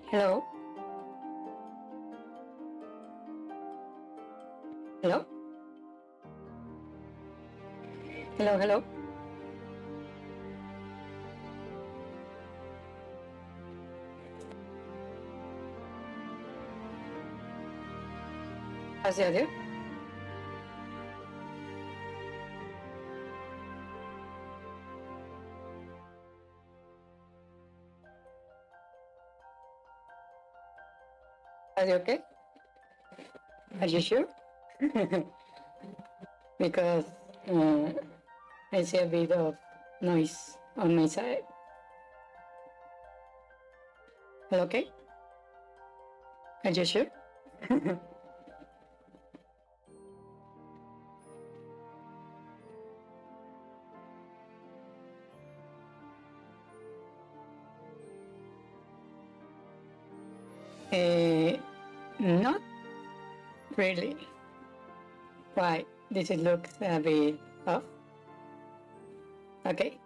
Hello? Hello? Hello, hello? How's the audio? Are you okay? Are you sure? Because I see a bit of noise on my side. Hello, okay? Are you sure? Not really. Why? Does it look a bit off? Okay.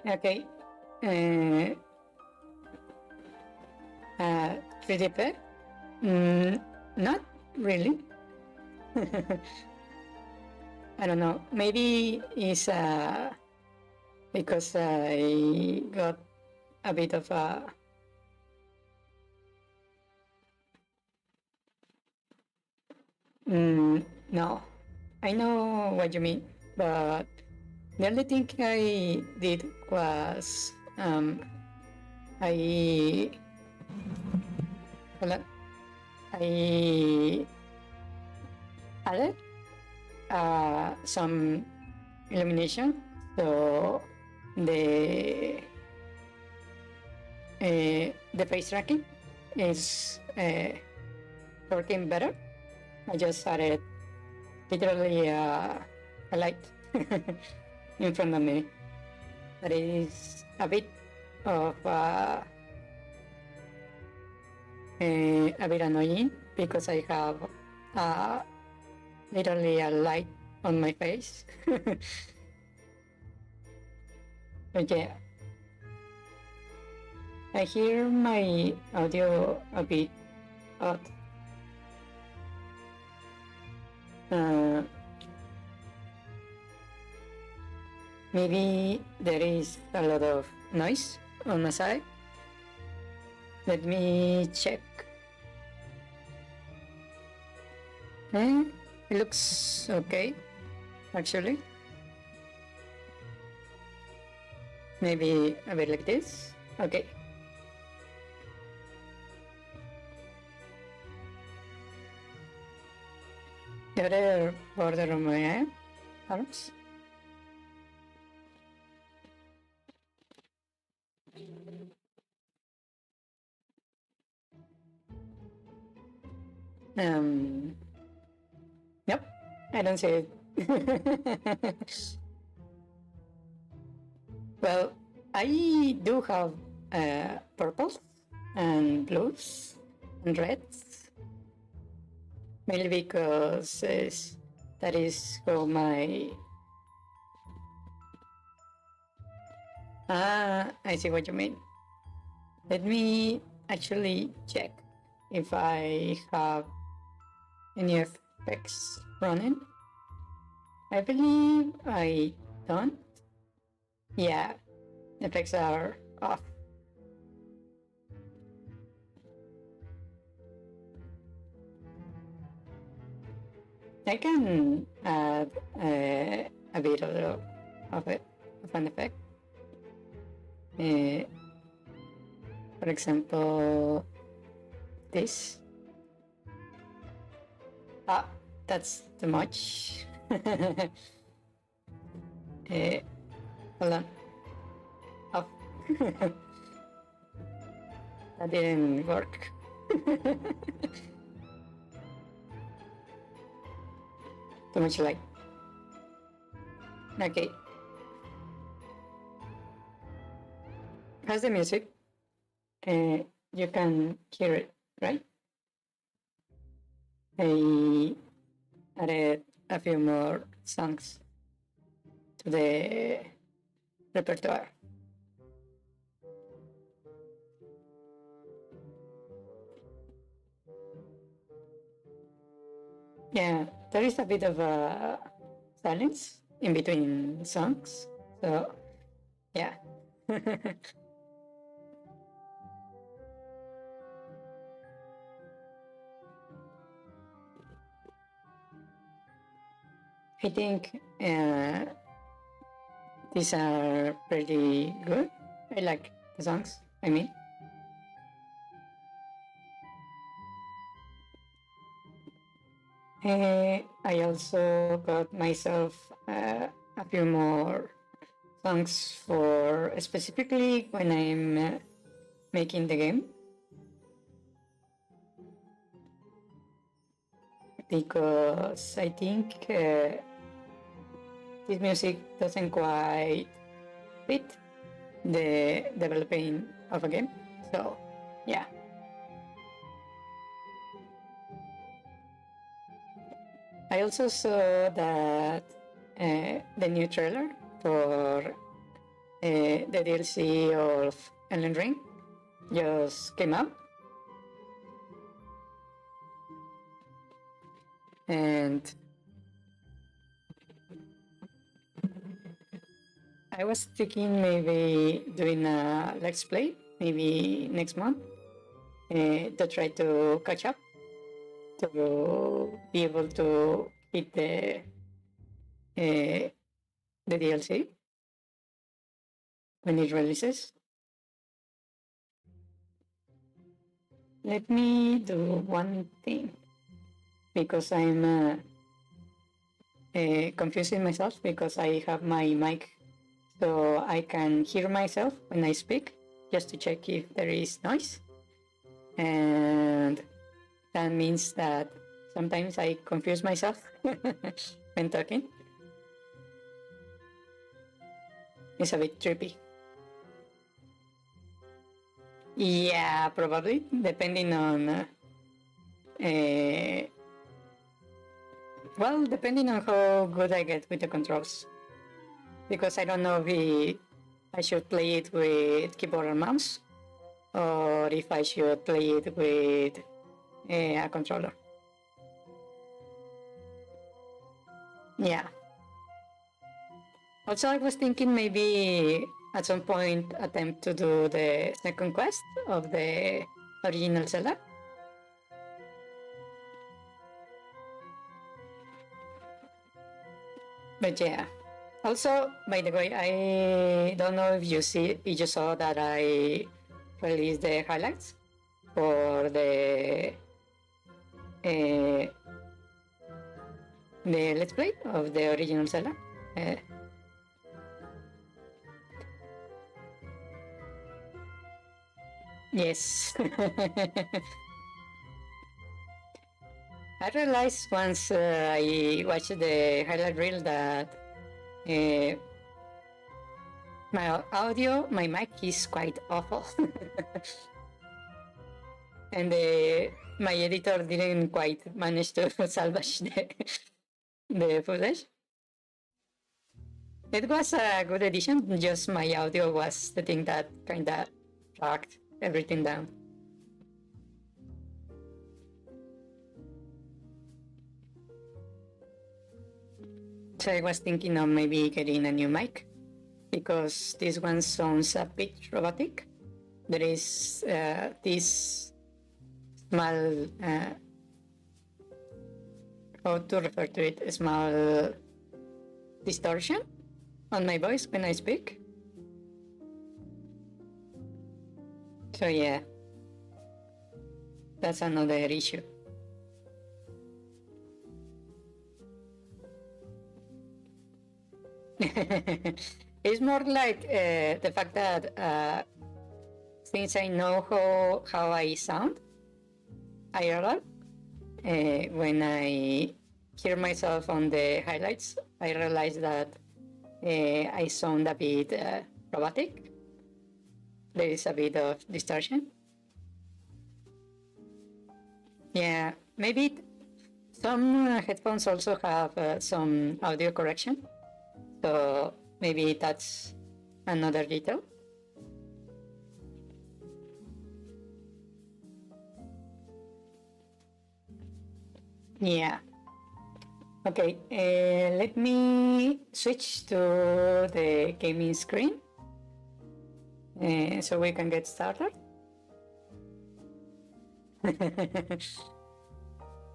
Okay. 3D effect? Not really. I don't know. Maybe it's because I got a bit of a no. I know what you mean, but the only thing I did was I hold on. I added some illumination, so the the face tracking is working better. I just added literally a light in front of me. That is a bit of a bit annoying because I have literally a light on my face. But yeah, I hear my audio a bit odd. Maybe there is a lot of noise on my side. Let me check. It looks okay, actually. Maybe a bit like this. Okay. The other border of my arms. Yep, I don't see it. Well, I do have purples and blues and reds, mainly because that is how my I see what you mean. Let me actually check if I have any effects running. I believe I don't. Yeah, effects are off. I can add a bit of it, of an effect. For example, this. That's too much. Hold on. Off. That didn't work. Too much light. Okay. How's the music? You can hear it, right? I added a few more songs to the repertoire. Yeah, there is a bit of a silence in between songs. So, yeah. I think these are pretty good. I like the songs, I mean. I also got myself a few more songs for specifically when I'm making the game, because I think this music doesn't quite fit the developing of a game. So, yeah. I also saw that the new trailer for the DLC of Elden Ring just came out. And I was thinking maybe doing a Let's Play, maybe next month, to try to catch up, to be able to hit the DLC when it releases. Let me do one thing, because I'm confusing myself, because I have my mic so I can hear myself when I speak, just to check if there is noise. And that means that sometimes I confuse myself when talking. It's a bit trippy. Yeah, probably, depending on well, depending on how good I get with the controls. Because I don't know if I should play it with keyboard and mouse, or if I should play it with a controller. Yeah. Also, I was thinking maybe at some point attempt to do the second quest of the original Zelda. But yeah. Also, by the way, I don't know if you saw that I released the highlights for uh, the Let's Play of the original Zelda. Yes. I realized once I watched the highlight reel that my mic is quite awful. And my editor didn't quite manage to salvage the footage. It was a good edition, just my audio was the thing that kinda dragged everything down. So I was thinking of maybe getting a new mic, because this one sounds a bit robotic. There is this small, how to refer to it, a small distortion on my voice when I speak. So yeah, that's another issue. It's more like the fact that since I know how I sound IRL, when I hear myself on the highlights, I realize that I sound a bit robotic. There is a bit of distortion. Yeah, maybe Some headphones also have some audio correction, so maybe that's another detail. Yeah. Okay, let me switch to the gaming screen so we can get started.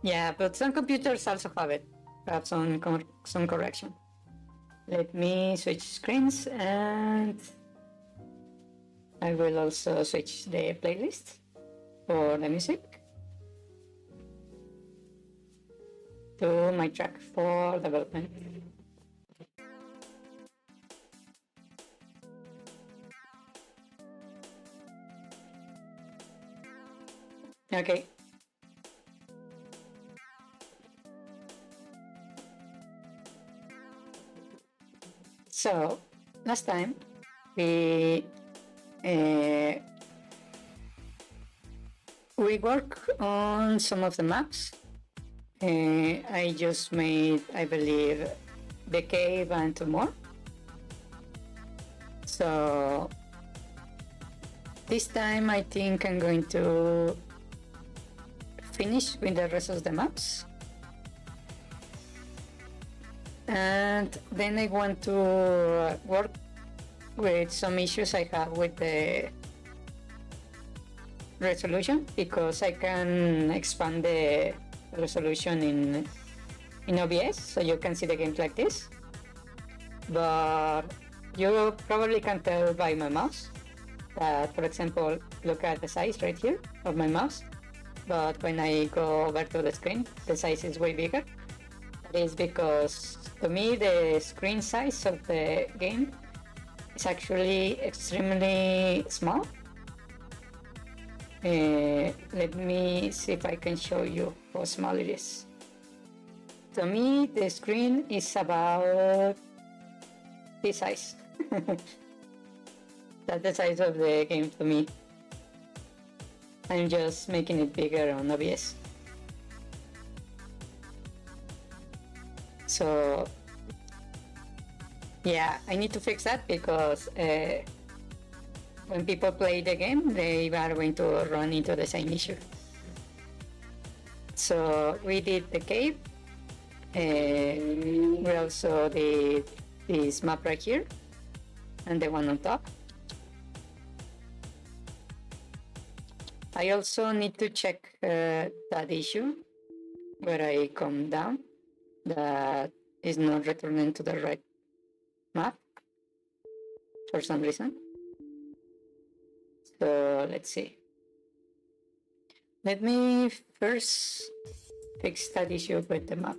Yeah, but some computers also have some correction. Let me switch screens, and I will also switch the playlist for the music to my track for development. Okay. So last time we work on some of the maps. I just made, I believe, the cave and two more. So this time I think I'm going to finish with the rest of the maps. And then I want to work with some issues I have with the resolution, because I can expand the resolution in OBS so you can see the game like this, but you probably can tell by my mouse that, for example, look at the size right here of my mouse, but when I go over to the screen the size is way bigger. That is because to me the screen size of the game is actually extremely small. Let me see if I can show you how small it is. To me, the screen is about this size. That's the size of the game to me. I'm just making it bigger on OBS. So yeah, I need to fix that, because when people play the game, they are going to run into the same issue. So we did the cave. We also did this map right here and the one on top. I also need to check that issue where I come down, that is not returning to the right map for some reason. So let's see. Let me first fix that issue with the map.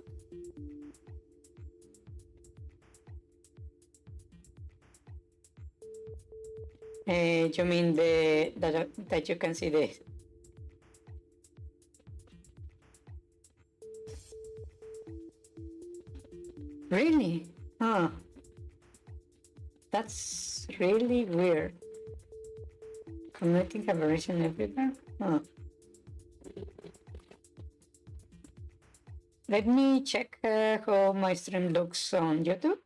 You mean that you can see this? Really? Huh. That's really weird. Connecting aberration everywhere? Huh. Let me check how my stream looks on YouTube,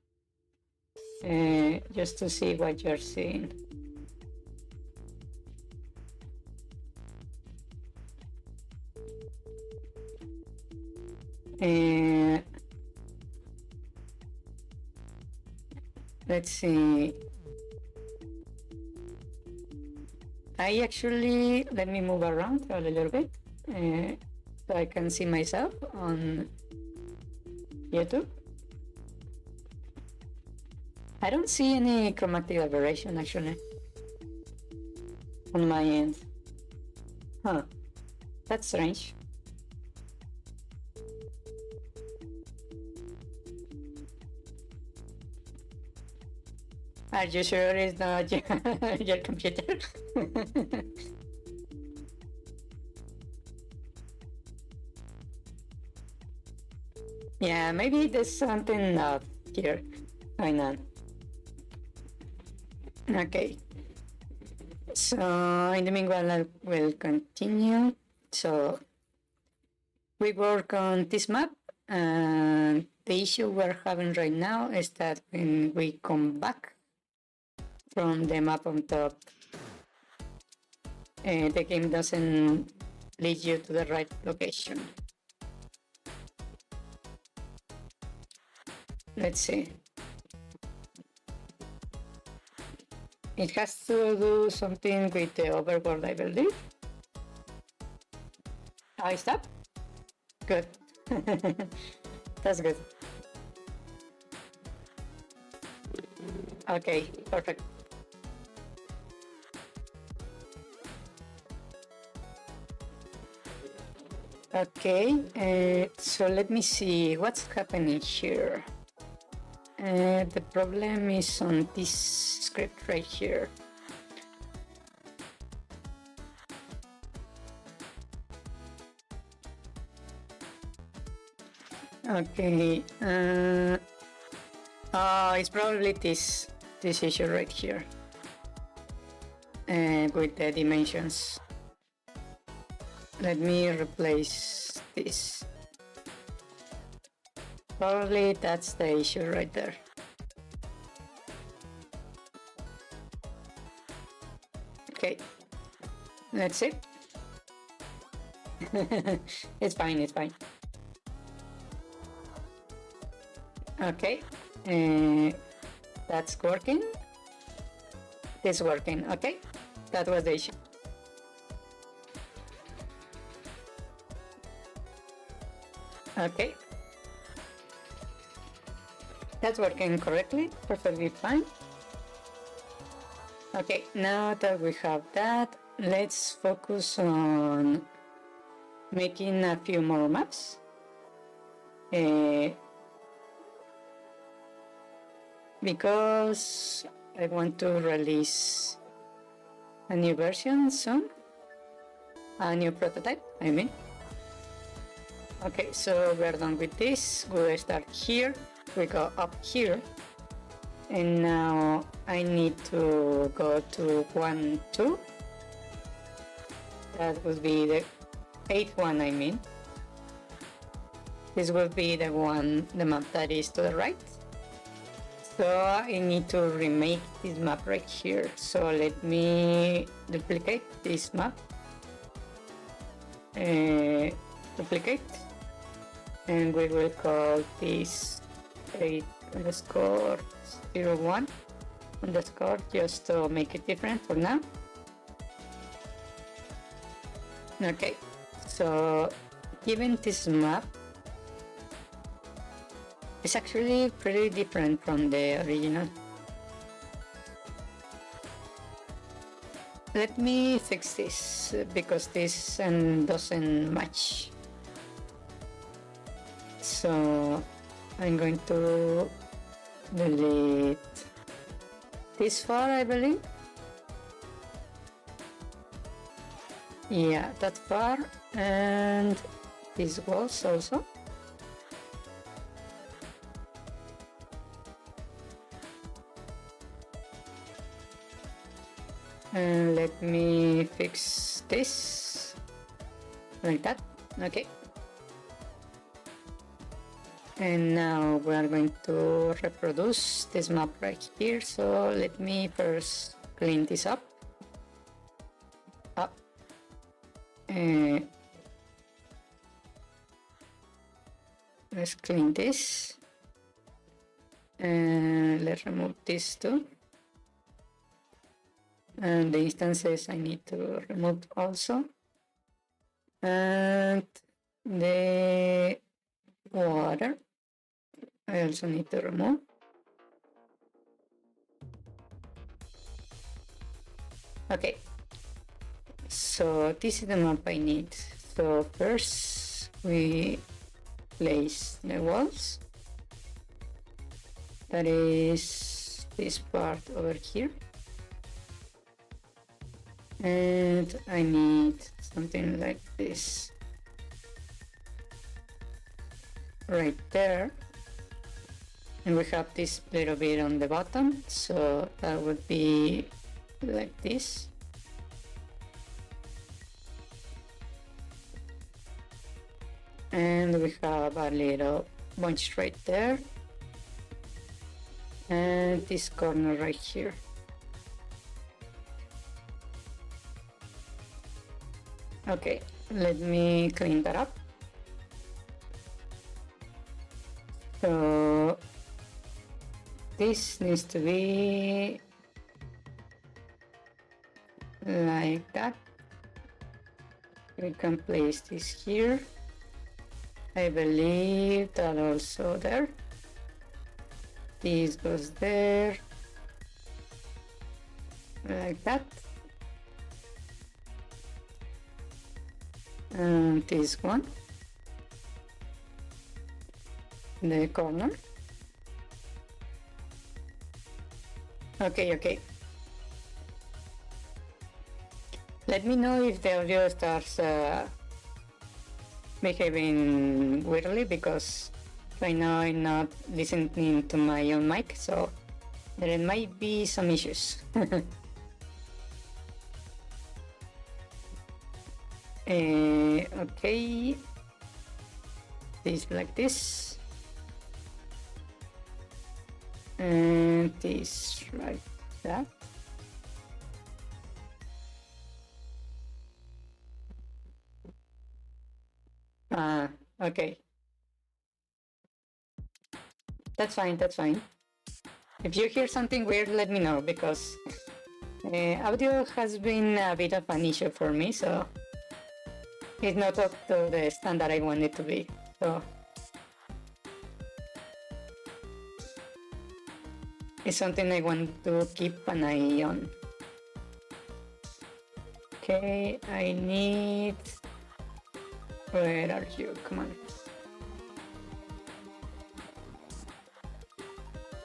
just to see what you're seeing. Let's see. Let me move around a little bit so I can see myself on YouTube. I don't see any chromatic aberration actually on my end. Huh, that's strange. Are you sure it's not your computer? Yeah, maybe there's something up here going on. Okay. So in the meanwhile, I will continue. So we work on this map, and the issue we're having right now is that when we come back from the map on top, the game doesn't lead you to the right location. Let's see. It has to do something with the overworld, I believe. I stop? Good. That's good. Okay, perfect. Okay, so let me see what's happening here. The problem is on this script right here. Okay, it's probably this issue right here with the dimensions. Let me replace this. Probably that's the issue right there. Okay, that's it. It's fine, it's fine. Okay, that's working. It's working, okay? That was the issue. Okay. That's working correctly, perfectly fine. Okay, now that we have that, let's focus on making a few more maps. Because I want to release a new version soon, a new prototype, I mean. Okay, so we're done with this. We'll start here, we go up here, and now I need to go to 1, 2. That would be the 8th one, I mean. This will be the map that is to the right. So I need to remake this map right here. So let me duplicate this map. Duplicate. And we will call this 8_01_ just to make it different for now. Okay, so given this map, it's actually pretty different from the original. Let me fix this because this doesn't match. So I'm going to delete this far, I believe. Yeah, that far, and these walls also. And let me fix this like that. Okay. And now we are going to reproduce this map right here. So let me first clean this up. Let's clean this. And let's remove this too. And the instances I need to remove also. And the water I also need to remove. Okay, so this is the map I need. So first we place the walls. That is this part over here. And I need something like this right there, and we have this little bit on the bottom, so that would be like this. And we have a little bunch right there. And this corner right here. Okay, let me clean that up. So this needs to be like that. We can place this here. I believe that also there. This goes there. Like that. And this one. The corner. Okay. Let me know if the audio starts behaving weirdly, because right now I'm not listening to my own mic, so there might be some issues. Okay, this like this, and this like that. Okay. That's fine. If you hear something weird, let me know, because audio has been a bit of an issue for me, so it's not up to the standard I want it to be. So it's something I want to keep an eye on. Okay, I need... Where are you? Come on.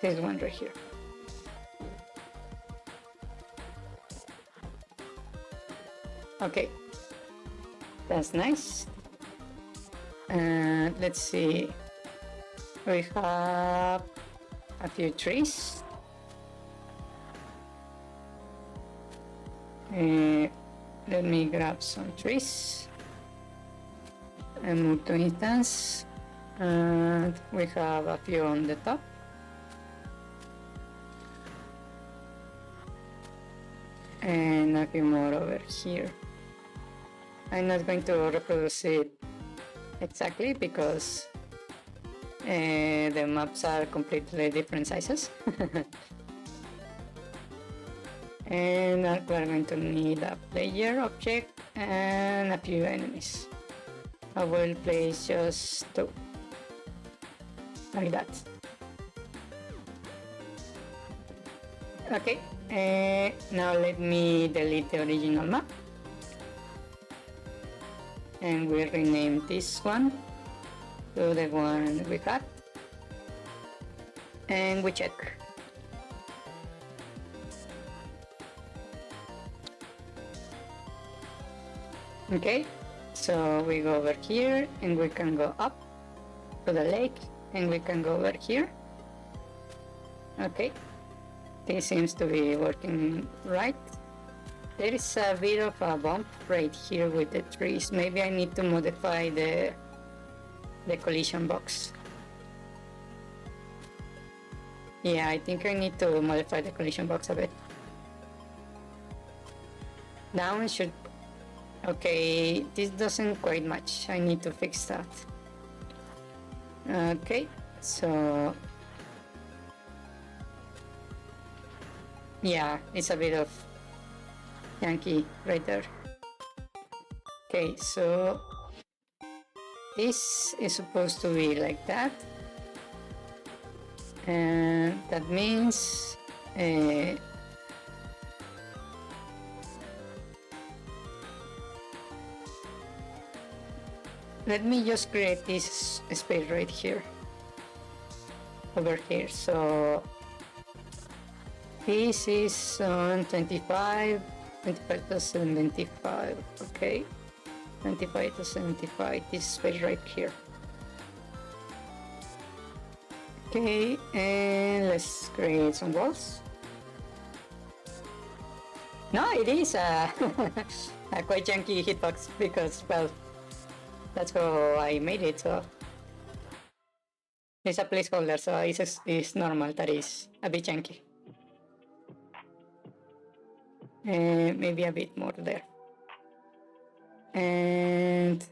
This one right here. Okay, that's nice. Let's see. We have a few trees. Let me grab some trees and move to instance. And we have a few on the top. And a few more over here. I'm not going to reproduce it exactly, because the maps are completely different sizes. And we're going to need a player object and a few enemies. I will place just 2, like that. Okay, now let me delete the original map, and we rename this one to the one we had, and we check. Okay, so we go over here, and we can go up to the lake, and we can go over here. Okay, this seems to be working right. There is a bit of a bump right here with the trees. Maybe I need to modify the collision box. Yeah, I think I need to modify the collision box a bit. Now it should... Okay, this doesn't quite match. I need to fix that. Okay, so... Yeah, it's a bit of Yankee right there. Okay, so this is supposed to be like that, and that means let me just create this space right here, over here. So this is on 25 to 75, okay, 25 to 75, this space right here. Okay, and let's create some walls. No, it is a, a quite junky hitbox, because, well, that's how I made it. So it's a placeholder, so it's normal that is a bit chunky. Maybe a bit more there. And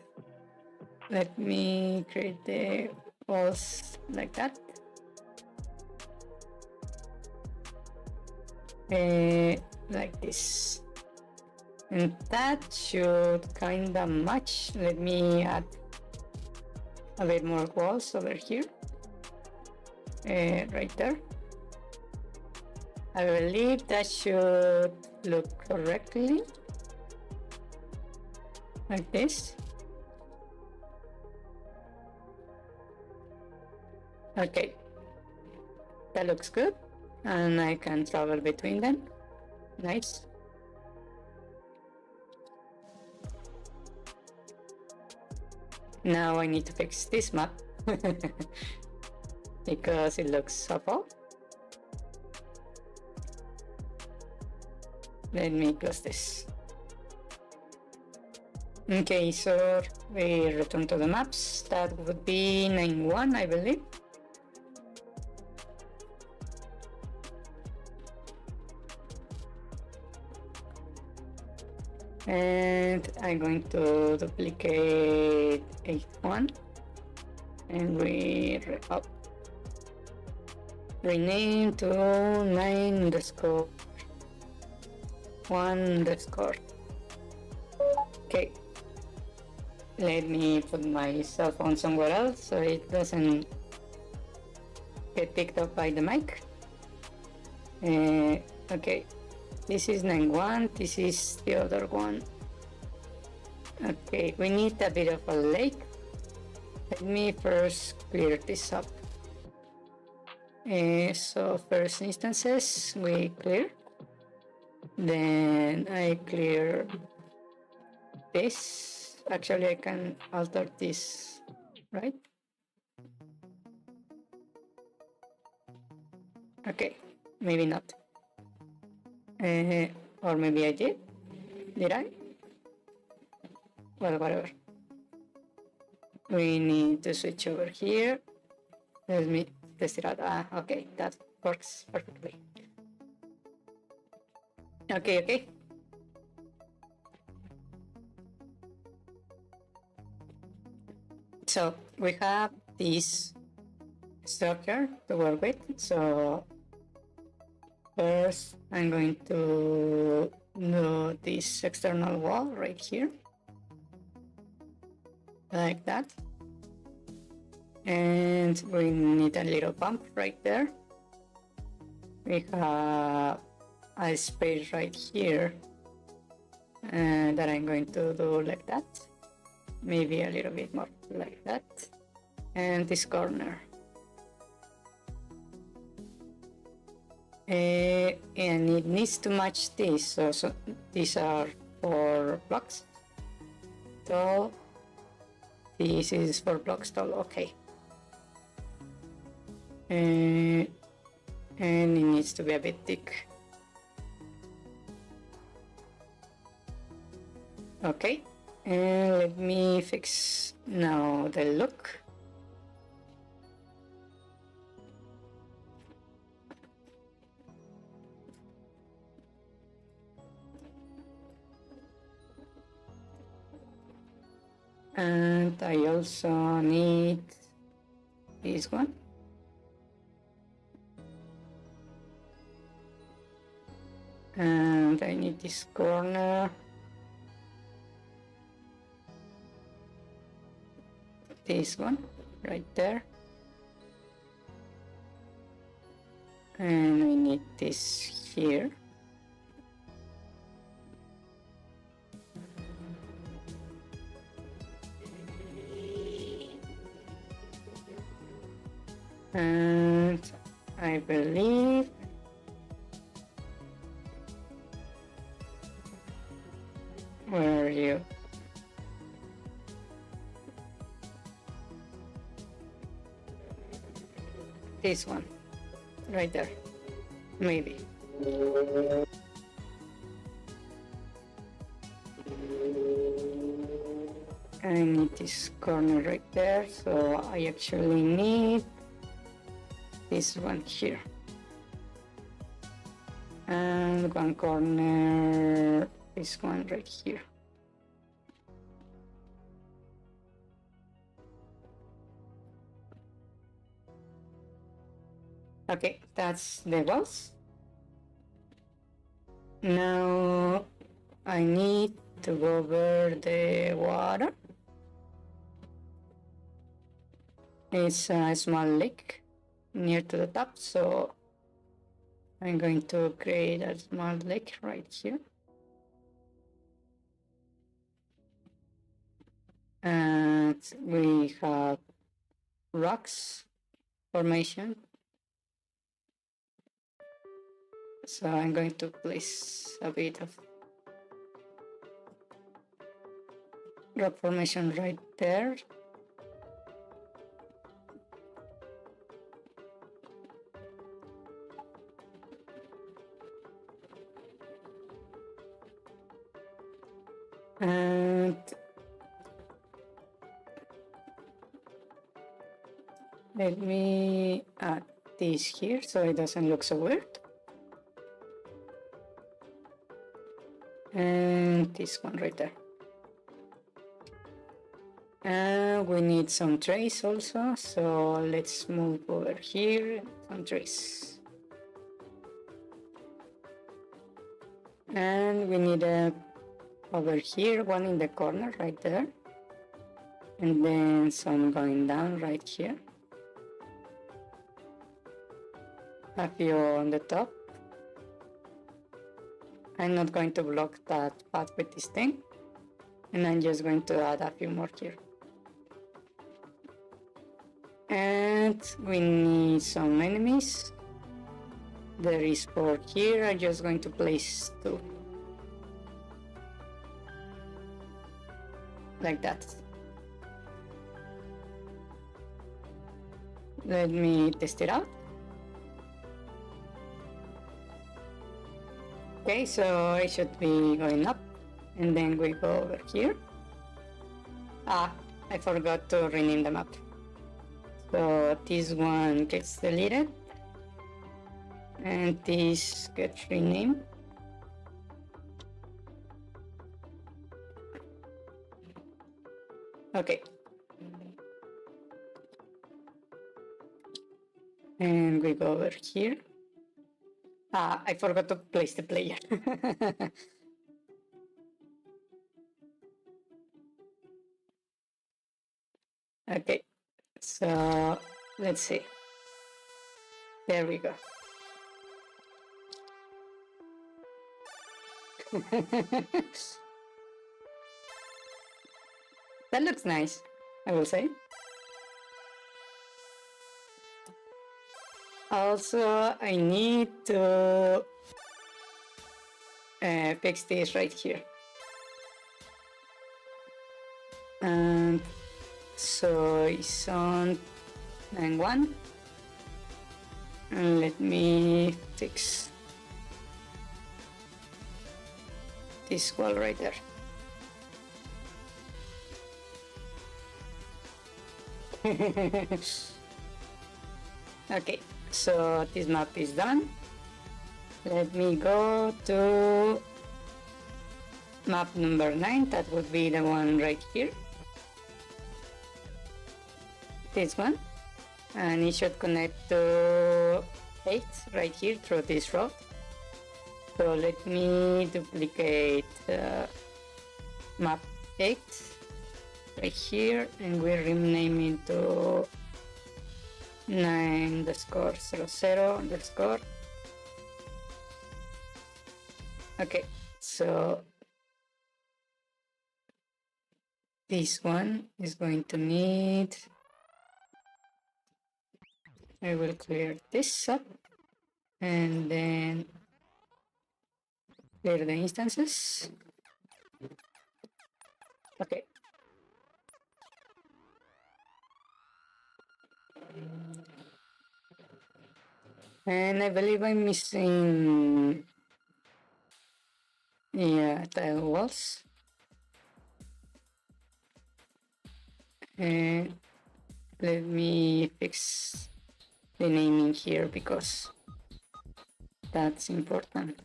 let me create the walls like that. Like this. And that should kinda match. Let me add a bit more walls over here. Right there. I believe that should look correctly. Like this. Okay. That looks good. And I can travel between them. Nice. Now I need to fix this map because it looks awful. Let me close this. Okay, so we return to the maps. That would be 9-1, I believe. And I'm going to duplicate 8-1 and we rename to 9_1_. Okay, let me put my cell phone somewhere else so it doesn't get picked up by the mic. Okay. This is 9-1, this is the other one. Okay, we need a bit of a lake. Let me first clear this up. So first instances we clear. Then I clear this. Actually I can alter this, right? Okay, maybe not. Or maybe I did. Did I? Well, whatever. We need to switch over here. Let me test it out. Okay, that works perfectly. Okay. So we have this structure to work with. So first, I'm going to do this external wall right here, like that. And we need a little bump right there. We have a space right here that I'm going to do like that. Maybe a little bit more like that. And this corner. And it needs to match this, so these are 4 blocks tall, this is 4 blocks tall, okay. And it needs to be a bit thick. Okay, and let me fix now the look. And I also need this one. And I need this corner. This one right there. And I need this here. And I believe where are you? This one right there, maybe. I need this corner right there, so I actually need this one here. And one corner, this one right here. Okay, that's the walls. Now I need to go over the water. It's a small lake near to the top, so I'm going to create a small lake right here. And we have rocks formation. So I'm going to place a bit of rock formation right there. And let me add this here so it doesn't look so weird. And this one right there. And we need some trays also, so let's move over here, some trays. And we need over here, one in the corner right there. And then some going down right here. A few on the top. I'm not going to block that path with this thing. And I'm just going to add a few more here. And we need some enemies. There is 4 here. I'm just going to place 2. Like that. Let me test it out. Okay, so I should be going up, and then we go over here. I forgot to rename the map. So this one gets deleted, and this gets renamed. Okay. And we go over here. I forgot to place the player. Okay, so let's see. There we go. That looks nice, I will say. Also, I need to fix this right here. And so it's on line 1. And let me fix this wall right there. Okay, so this map is done. Let me go to map number 9. That would be the one right here. This one. And it should connect to 8 right here through this road. So let me duplicate map 8 right here, and we rename it to 9_00_. Okay, so this one is going to need, I will clear this up and then clear the instances. Okay. And I believe I'm missing tile walls. Let me fix the naming here because that's important.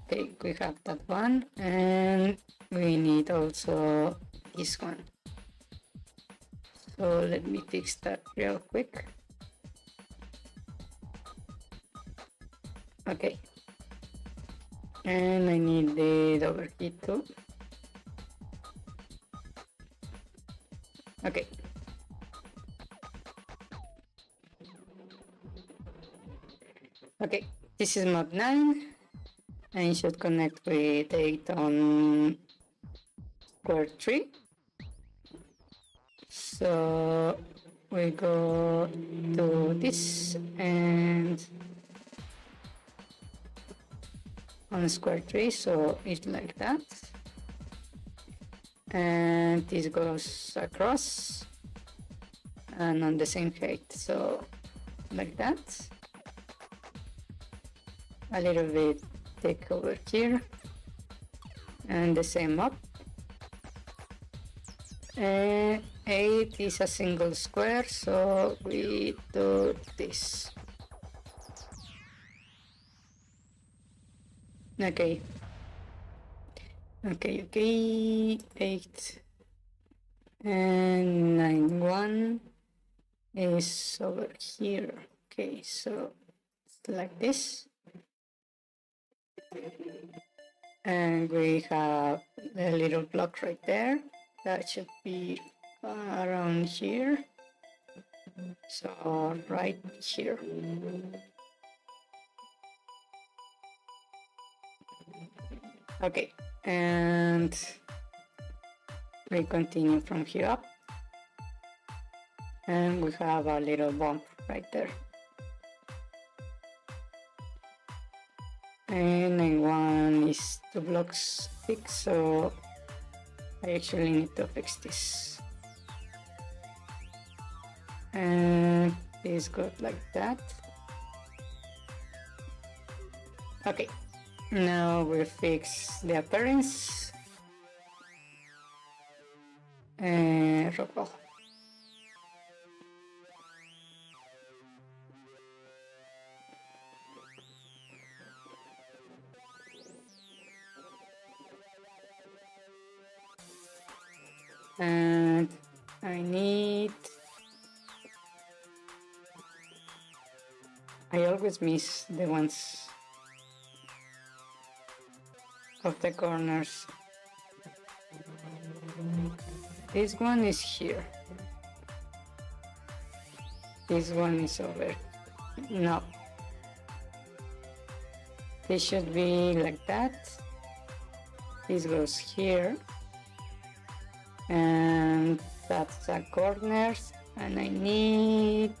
Okay, we have that one, and we need also this one. So let me fix that real quick. Okay. And I need the overheat too. Okay. Okay, this is mod 9 and it should connect with 8 on square 3. So we go to this and on square 3, so it's like that. And this goes across and on the same height, so like that. A little bit thick over here and the same up. And 8 is a single square, so we do this. Okay. Okay, 8 and 9, 1 is over here. Okay, so it's like this. And we have a little block right there. That should be around here. So right here. Okay, and we continue from here up. And we have a little bump right there. And one is 2 blocks thick, so I actually need to fix this. And this goes like that. Okay, now we fix the appearance. And rock wall. And I always miss the ones of the corners. This one is here. This one is over. No. This should be like that. This goes here. And that's the corners. And I need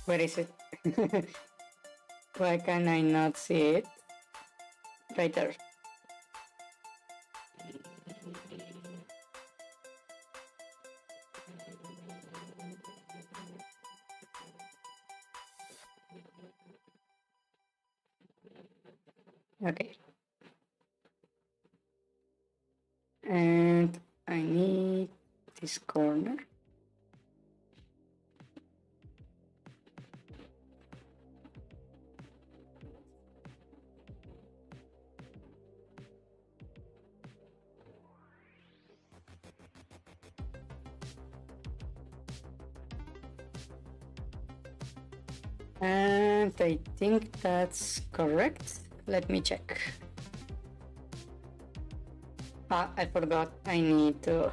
where is it? Why can I not see it? Right there. Okay. And I need this corner. And I think that's correct. Let me check. I forgot. I need to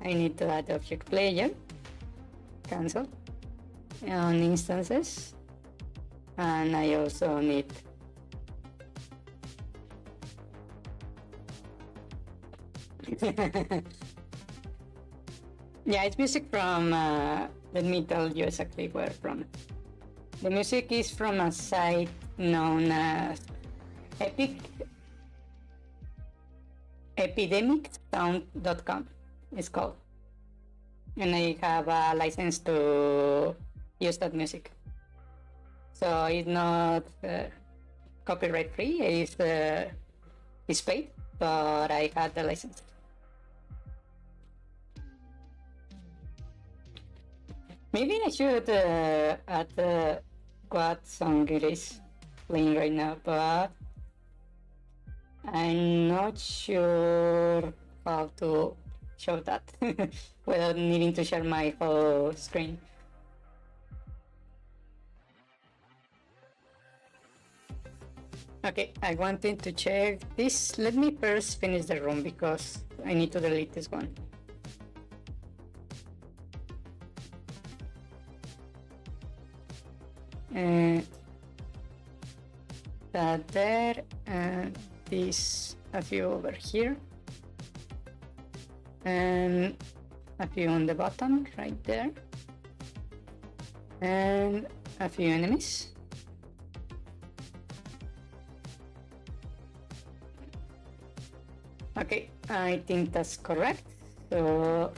I need to add object player. Cancel on instances. And I also need yeah, it's music from let me tell you exactly where from. The music is from a site known as epidemicsound.com. It's called. and I have a license to use that music. So it's not copyright free. It's paid, but I had the license. Maybe I should add what song it is playing right now, but I'm not sure how to show that without needing to share my whole screen. Okay, I wanted to check this. Let me first finish the room because I need to delete this one. That there, and this a few over here, and a few on the bottom right there, and a few enemies. Okay, I think that's correct. So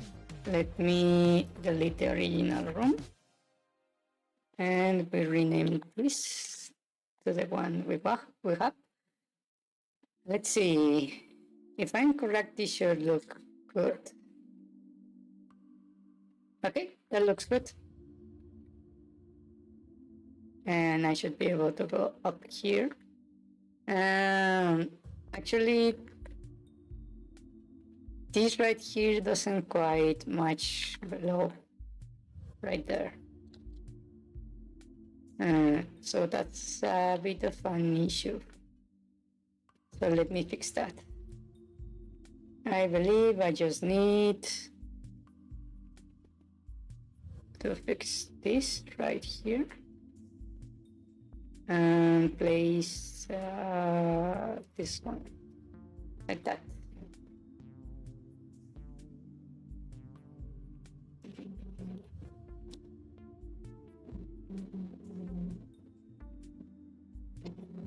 let me delete the original room, and we rename this to the one we have. Let's see. If I'm correct, this should look good. Okay, that looks good. And I should be able to go up here. Actually, this right here doesn't quite match below, right there. So that's a bit of an issue. So let me fix that. I believe I just need to fix this right here and place this one like that.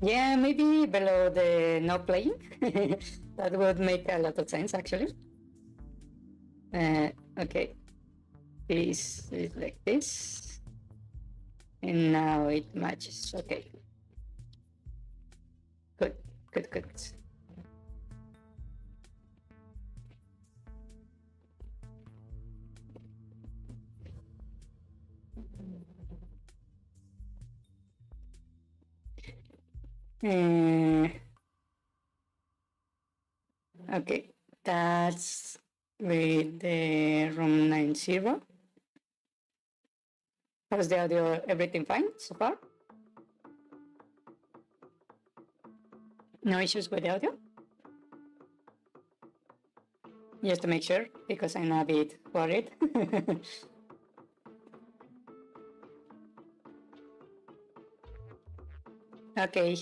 Yeah, maybe below the no playing. That would make a lot of sense, actually. Okay, this is like this, and now it matches. Okay, good, good, good. Okay, that's with the room 90. How's the audio? Everything fine so far? No issues with the audio? Just to make sure, because I'm a bit worried. Okay.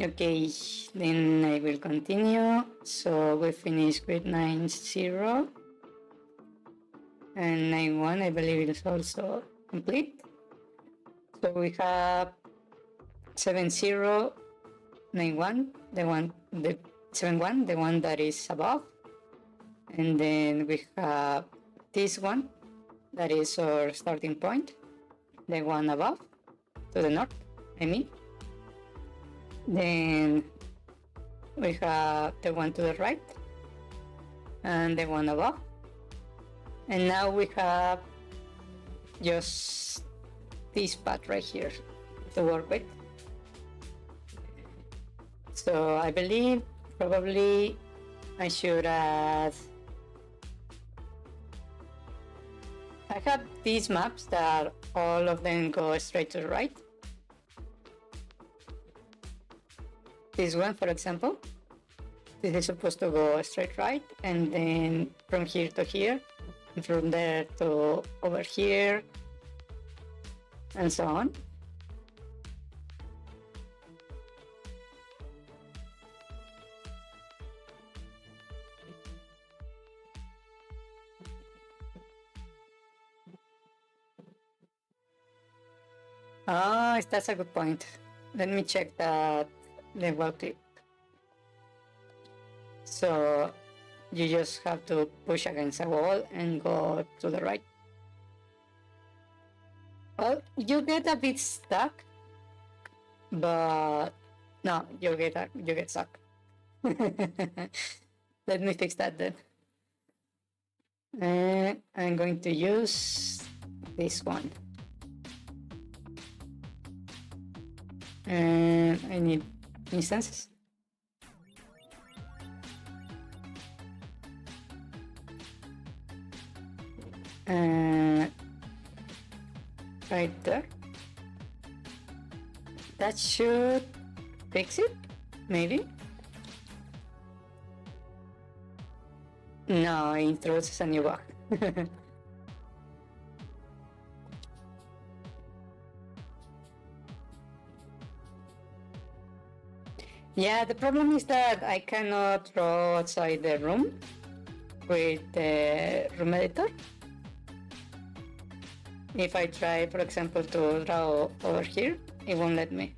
Okay, then I will continue. So we finished with 90. And 91, I believe it is also complete. So we have 70, 91, the 71, the one that is above. And then we have this one, that is our starting point, the one above, to the north, I mean. Then we have the one to the right, and the one above. And now we have just this part right here to work with. So I believe probably I should add. I have these maps that all of them go straight to the right. This one, for example, this is supposed to go straight right, and then from here to here, and from there to over here, and so on. Oh, that's a good point. Let me check that level clip. So you just have to push against a wall and go to the right. Well, you get a bit stuck, but no, you get stuck. Let me fix that then. And I'm going to use this one. And I need instances. Right there. That should fix it, maybe? No, it introduces a new bug. Yeah, the problem is that I cannot draw outside the room with the room editor. If I try, for example, to draw over here, it won't let me.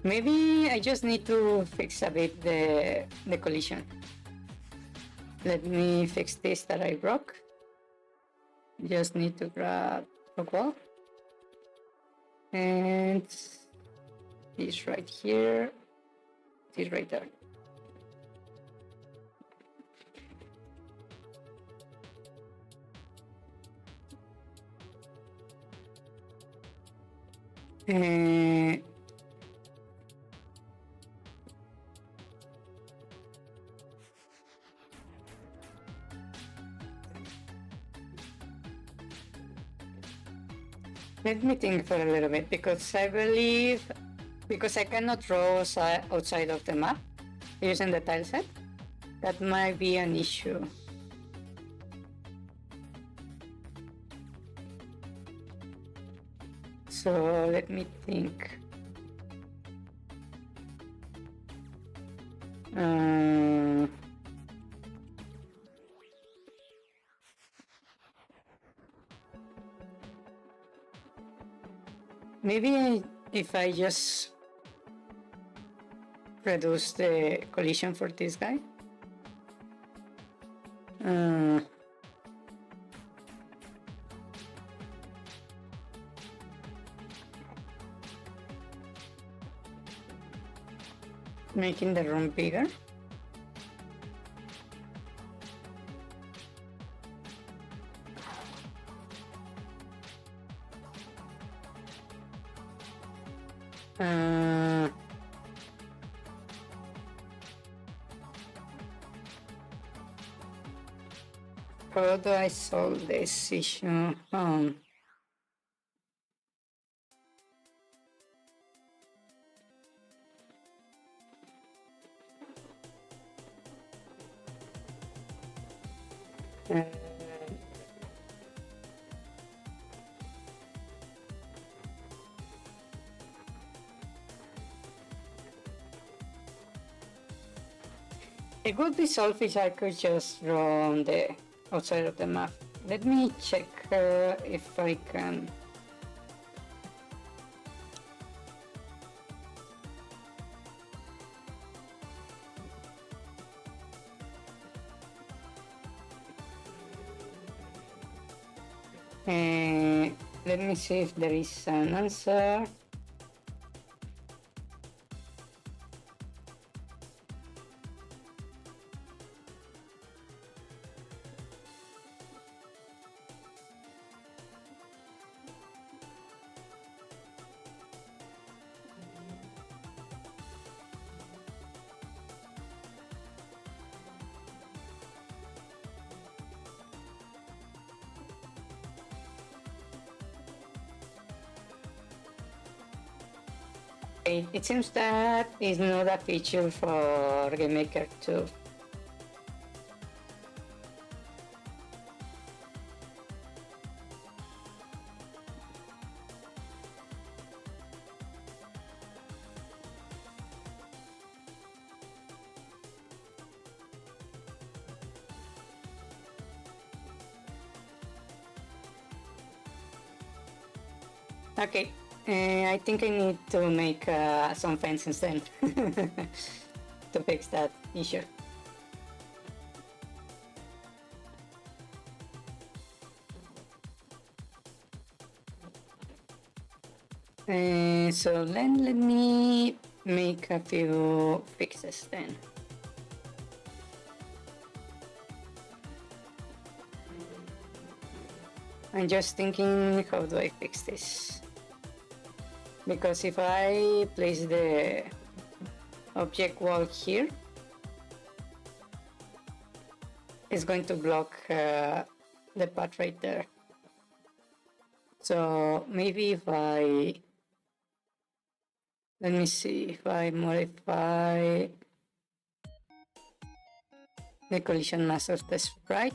Maybe I just need to fix a bit the collision. Let me fix this that I broke. Just need to grab a wall. And this right here, this right there. Let me think for a little bit, because I believe, because I cannot draw outside of the map using the tile set, that might be an issue. So let me think. Maybe if I just reduce the collision for this guy. Making the room bigger. How do I solve this issue? It would be solved if I could just draw on the outside of the map. Let me check if I can. Let me see if there is an answer. It seems that is not a feature for GameMaker 2. Okay, I think I need to make some fences then to fix that issue. So then let me make a few fixes then. I'm just thinking, how do I fix this? Because if I place the object wall here, it's going to block the path right there. So maybe if I, let me see, if I modify the collision mass of the sprite,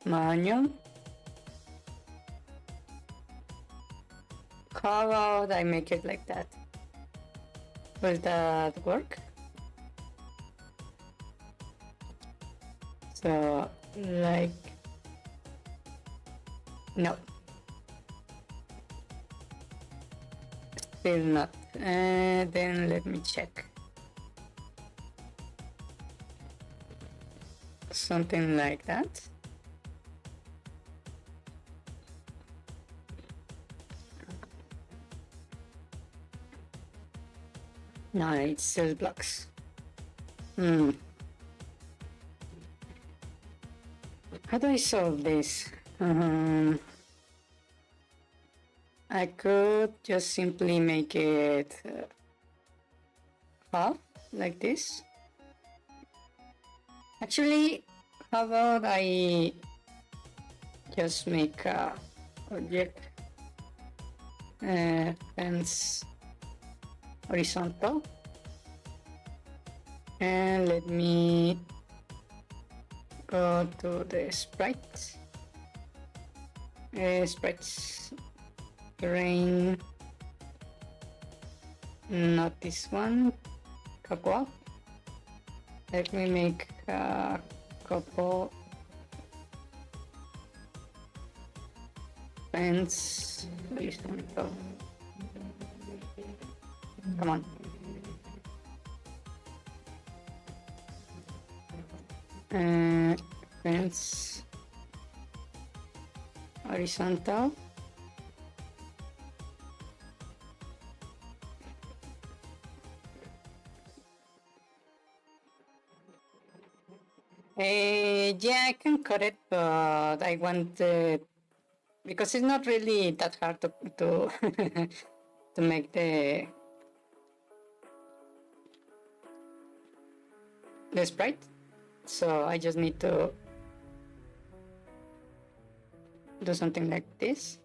manual. How about I make it like that? Will that work? So, like, no. Still not. Then let me check. Something like that. No, it still blocks. How do I solve this? I could just simply make it half, like this. Actually, how about I just make a object fence horizontal, and let me go to the sprites, terrain, not this one, couple. Let me make a couple fence horizontal. Come on. Fence horizontal. Yeah, I can cut it, but I want because it's not really that hard to to make the sprite. So I just need to do something like this.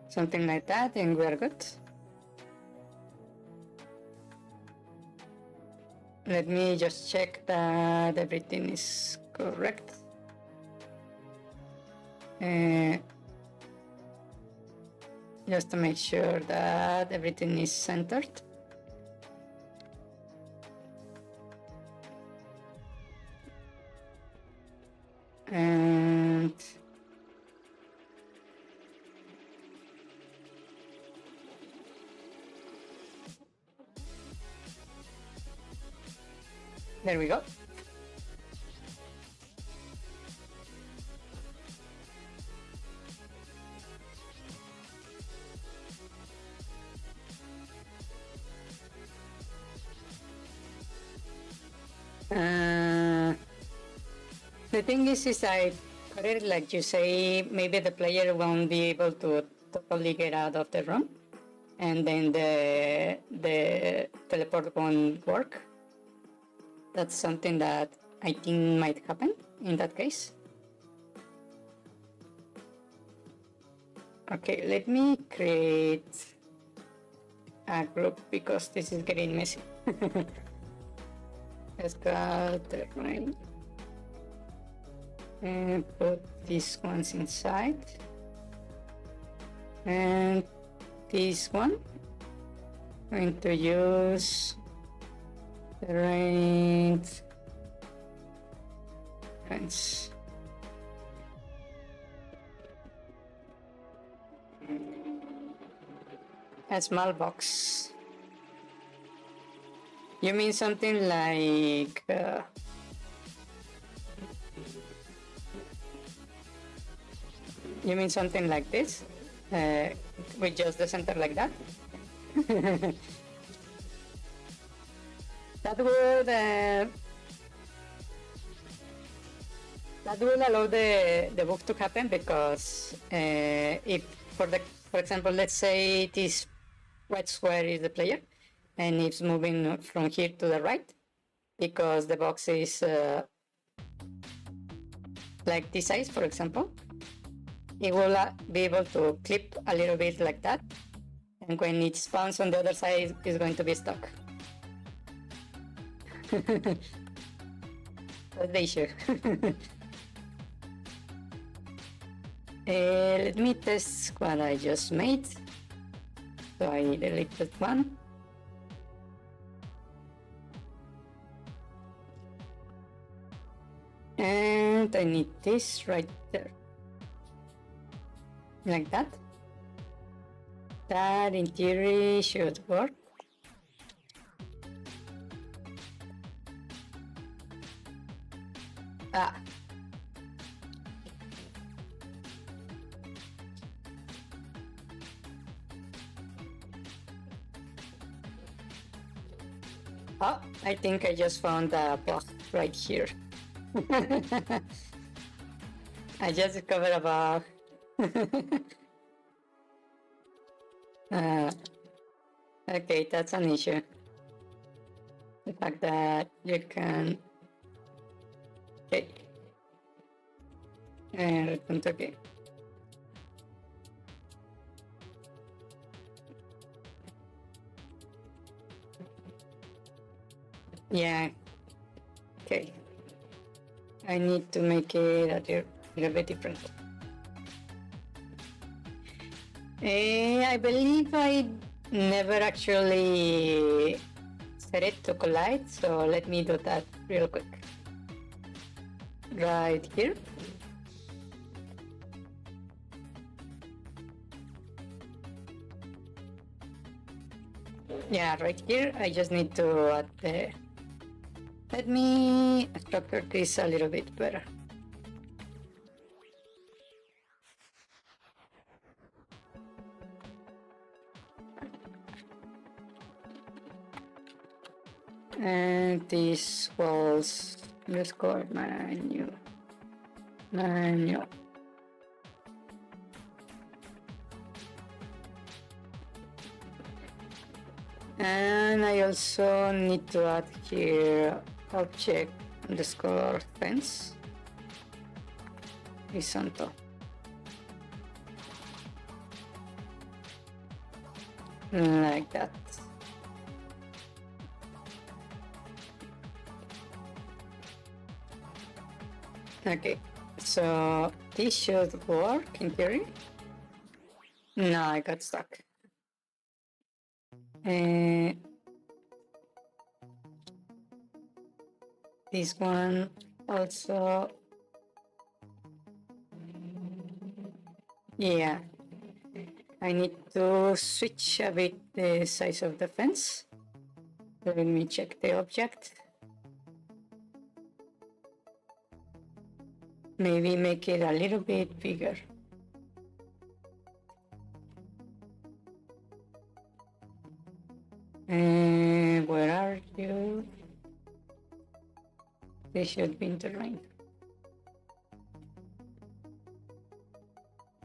Something like that, and we're good. Let me just check that everything is correct. Just to make sure that everything is centered. And there we go. The thing is I cut it like you say, maybe the player won't be able to totally get out of the room, and then the teleport won't work. That's something that I think might happen in that case. Okay, let me create a group because this is getting messy. Let's go terrain and put these ones inside, and this one I'm going to use terrain fence. A small box. You mean something like you mean something like this? With just the center like that? That would allow the book to happen because if for example, let's say this white square is the player and it's moving from here to the right because the box is like this size, for example, it will be able to clip a little bit like that, and when it spawns on the other side, it's going to be stuck. That's the issue. Let me test what I just made. So I deleted one. And I need this right there. Like that. That in theory should work. Ah. Oh, I think I just found a bug right here. I just discovered a bug. Okay, that's an issue. The fact that you can... Okay. And return to okay. Yeah. Okay. I need to make it a little bit different. I believe I never actually set it to collide, so let me do that real quick. Right here. Yeah, right here. I just need to add the... Let me structure this a little bit better. And this was, let's go manual. And I also need to add here object underscore fence horizontal. Like that. Okay, so this should work in theory. No, I got stuck. This one also. Yeah, I need to switch a bit the size of the fence. Let me check the object. Maybe make it a little bit bigger. Where are you? They should be in the line.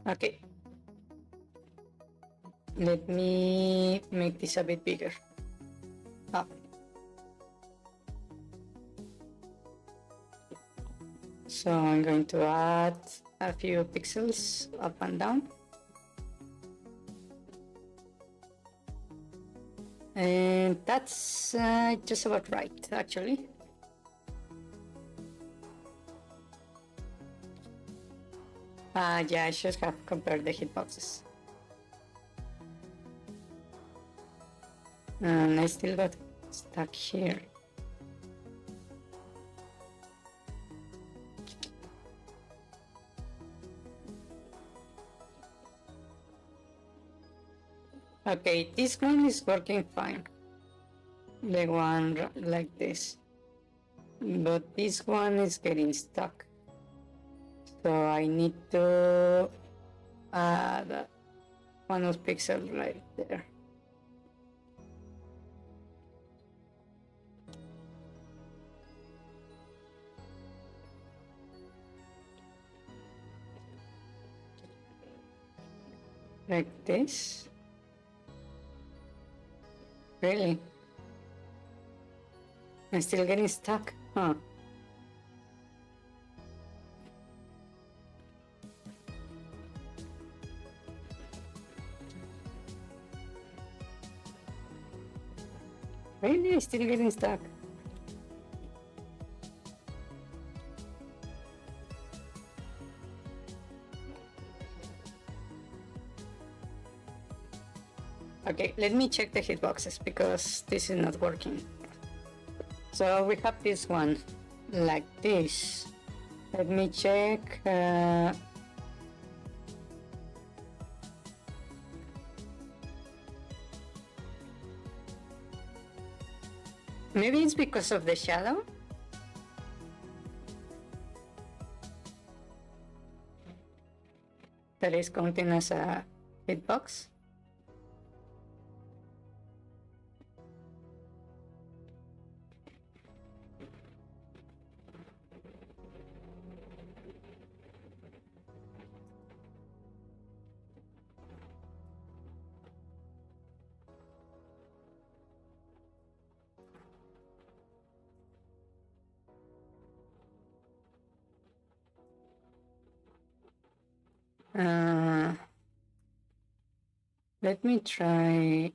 Okay. Let me make this a bit bigger. Ah. So I'm going to add a few pixels up and down. And that's just about right, actually. Yeah, I should have compared the hitboxes. And I still got stuck here. Okay, this one is working fine. The one like this. But this one is getting stuck. So I need to add one of pixels right there. Like this. Really? I'm still getting stuck, huh? Really? I'm still getting stuck. Okay, let me check the hitboxes because this is not working. So we have this one like this. Let me check. Maybe it's because of the shadow. That is counting as a hitbox. Let me try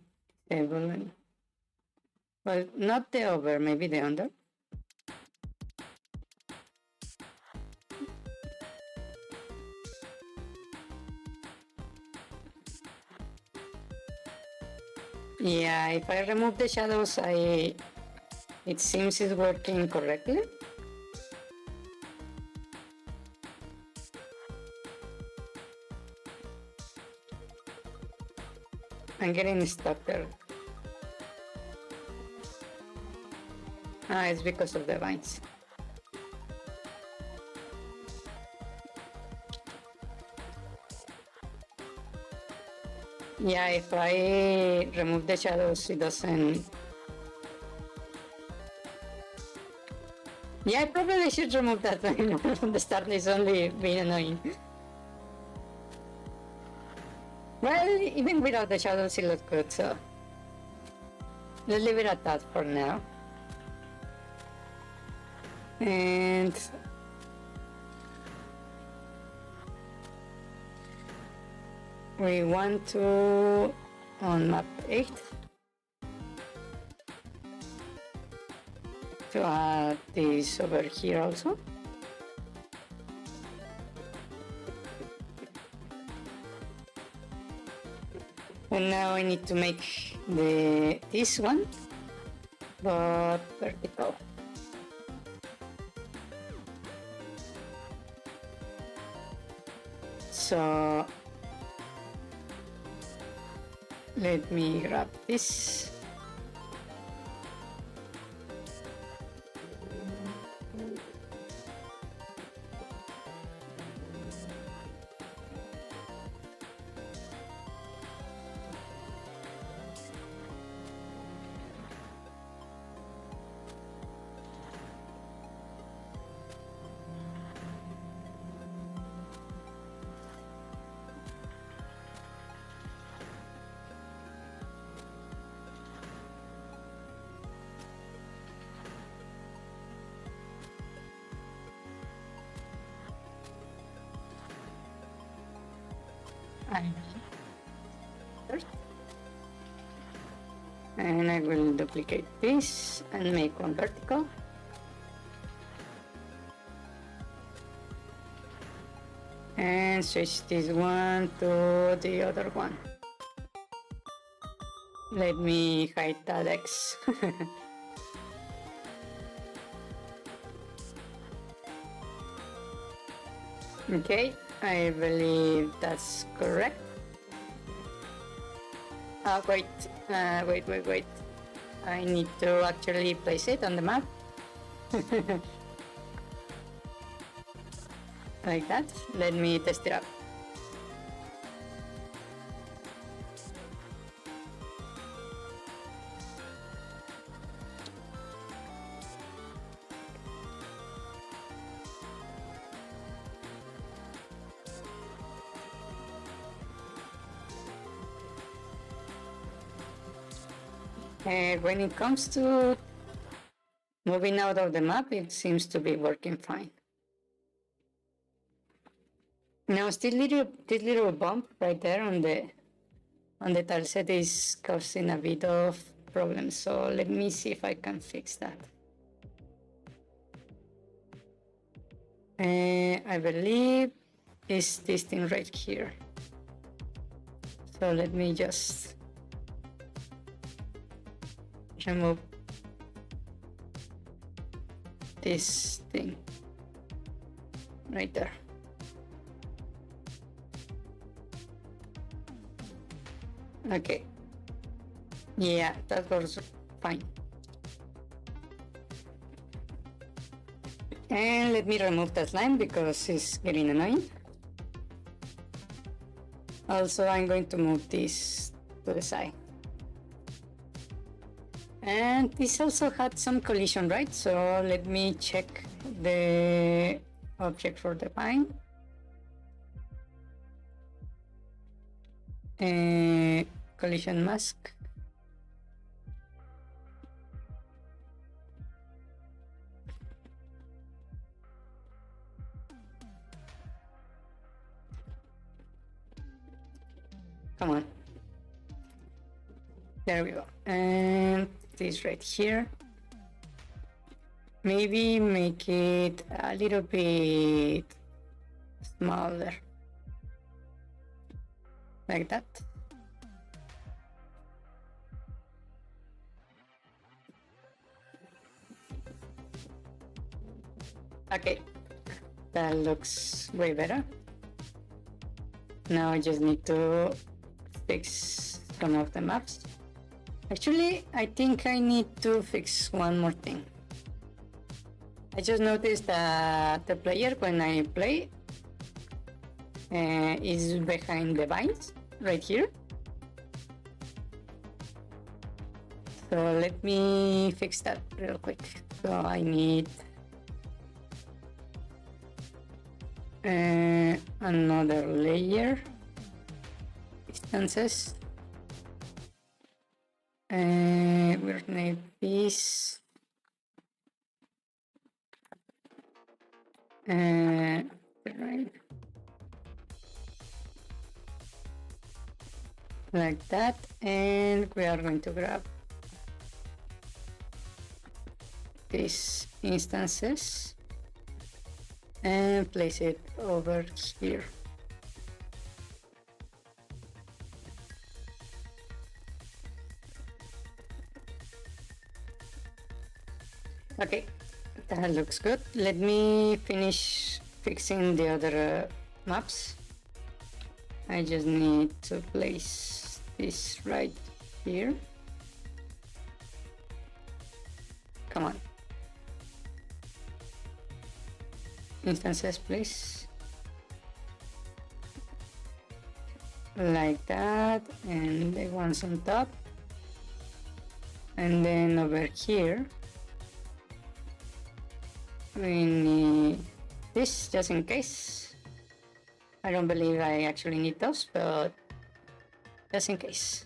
disabling. Well, not the over, maybe the under. Yeah, if I remove the shadows, it seems it's working correctly. I'm getting stuck there. It's because of the vines. Yeah, if I remove the shadows, it doesn't. Yeah, I probably should remove that one from the start. It's only being annoying. Well, even without the shadows, it looks good, so let's leave it at that for now. And we want to, on map 8, to add this over here also. And now I need to make this one, but vertical. So let me grab this. And I will duplicate this and make one vertical. And switch this one to the other one. Let me hide that X. Okay, I believe that's correct. Wait, wait. I need to actually place it on the map. Like that. Let me test it out. When it comes to moving out of the map, it seems to be working fine. Now, still this little bump right there on the tileset is causing a bit of problems. So let me see if I can fix that. I believe it's this thing right here. So let me just remove this thing right there. Okay. Yeah, that goes fine. And let me remove that line because it's getting annoying. Also, I'm going to move this to the side. And this also had some collision, right? So let me check the object for the pine. Collision mask. Come on. There we go. And this right here. Maybe make it a little bit smaller. Like that. Okay, that looks way better. Now I just need to fix some of the maps. Actually, I think I need to fix one more thing. I just noticed that the player, when I play, is behind the vines right here. So let me fix that real quick. So I need another layer, instances. We're gonna this. Right. Like that, and we are going to grab these instances and place it over here. Okay, that looks good. Let me finish fixing the other maps. I just need to place this right here. Come on. Instances, please. Like that, and the ones on top. And then over here, we need this just in case. I don't believe I actually need those, but just in case.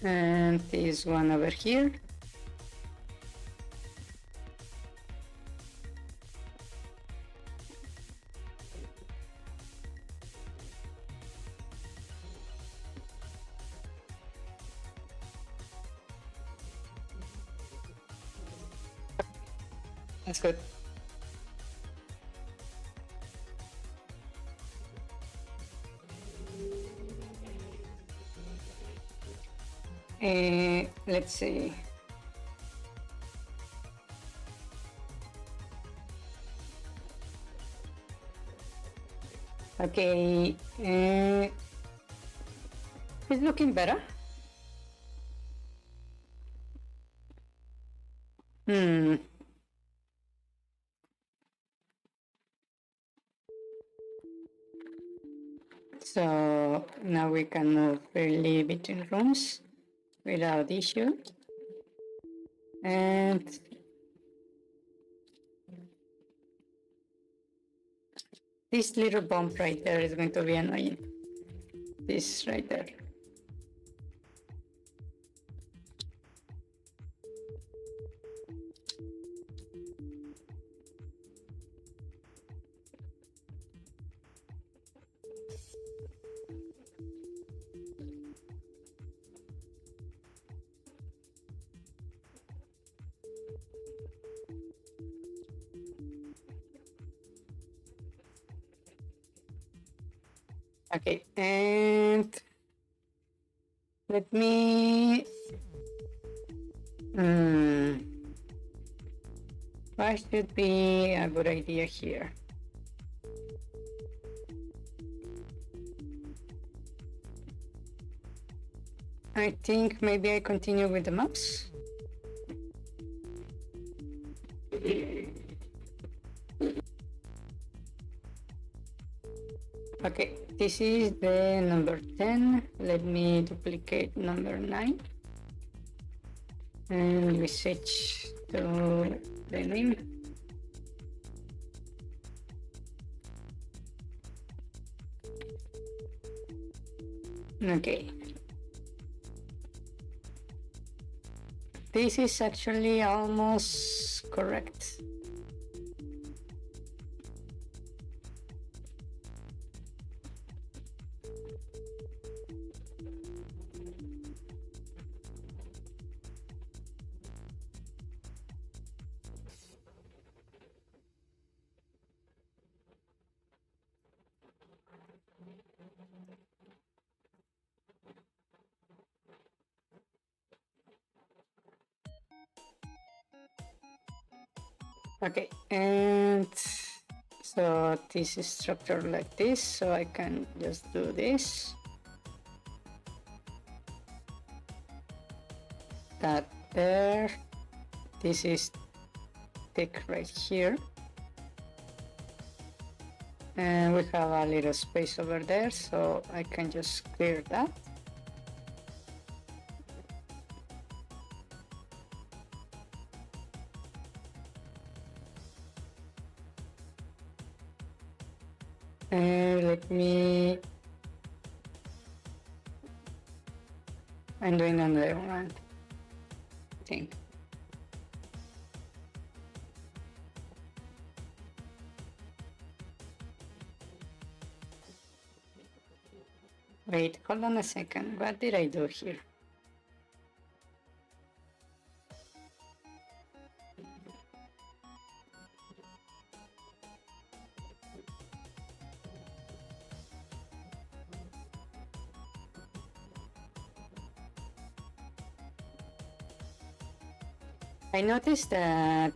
And this one over here. That's good. let's see. Okay, it's looking better. So now we can move freely between rooms without issue. And this little bump right there is going to be annoying. This right there. Okay, and let me. What should be a good idea here? I think maybe I continue with the maps. Okay, this is the number 10. Let me duplicate number 9. And we switch to the name. Okay. This is actually almost correct. Okay, and so this is structured like this, so I can just do this. That there. This is thick right here. And we have a little space over there, so I can just clear that. And let me. I'm doing another one thing. Wait, hold on a second. What did I do here? I noticed that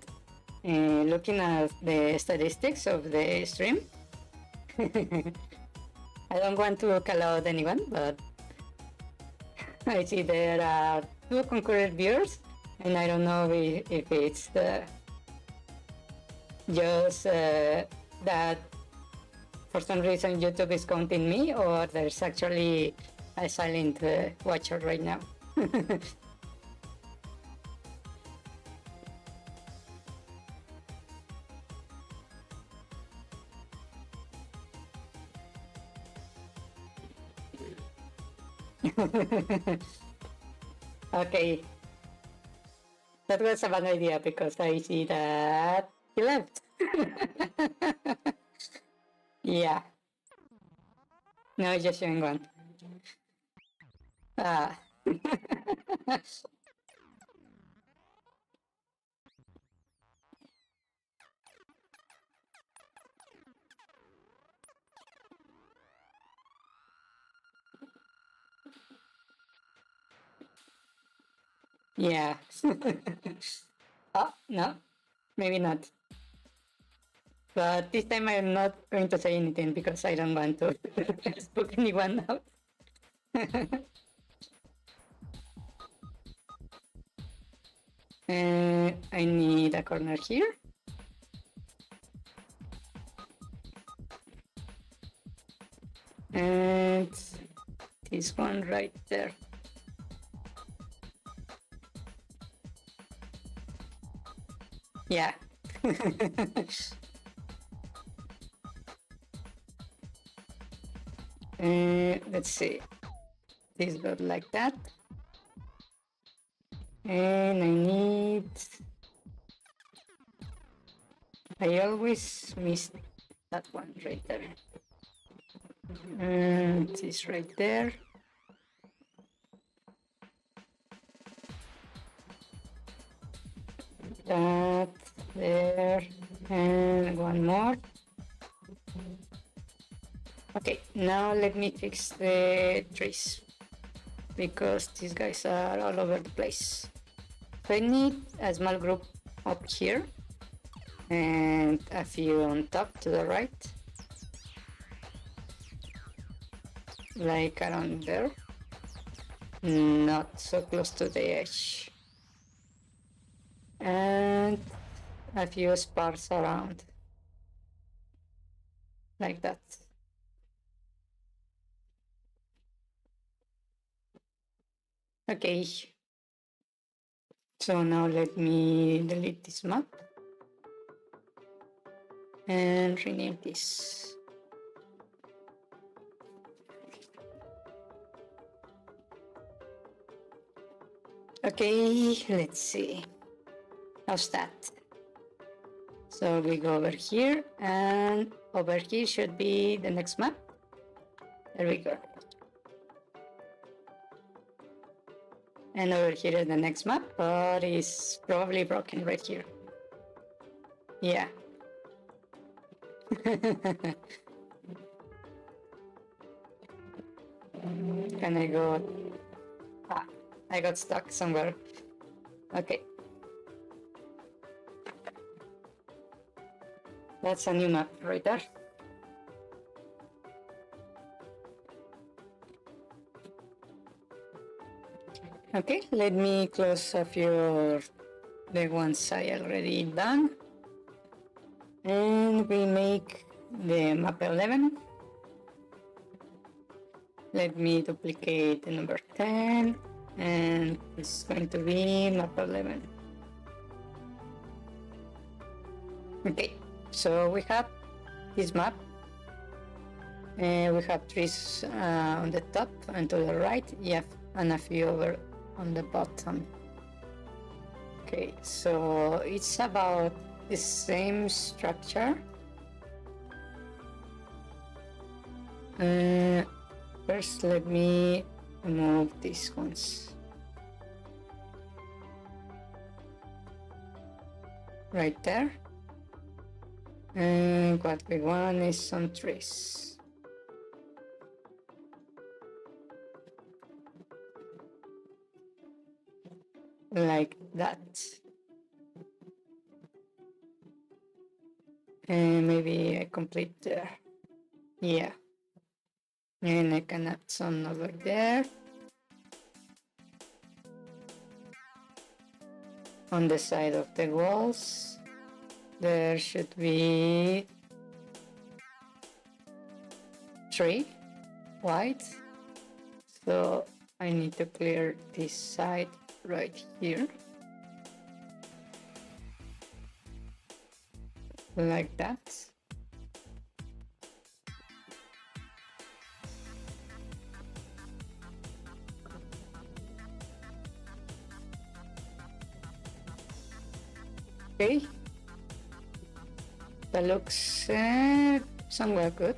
looking at the statistics of the stream, I don't want to call out anyone, but I see there are 2 concurrent viewers, and I don't know if it's just that for some reason YouTube is counting me, or there's actually a silent watcher right now. Okay. That was a bad idea because I see that he left. Yeah. No, just showing one. Ah. Yeah. Oh, no, maybe not. But this time I'm not going to say anything because I don't want to spook anyone out. I need a corner here. And this one right there. Yeah. Let's see. This goes like that. And I always miss that one right there. And this right there. That there, and one more. Okay, now let me fix the trees because these guys are all over the place. So I need a small group up here and a few on top to the right, like around there, not so close to the edge, and a few spars around, like that. Okay, so now let me delete this map and rename this. Okay, let's see. How's that? So we go over here, and over here should be the next map. There we go. And over here is the next map, but it's probably broken right here. Yeah. Can I go? Ah, I got stuck somewhere. Okay. That's a new map right there. Okay, let me close a few of the ones I already done. And we make the map 11. Let me duplicate the number 10, and it's going to be map 11. Okay, so we have this map. We have trees on the top and to the right, yeah, and a few over on the bottom. Okay, so it's about the same structure. First, let me remove these ones. Right there. And what we want is some trees. Like that. And maybe I complete there. Yeah. And I can add some over there. On the side of the walls, there should be 3 white. So I need to clear this side right here. Like that. Okay. That looks somewhat good.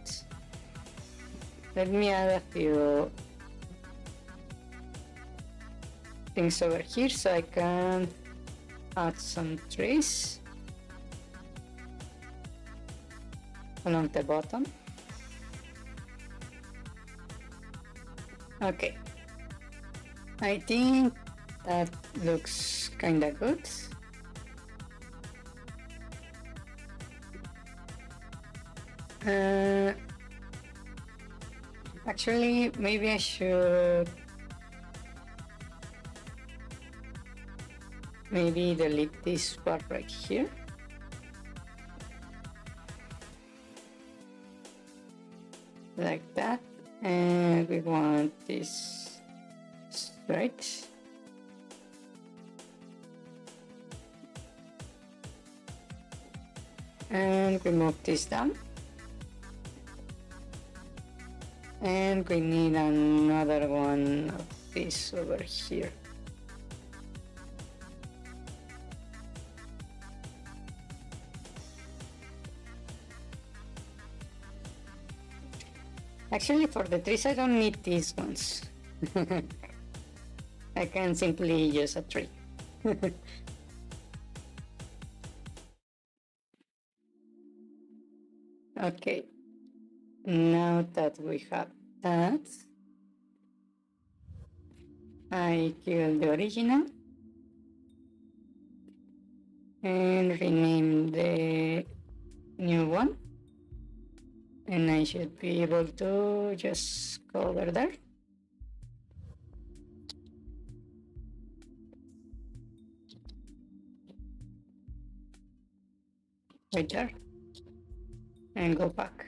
Let me add a few things over here so I can add some trees along the bottom. Okay. I think That looks kinda good. Actually, maybe I should delete this part right here. Like that. And we want this straight. And we move this down. And we need another one of this over here. Actually, for the trees, I don't need these ones. I can simply use a tree. Okay, now that we have that, I kill the original and rename the new one, and I should be able to just go over there. Right there, and go back.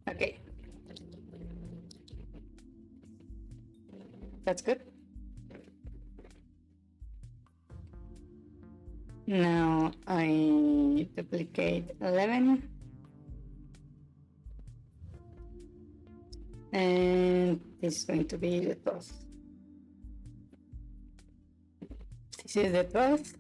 Okay, that's good. Now I duplicate 11 and this is going to be the 12th. This is the 12th.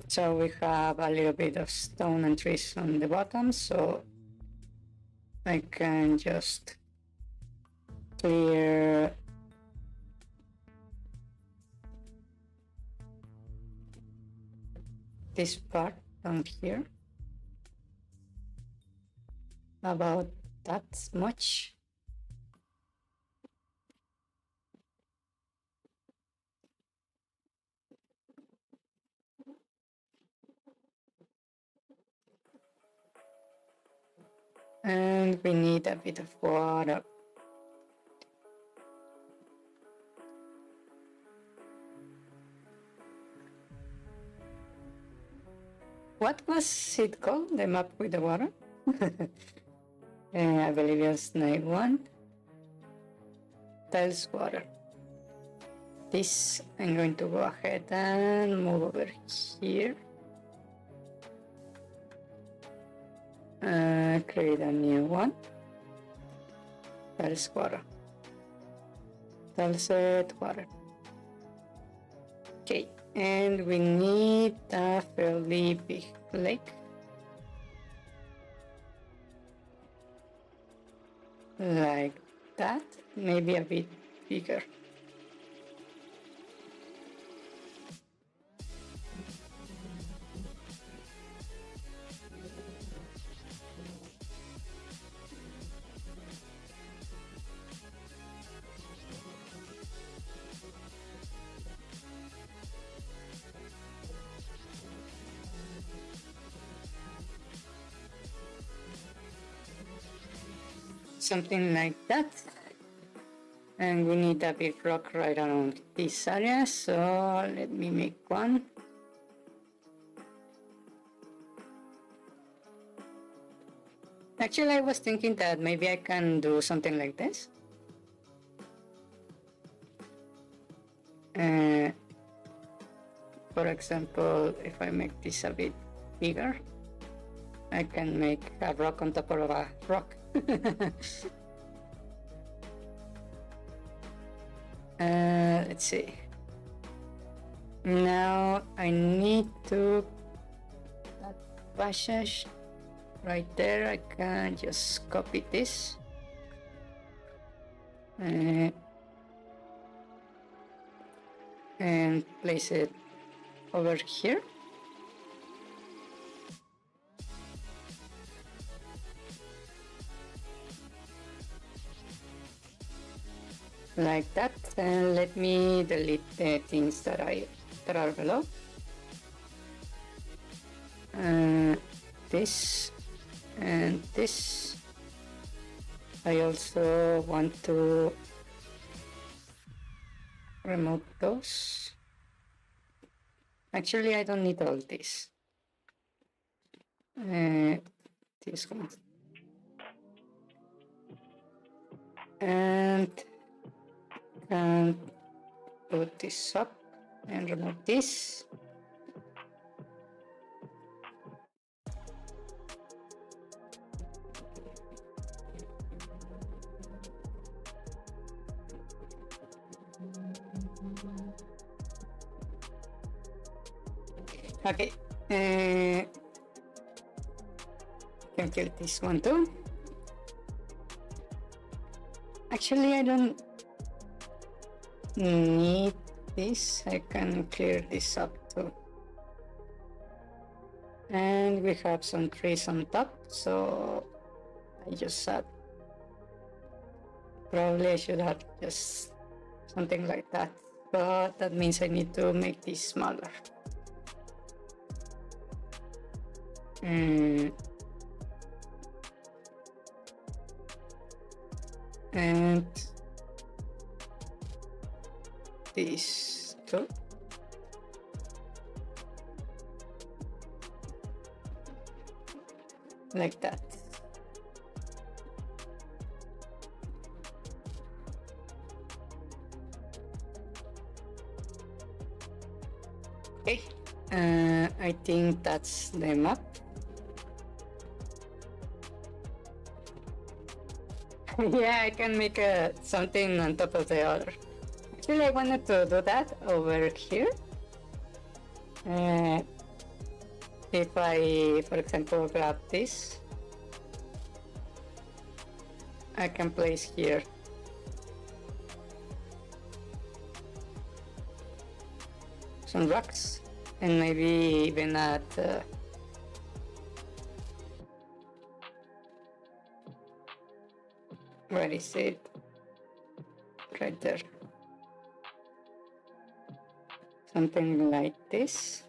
So we have a little bit of stone and trees on the bottom, so I can just clear this part down here, about that much. And we need a bit of water. What was it called, the map with the water? I believe it's night 1. Tiles water. This, I'm going to go ahead and move over here. Create a new one. Tiles water. Tiles water. Okay, and we need a fairly big lake. Like that, maybe a bit bigger. Something like that. And we need a big rock right around this area, so let me make one. Actually, I was thinking that maybe I can do something like this. For example, if I make this a bit bigger, I can make a rock on top of a rock. Let's see. Now I need to that passage right there. I can just copy this and place it over here. like that. And let me delete the things that are below. This and this. I also want to remove those. Actually, I don't need all this. This one. And put this up and remove this. Okay, can kill this one too. Actually, I don't need this. I can clear this up too. And we have some trees on top, so I just said probably I should have just something like that, but that means I need to make this smaller. And this too. Like that. Okay, I think that's the map. Yeah, I can make something on top of the other. Actually, I wanted to do that over here. If I, for example, grab this, I can place here. Some rocks, and maybe even add where is it? Right there. Something like this.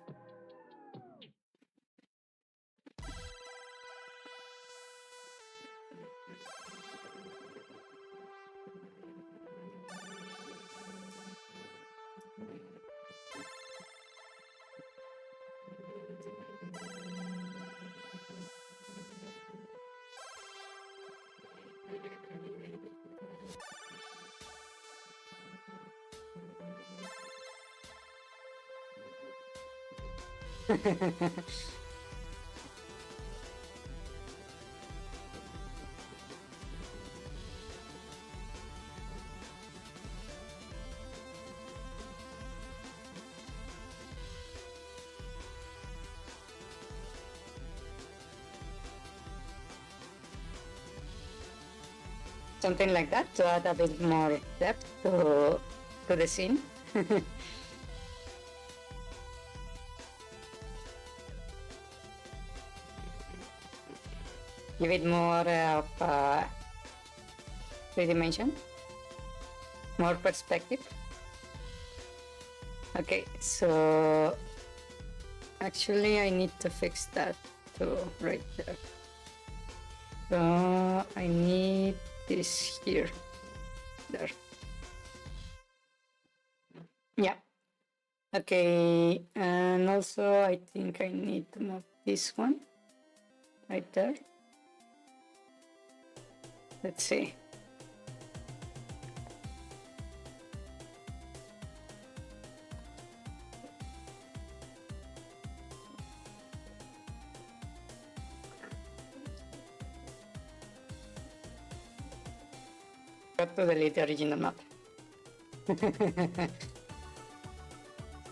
Something like that to add a bit more depth to the scene. Give it more of three dimension, more perspective. Okay, so actually I need to fix that too right there. So I need this here, there. Yeah. Okay, and also I think I need to move this one right there. Let's see. Got to delete the original map.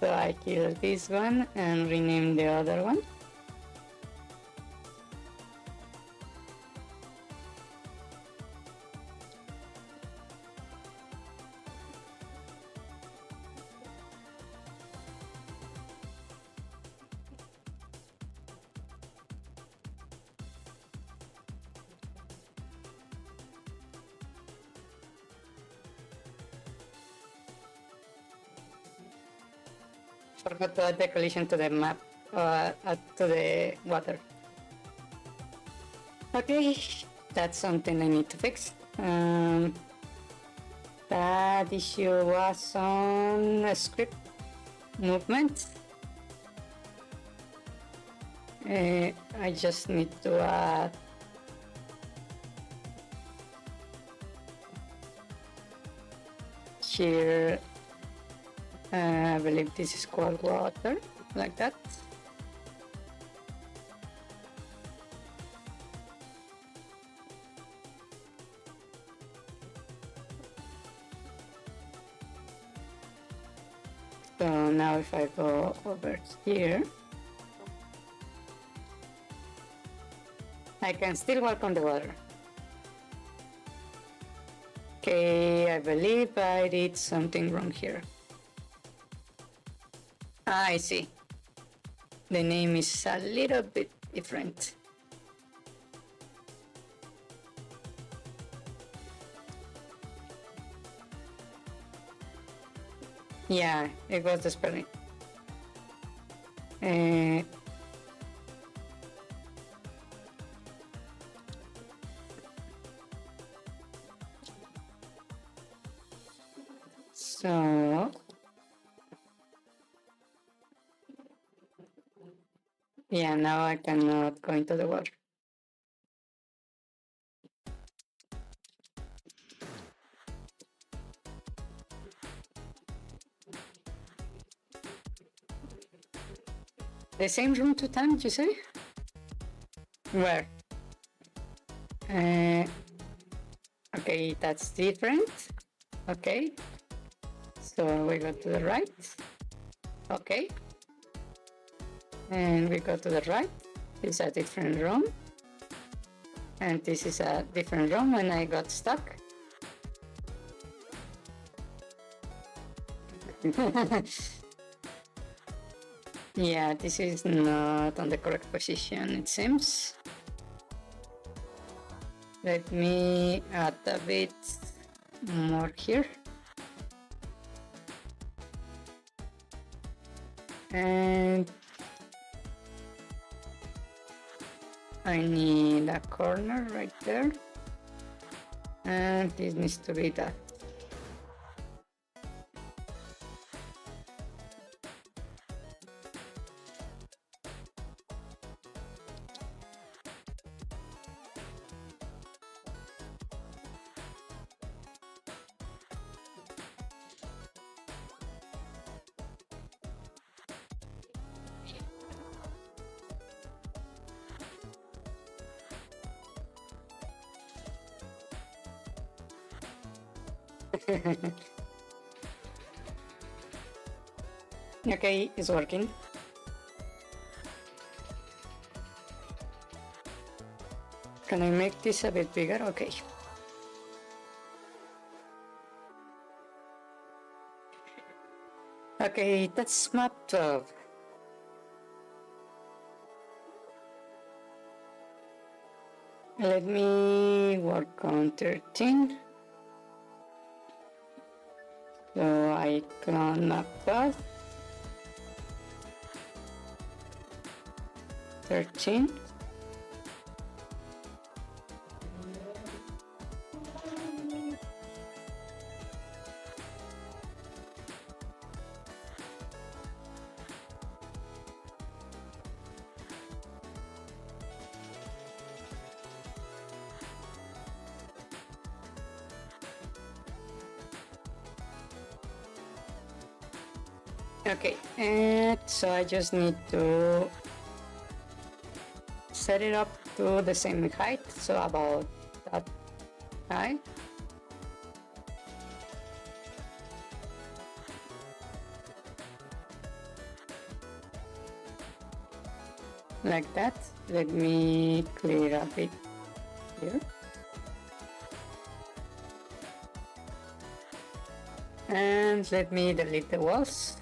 So I kill this one and rename the other one. Forgot to add the collision to the map, to the water. Okay, that's something I need to fix. That issue was on script movement. I just need to add here, I believe this is called water, like that. So now if I go over here, I can still walk on the water. Okay, I believe I did something wrong here. I see. The name is a little bit different. Yeah, it was the spelling. So yeah, now I cannot go into the water. The same room 2 times, you say? Where? Okay, that's different. Okay. So we go to the right. Okay. And we go to the right. This is a different room. And this is a different room when I got stuck. Yeah, this is not on the correct position, it seems. Let me add a bit more here. And I need a corner right there. And this needs to be that. Okay, it's working. Can I make this a bit bigger? Okay. Okay, that's map 12. Let me work on 13. So I clone map 12. 13. Okay, and so I just need to set it up to the same height, so about that high. Like that. Let me clear a bit here. And let me delete the walls.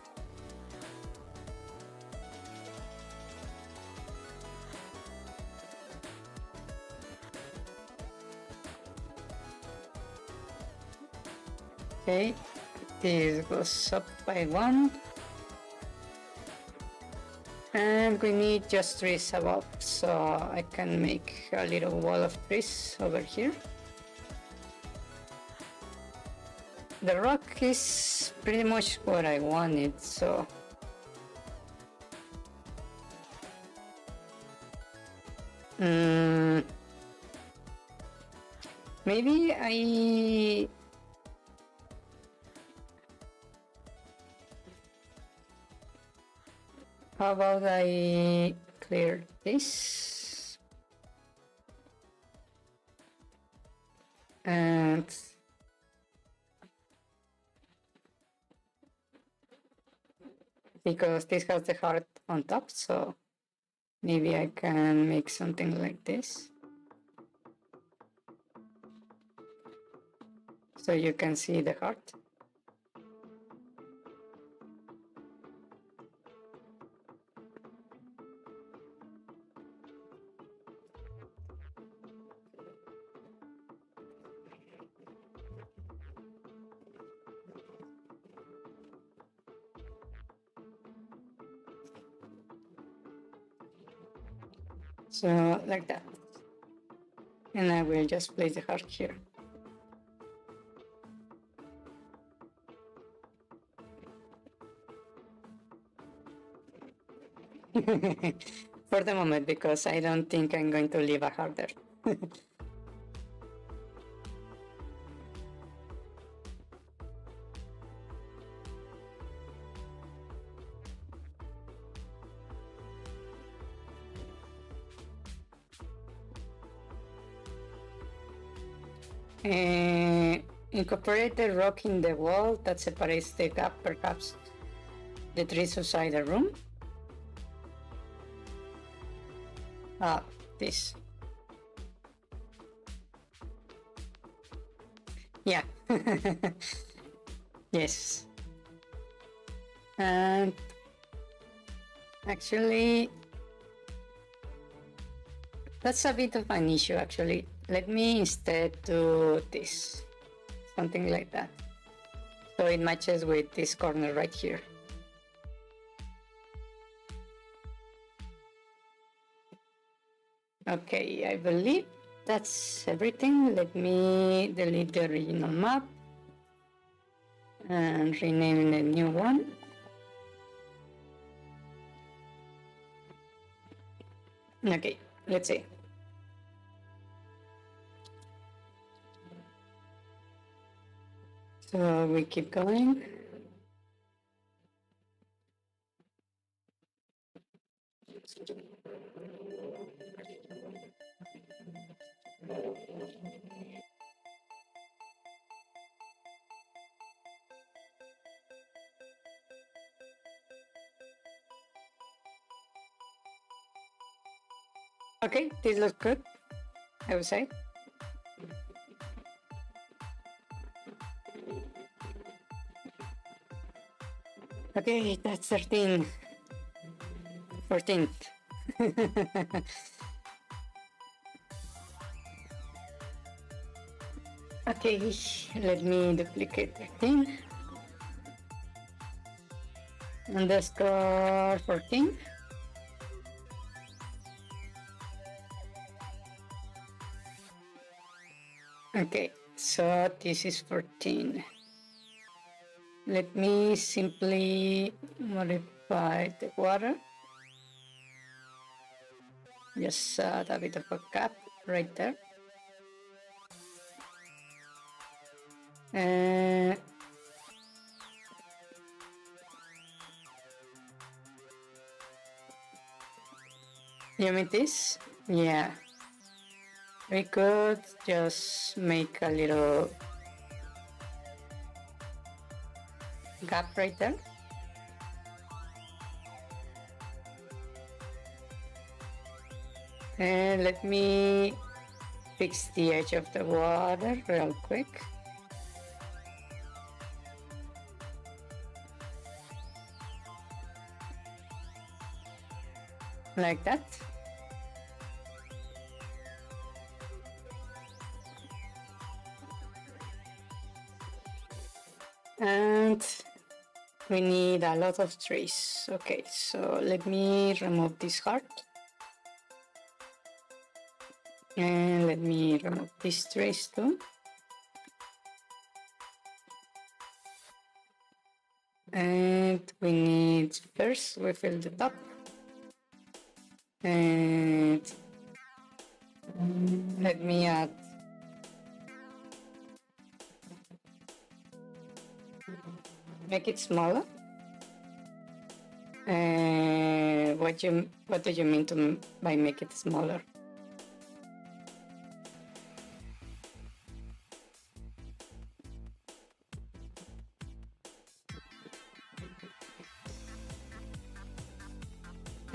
Okay, this goes up by 1. And we need just trees above, so I can make a little wall of trees over here. The rock is pretty much what I wanted, so maybe how about I clear this and because this has the heart on top, so maybe I can make something like this. So you can see the heart. So like that. And I will just place the heart here. For the moment, because I don't think I'm going to leave a heart there. Incorporate the rock in the wall that separates the gap, perhaps the trees outside the room. This. Yeah. Yes. And actually, that's a bit of an issue actually. Let me instead do this, something like that. So it matches with this corner right here. Okay, I believe that's everything. Let me delete the original map and rename the new one. Okay, let's see. So we keep going. Okay, this looks good, I would say. Okay, that's 13. 14th. Okay, let me duplicate 13. Underscore 14. Okay, so this is 14. Let me simply modify the water. Just add a bit of a gap right there. You mean this? Yeah. We could just make a little gap right there. And let me fix the edge of the water real quick. Like that. And We need a lot of trees. Okay, so let me remove this heart. And let me remove these trees too. And we need first refill the top. And let me add make it smaller. What do you mean by make it smaller?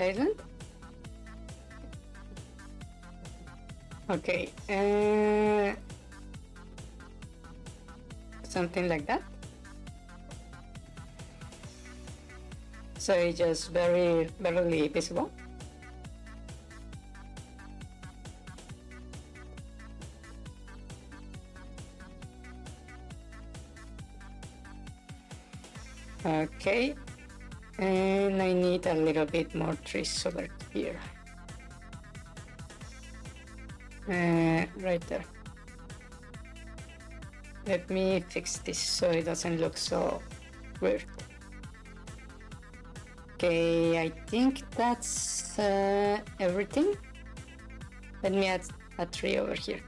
Island? Okay, something like that. So it's just barely visible. Okay, and I need a little bit more trees over here. Right there. Let me fix this so it doesn't look so weird. Okay, I think that's everything. Let me add a tree over here.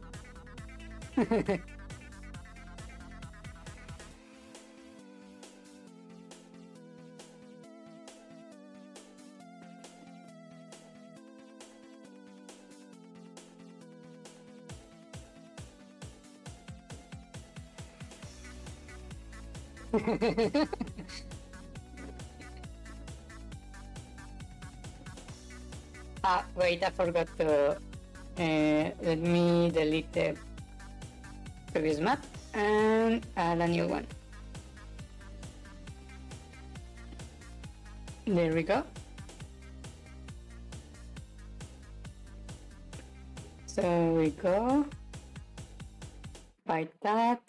Wait, I forgot to let me delete the previous map and add a new one. There we go. So we go by that.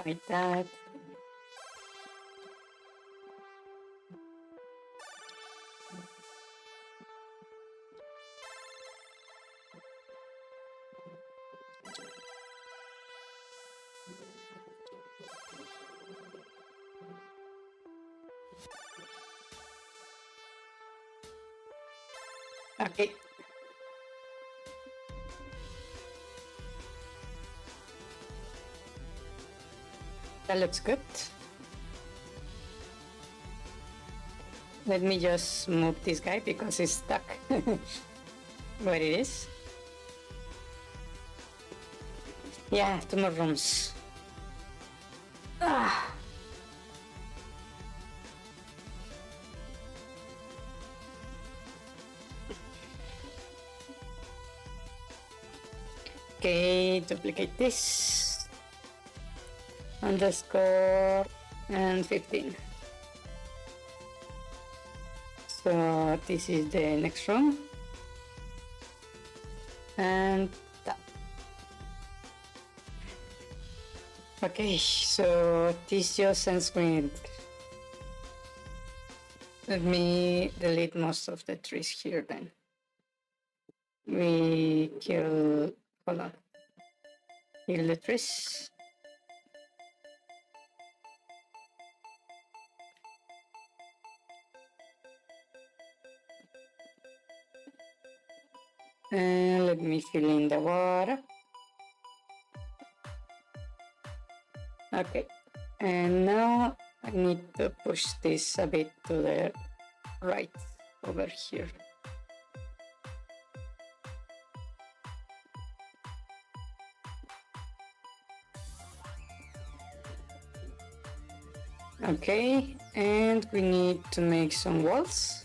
Like that. Okay. That looks good. Let me just move this guy because he's stuck where it is. Yeah, 2 more rooms. Ah. Okay, duplicate this. Underscore and 15. So this is the next room. And that. Okay, so this just ends green. Let me delete most of the trees here then. We kill, hold on. Kill the trees. And let me fill in the water. Okay, and now I need to push this a bit to the right over here. Okay, and we need to make some walls.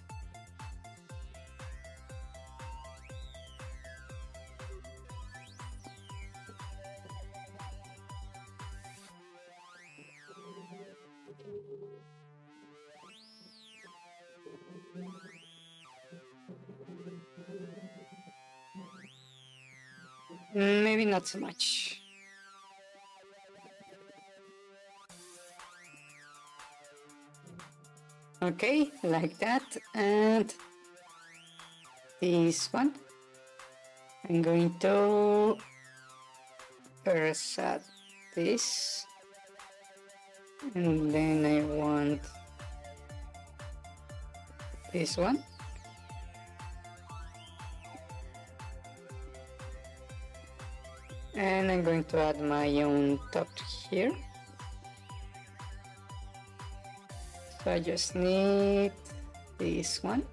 Maybe not so much. Okay, like that. And this one, I'm going to first add this, and then I want this one. And I'm going to add my own top here. So I just need this one.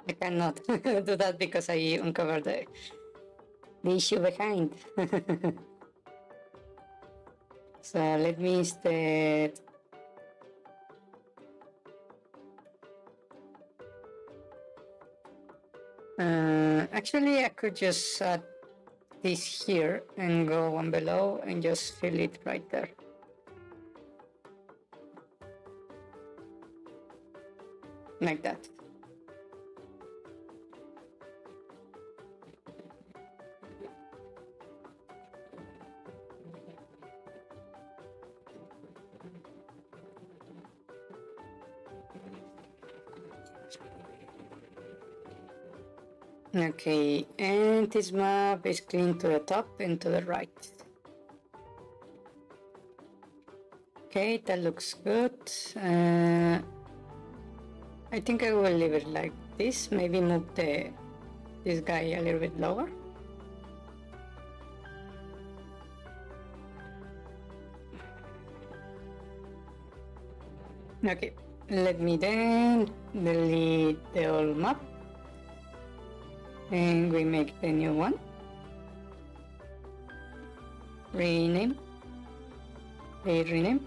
I cannot do that because I uncovered the issue behind. So let me instead actually I could just add this here and go one below and just fill it right there. Like that. Okay, and this map is clean to the top and to the right. Okay, that looks good. I think I will leave it like this. Maybe move this guy a little bit lower. Okay, let me then delete the old map. And we make the new one. Rename. Rename.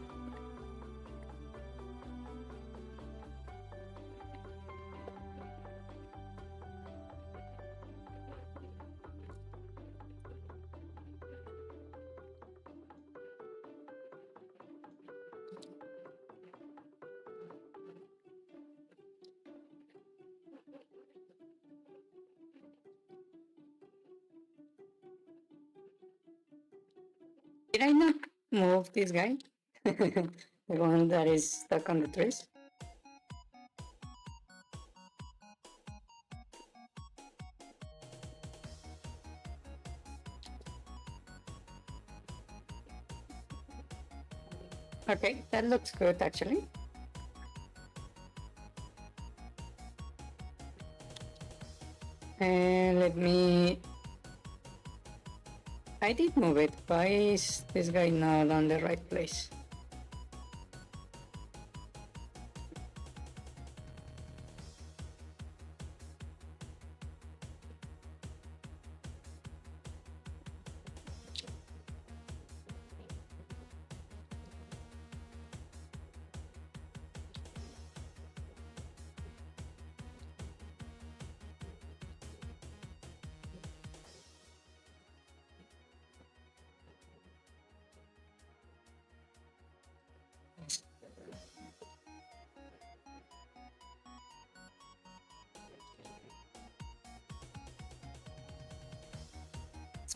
Did I not move this guy? The one that is stuck on the trees? Okay, that looks good actually. And let me... I did move it. Why is this guy not on the right place?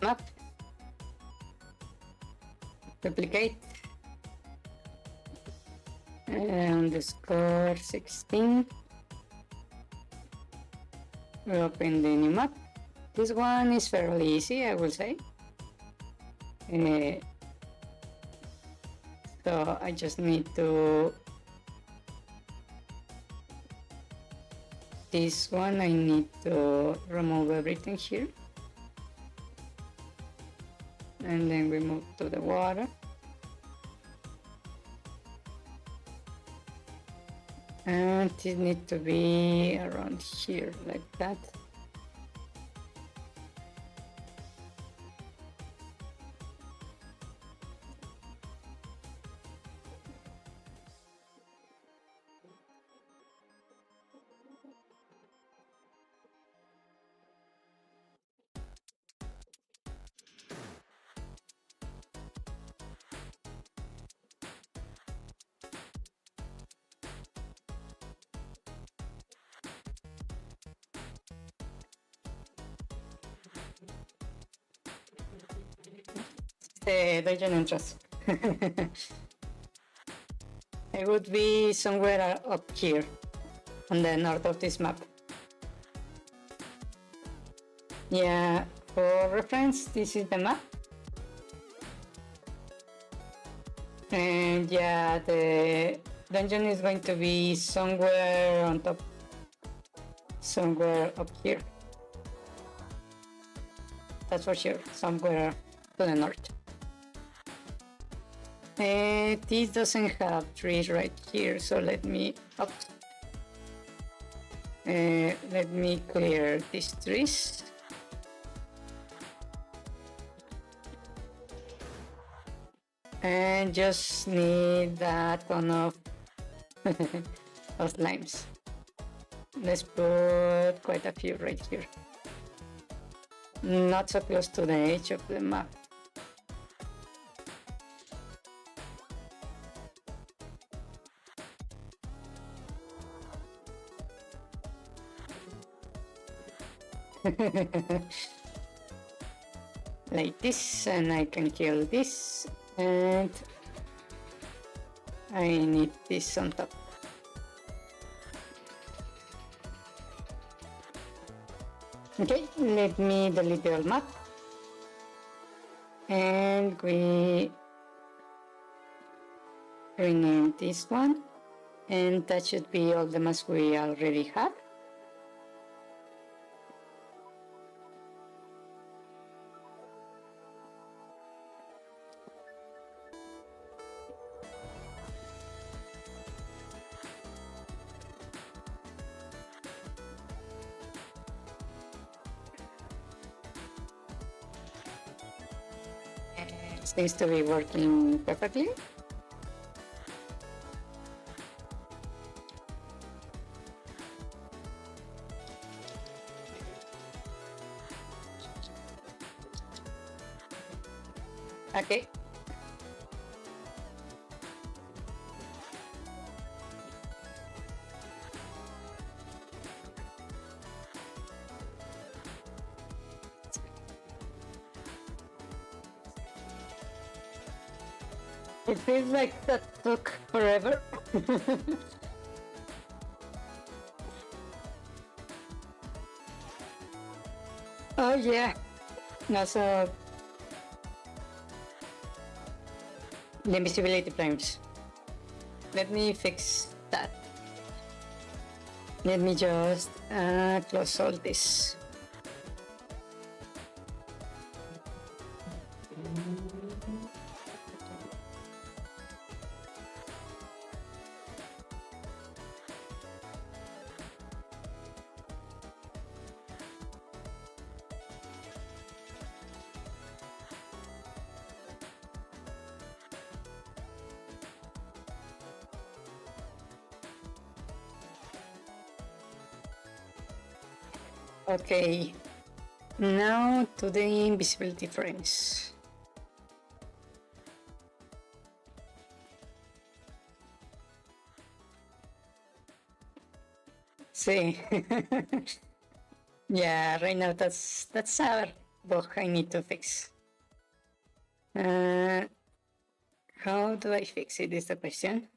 Map. Duplicate. Underscore 16. We open the new map. This one is fairly easy, I will say. So I just need to... This one I need to remove everything here. And then we move to the water. And it needs to be around here, like that. The dungeon entrance. It would be somewhere up here, on the north of this map. Yeah, for reference, this is the map. And yeah, the dungeon is going to be somewhere on top, somewhere up here. That's for sure, somewhere to the north. This doesn't have trees right here, so let me clear these trees. And just need that ton of slimes. Let's put quite a few right here. Not so close to the edge of the map. Like this, and I can kill this, and I need this on top. Okay, let me delete the old map, and we rename this one, and that should be all the maps we already have. Seems to be working perfectly. Okay. It feels like that took forever. Oh yeah, also the invisibility frames. Let me fix that. Let me just close all this. Okay, now to the invisibility frames. See, yeah, right now that's our bug I need to fix. How do I fix it is the question.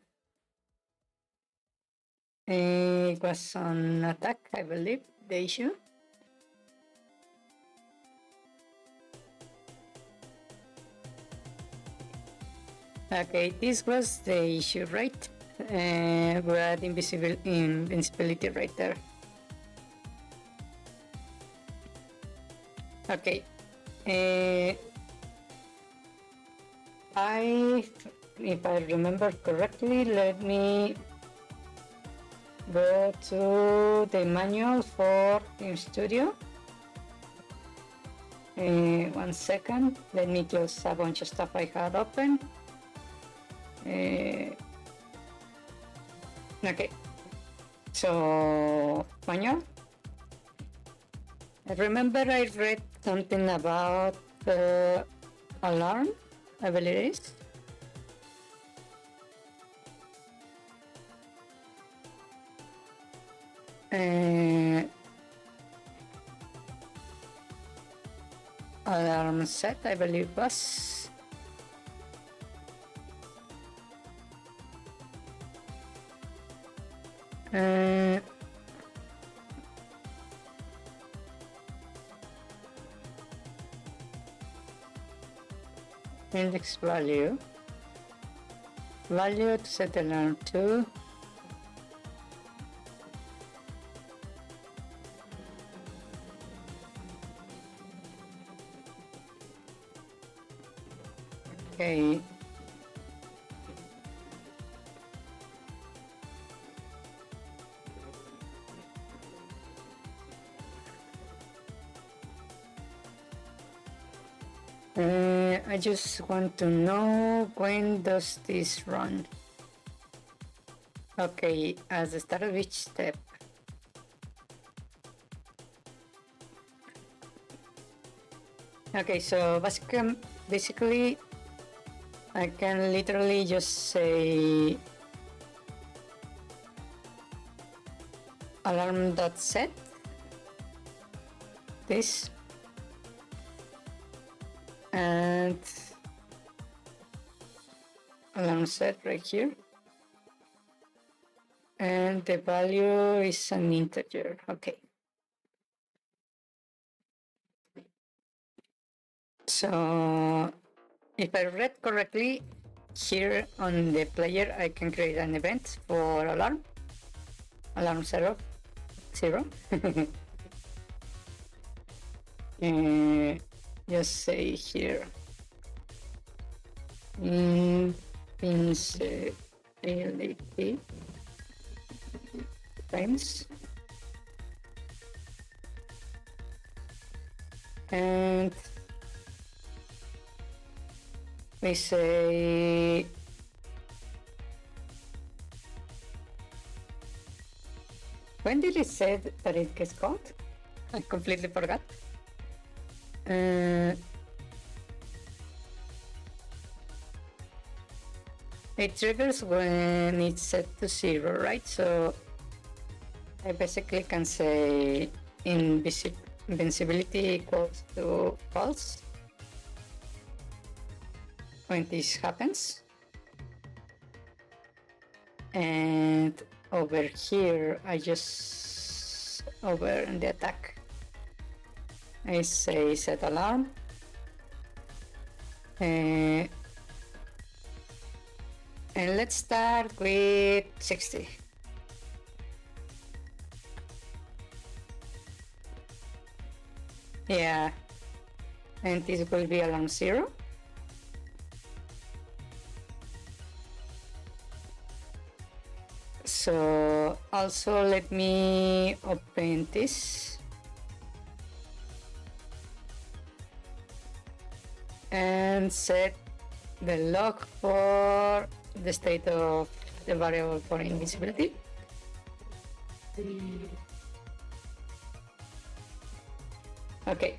It was on attack, I believe, the issue. Okay, this was the issue, right? We're at invincibility right there. Okay. If I remember correctly, let me go to the manual for Team Studio. 1 second, let me close a bunch of stuff I had open. Okay, so manual. I remember I read something about alarm, I believe it is. Alarm set, I believe was. Index value to set alarm to. Okay. I just want to know, when does this run? Okay, at the start of each step. Okay, so basically I can literally just say alarm.set this, and alarm set right here, and the value is an integer. Okay, so if I read correctly, here on the player I can create an event for alarm 0. Just say here invincibility times, and we say when did it say that it gets called? I completely forgot. It triggers when it's set to 0, right? So I basically can say invincibility equals to false when this happens. And over here, over in the attack, I say set alarm. And let's start with 60. Yeah, and this will be alarm 0. So also let me open this and set the log for the state of the variable for invisibility. Okay.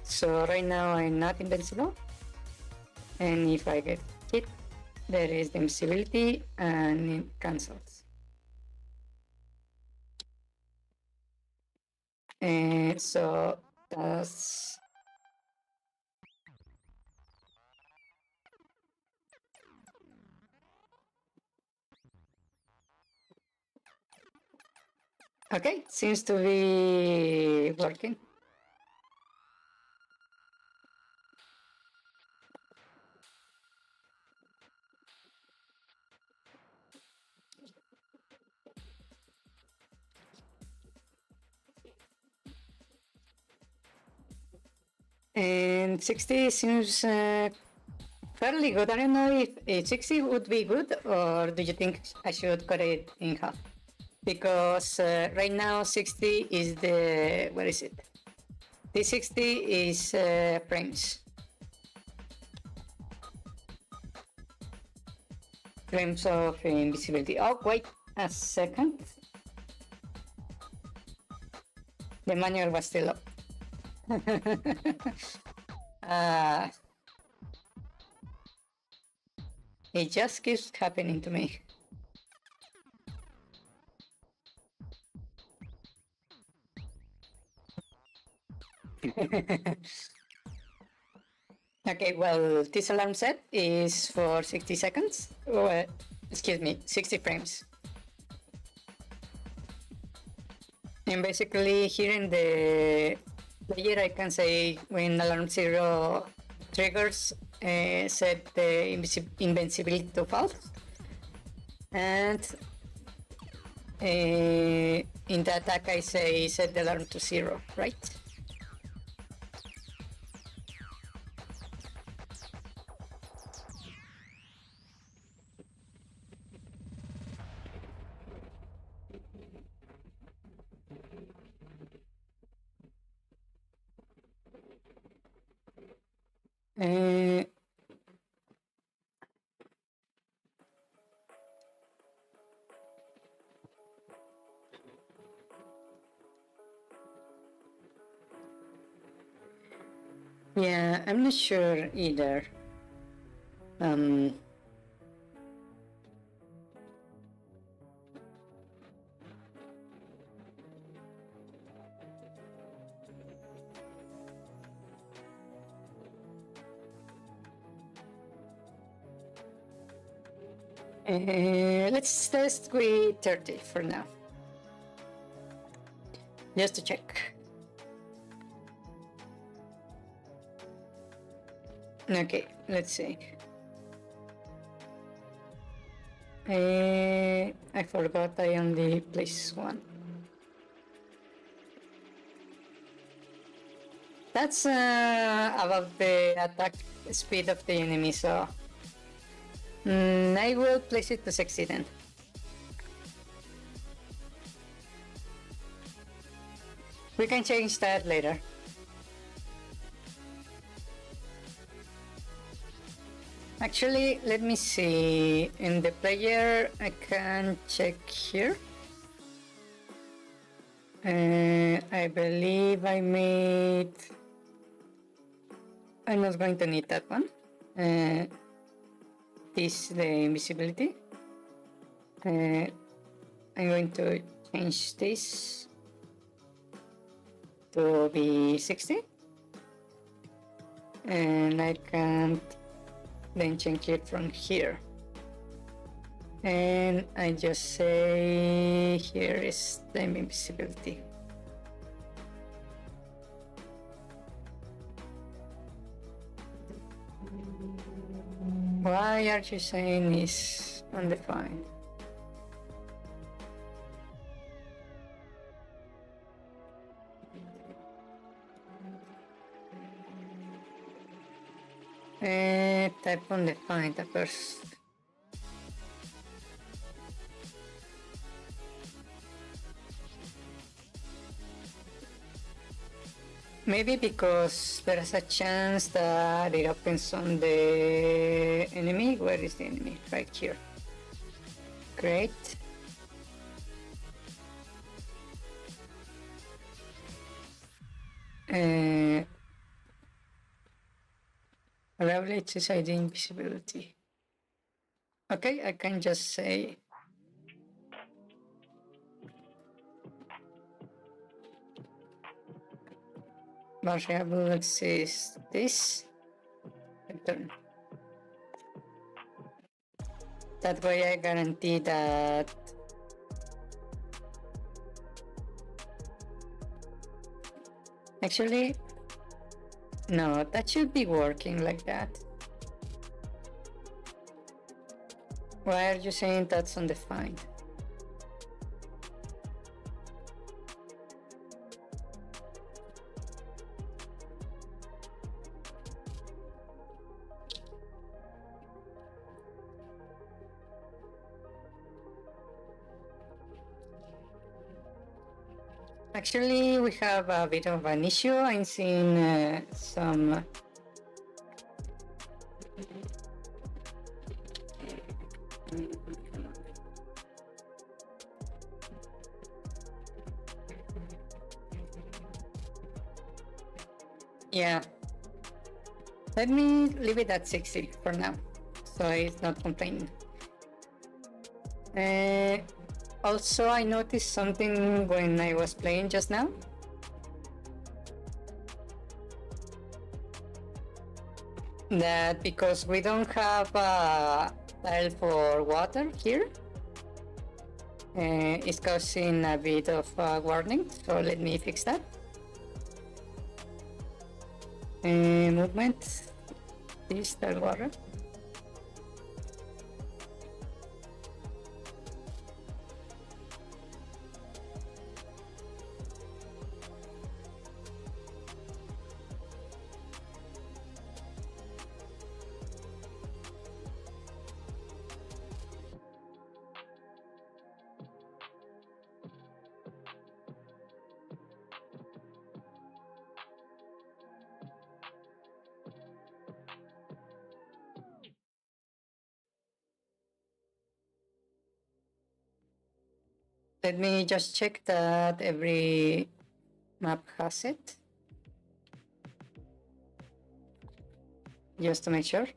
So right now I'm not invincible, and if I get hit, there is the invisibility and it cancels. And so that's okay, seems to be working. And 60 seems fairly good. I don't know if 60 would be good, or do you think I should cut it in half? Because right now 60 is the, what is it? The 60 is frames. Frames of invisibility. Oh, wait a second. The manual was still up. It just keeps happening to me. Okay, well, this alarm set is for 60 seconds. Excuse me, 60 frames. And basically here in the player I can say when alarm 0 triggers, set the invincibility to false. And in the attack I say set the alarm to 0, right? Yeah, I'm not sure either. Let's test with 30 for now. Just to check. Okay, let's see. I forgot I only placed one. That's about the attack speed of the enemy, so I will place it to 60 then. We can change that later. Actually, let me see. In the player, I can check here. I believe I made... I'm not going to need that one. This, the invisibility. I'm going to change this to be 60. And I can then change it from here. And I just say here is the invisibility. Why are you saying is undefined? Type undefined at first. Maybe because there is a chance that it opens on the enemy. Where is the enemy? Right here. Great. Reliable HSID invisibility. Okay, I can just say variable exists this return. That way I guarantee that actually no, that should be working like that. Why are you saying that's undefined? Actually, we have a bit of an issue. I'm seeing some. Yeah. Let me leave it at 60 for now, so it's not complaining. Also, I noticed something when I was playing just now. That because we don't have a tile for water here, it's causing a bit of warning, so let me fix that. Movement, digital water. Let me just check that every map has it, just to make sure.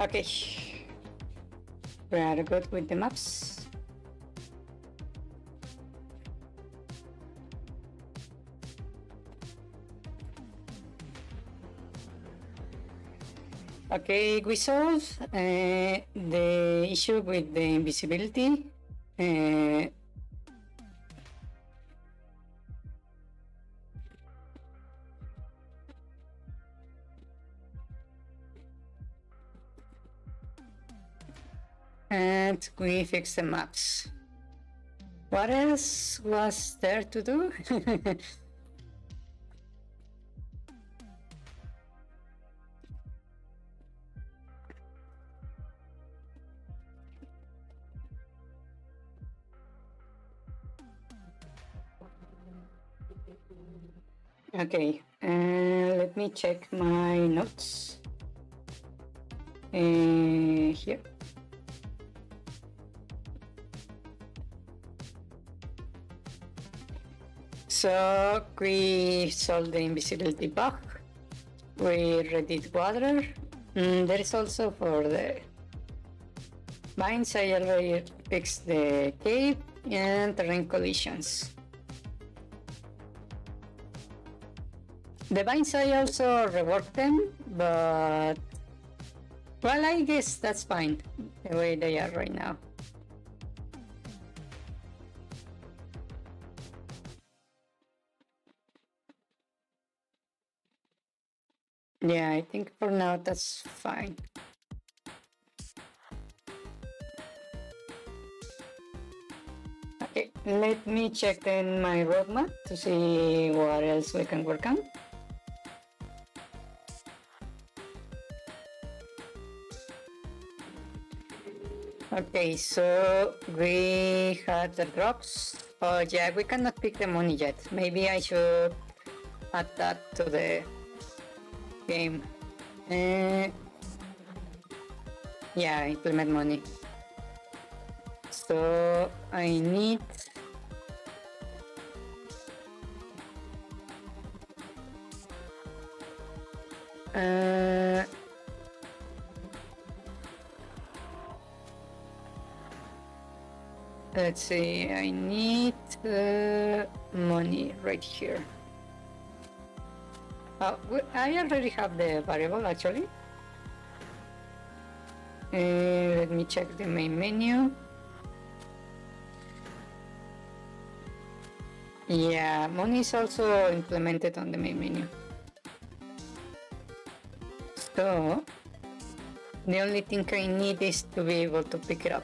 Okay, we are good with the maps. Okay, we solved the issue with the invisibility. And we fixed the maps. What else was there to do? Okay, let me check my notes. Here. So we solved the invisibility bug. We redid water. There is also for the vines, I already fixed the cave and terrain collisions. The vines I also reworked them, but well, I guess that's fine the way they are right now. Yeah, I think for now that's fine. Okay, let me check then my roadmap to see what else we can work on. Okay, so we had the drops. Oh yeah, we cannot pick the money yet. Maybe I should add that to the game. Yeah, implement money. So I need let's see, I need money right here. I already have the variable actually. Let me check the main menu. Yeah, money is also implemented on the main menu. So the only thing I need is to be able to pick it up.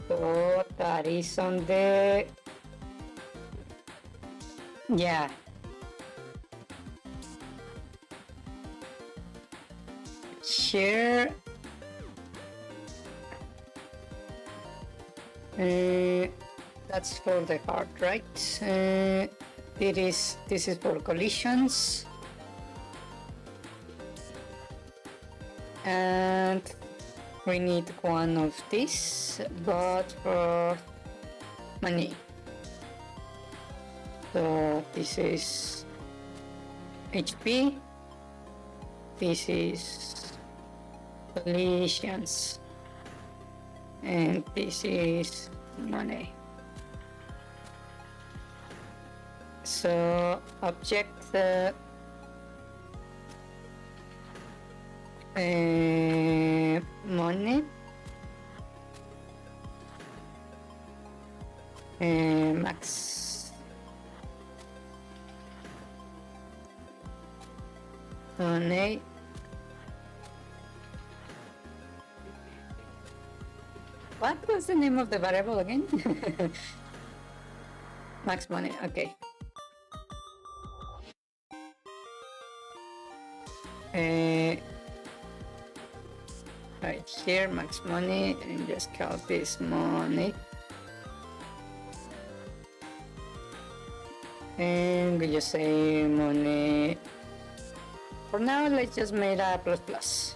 So that is on the... Yeah. Here. That's for the heart, right? This is for collisions. And we need one of these, but for money. So this is HP. This is collisions. And this is money. So object money max money what was the name of the variable again? Max money, okay. Right here, max money, and just call this money. And we just say money. For now, let's just make a plus plus.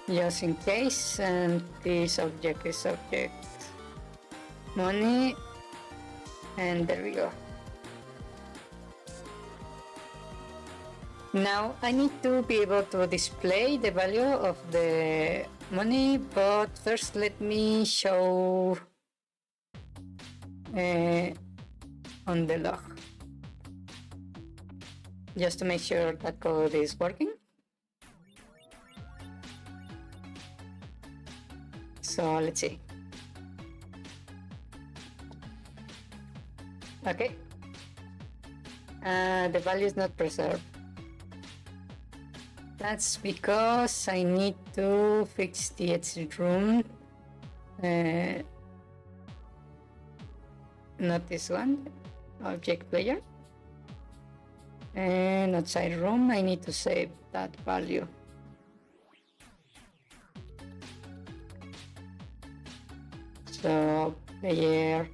Just in case, and this object is object money, and there we go. Now I need to be able to display the value of the money, but first let me show on the log, just to make sure that code is working. So let's see. Okay. The value is not preserved. That's because I need to fix the exit room. Not this one, object player. And outside room, I need to save that value. So player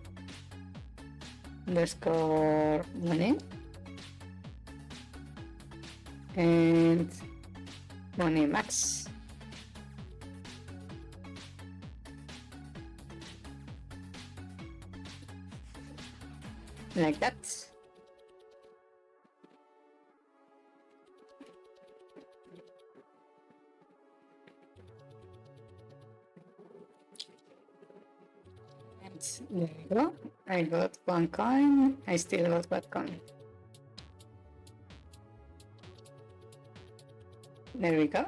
underscore money and money max. Like that. There we go. I got one coin. I still got one coin. There we go.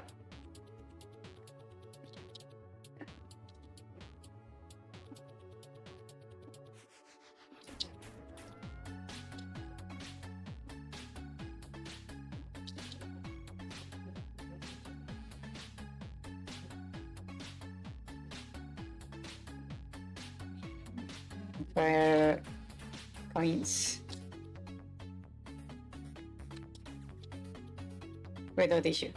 For coins without issue.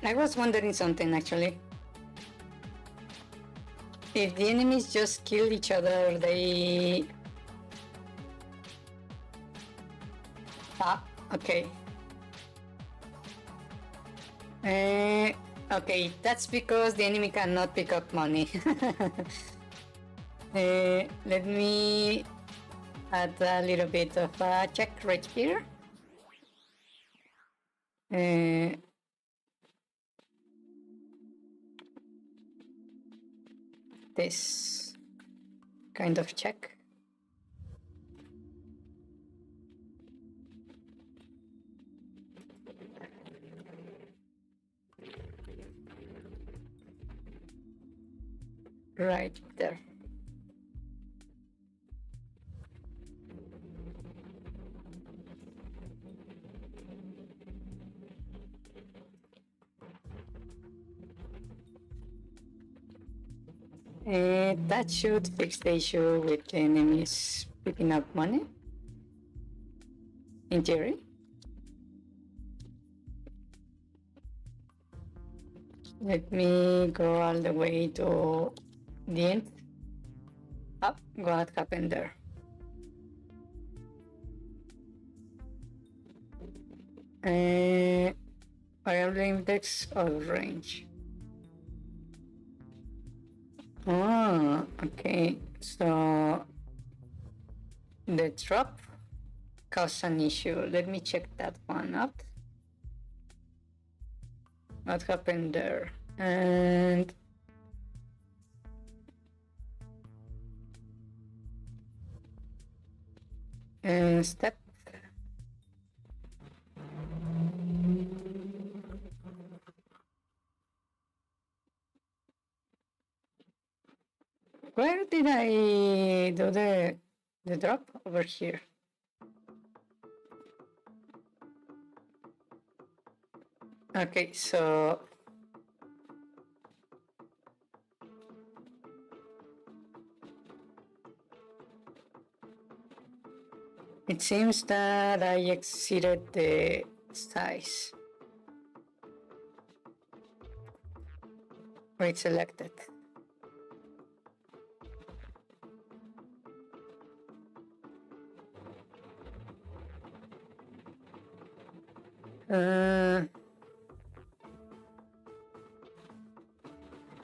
I was wondering something actually. If the enemies just kill each other, they... Ah, okay. Okay, that's because the enemy cannot pick up money. Let me add a little bit of a check right here. This kind of check. Right there. That should fix the issue with the enemies picking up money. In theory. Let me go all the way to the end. Oh, what happened there? Variable index of range. Oh, okay. So the drop caused an issue. Let me check that one out. What happened there? And step. Where did I do the drop? Over here. Okay, so it seems that I exceeded the size. Wait, selected.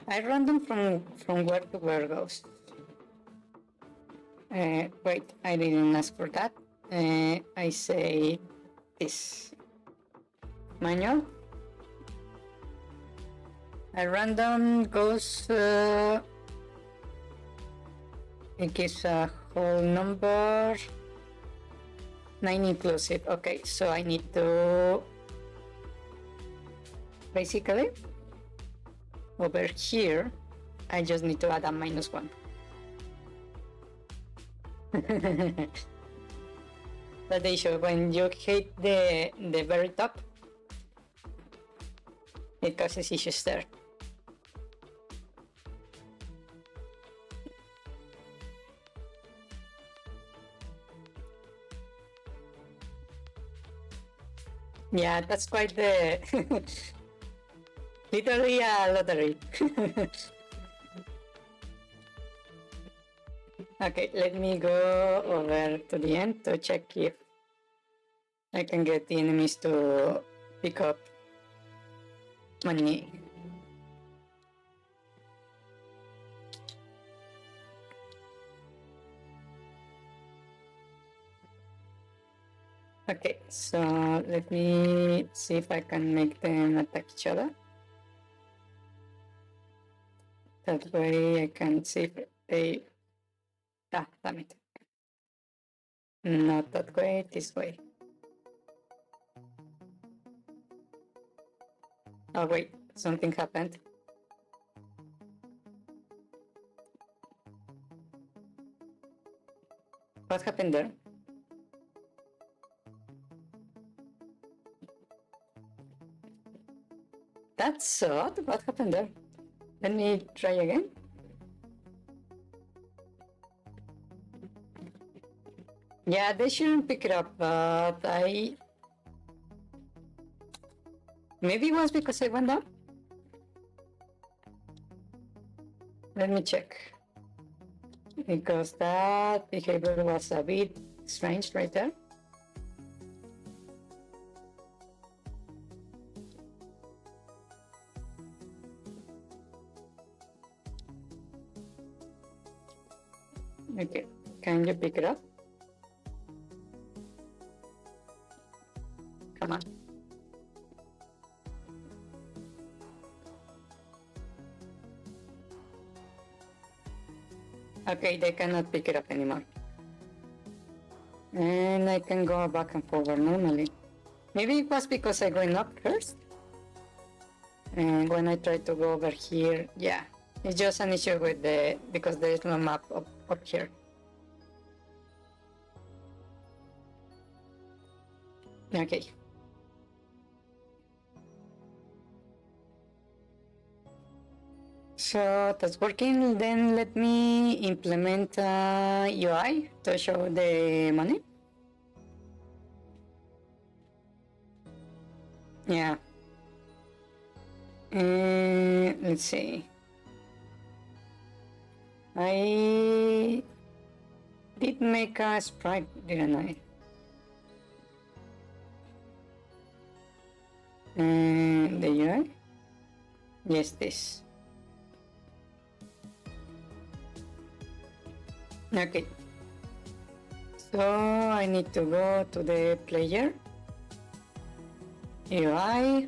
I random from where to where goes. Wait, I didn't ask for that. I say this. Manual. A random goes, it gives a whole number, 9 inclusive. Okay, so I need to, basically, over here, I just need to add a -1. But they show when you hit the very top, it causes issues there. Yeah, that's quite the literally a lottery. Okay, let me go over to the end to check if I can get the enemies to pick up money. Okay, so let me see if I can make them attack each other. That way I can see if they... Ah, damn it. Not that way, this way. Oh wait, something happened. What happened there? That's odd. What happened there? Let me try again. Yeah, they shouldn't pick it up, but maybe it was because I went down? Let me check. Because that behavior was a bit strange right there. Okay, can you pick it up? Come on. Okay, they cannot pick it up anymore. And I can go back and forward normally. Maybe it was because I went up first. And when I try to go over here, yeah. It's just an issue with because there is no map up here. Okay. So that's working. Then let me implement UI to show the money. Yeah. Let's see. I did make a sprite, didn't I? The UI? Yes, this. Okay. So I need to go to the player, UI,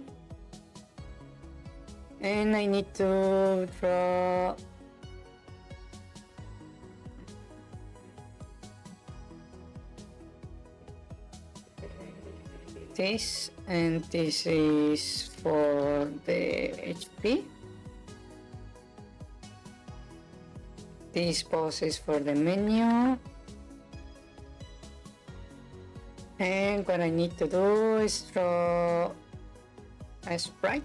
and I need to draw this, and this is for the HP. This pose is for the menu. And what I need to do is draw a sprite.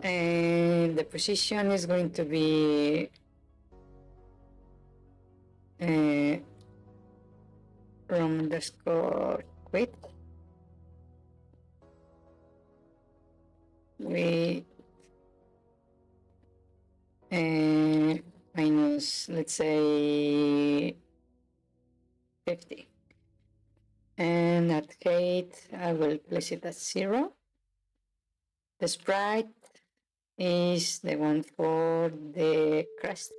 And the position is going to be room_quit with minus, let's say, 50. And at height, I will place it at 0. The sprite is the one for the crest.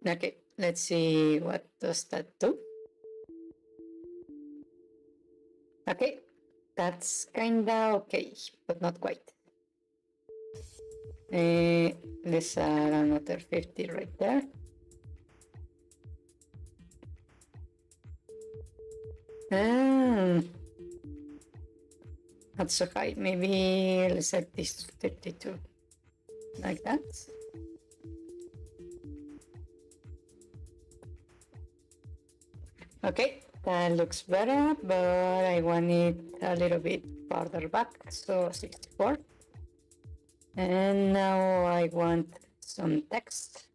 Okay, let's see what does that do. Okay, that's kinda okay, but not quite. Let's add another 50 right there. Not so high. Maybe let's set this to 32. Like that. Okay, that looks better, but I want it a little bit farther back, so 64. And now I want some text.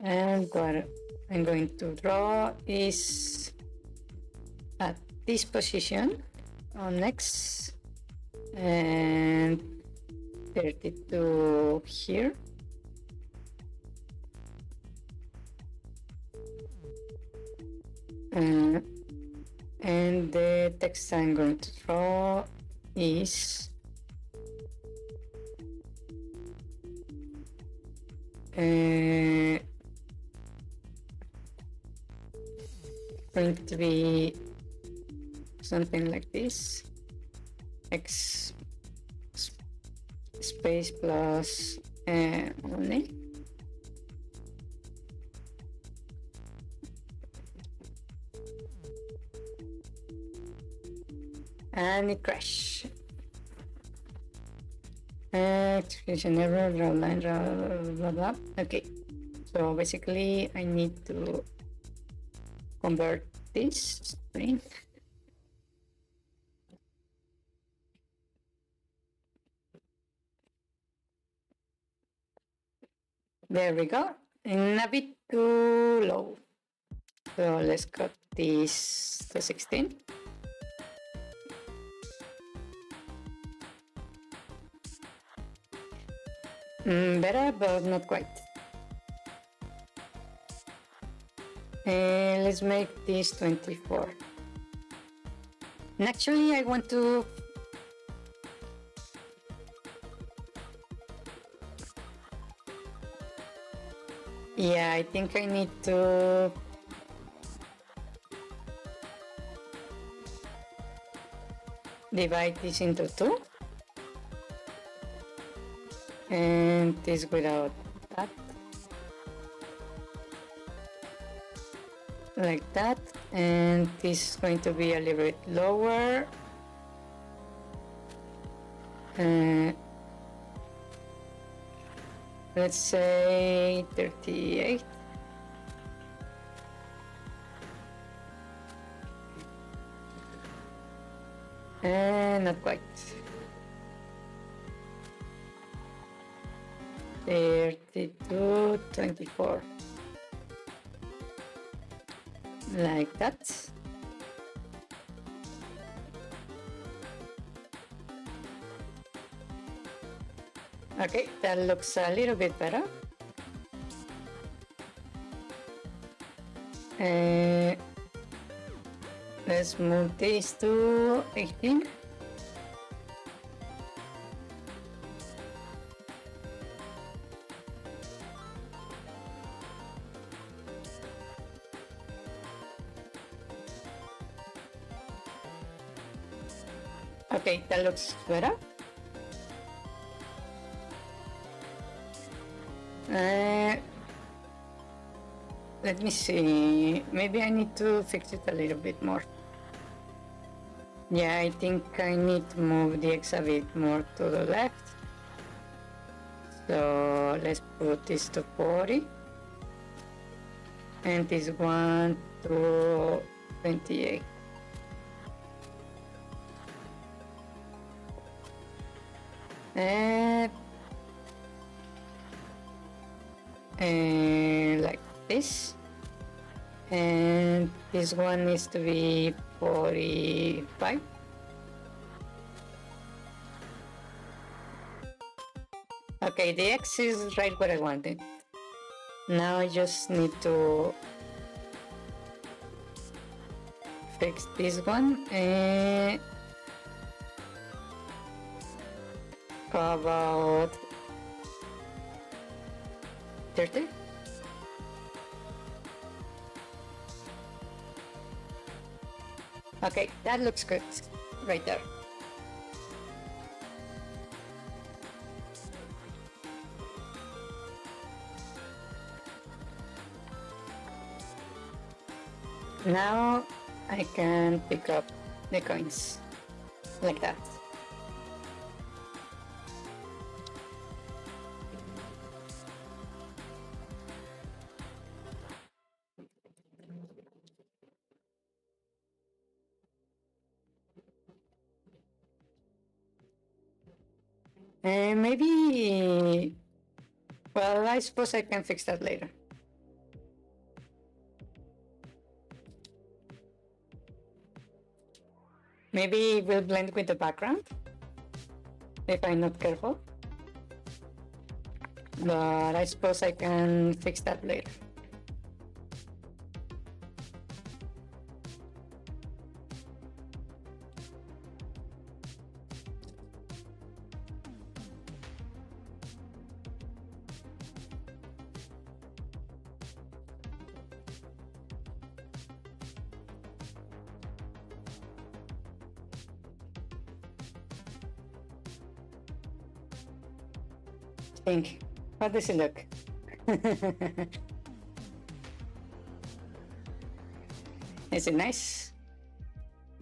And what I'm going to draw is at this position on X and 32 here. And the text I'm going to draw is going to be something like this: X space plus only. And it crashed. Execution error, draw line, blah blah. Okay, so basically I need to convert this string. There we go. And a bit too low. So let's cut this to 16. Better, but not quite. Let's make this 24. And actually, I want to yeah, I think I need to divide this into 2 and this without that, like that, and this is going to be a little bit lower. Let's say 38. And not quite. 32, 24. Like that. Okay, that looks a little bit better. Let's move this to 18. Okay, that looks better. Let me see. Maybe I need to fix it a little bit more. Yeah, I think I need to move the X a bit more to the left. So let's put this to 40. And this one to 28. And like this. And this one needs to be 45. Okay, the X is right where I wanted. Now I just need to fix this one. How about 30? Okay, that looks good right there. Now I can pick up the coins like that. Maybe, well, I suppose I can fix that later. Maybe it will blend with the background if I'm not careful. But I suppose I can fix that later. Think, how does it look? Is it nice?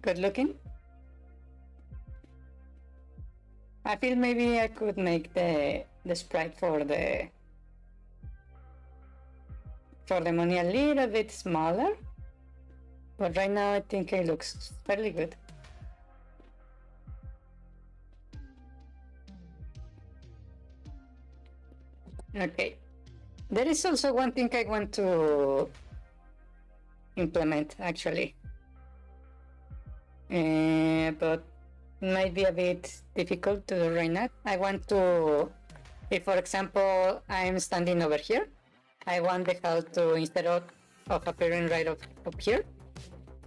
Good looking? I feel maybe I could make the sprite for the money a little bit smaller, but right now I think it looks fairly good. Okay, there is also one thing I want to implement actually, but might be a bit difficult to do right now. I want to, if for example I'm standing over here, I want the HAL to, instead of of appearing right up here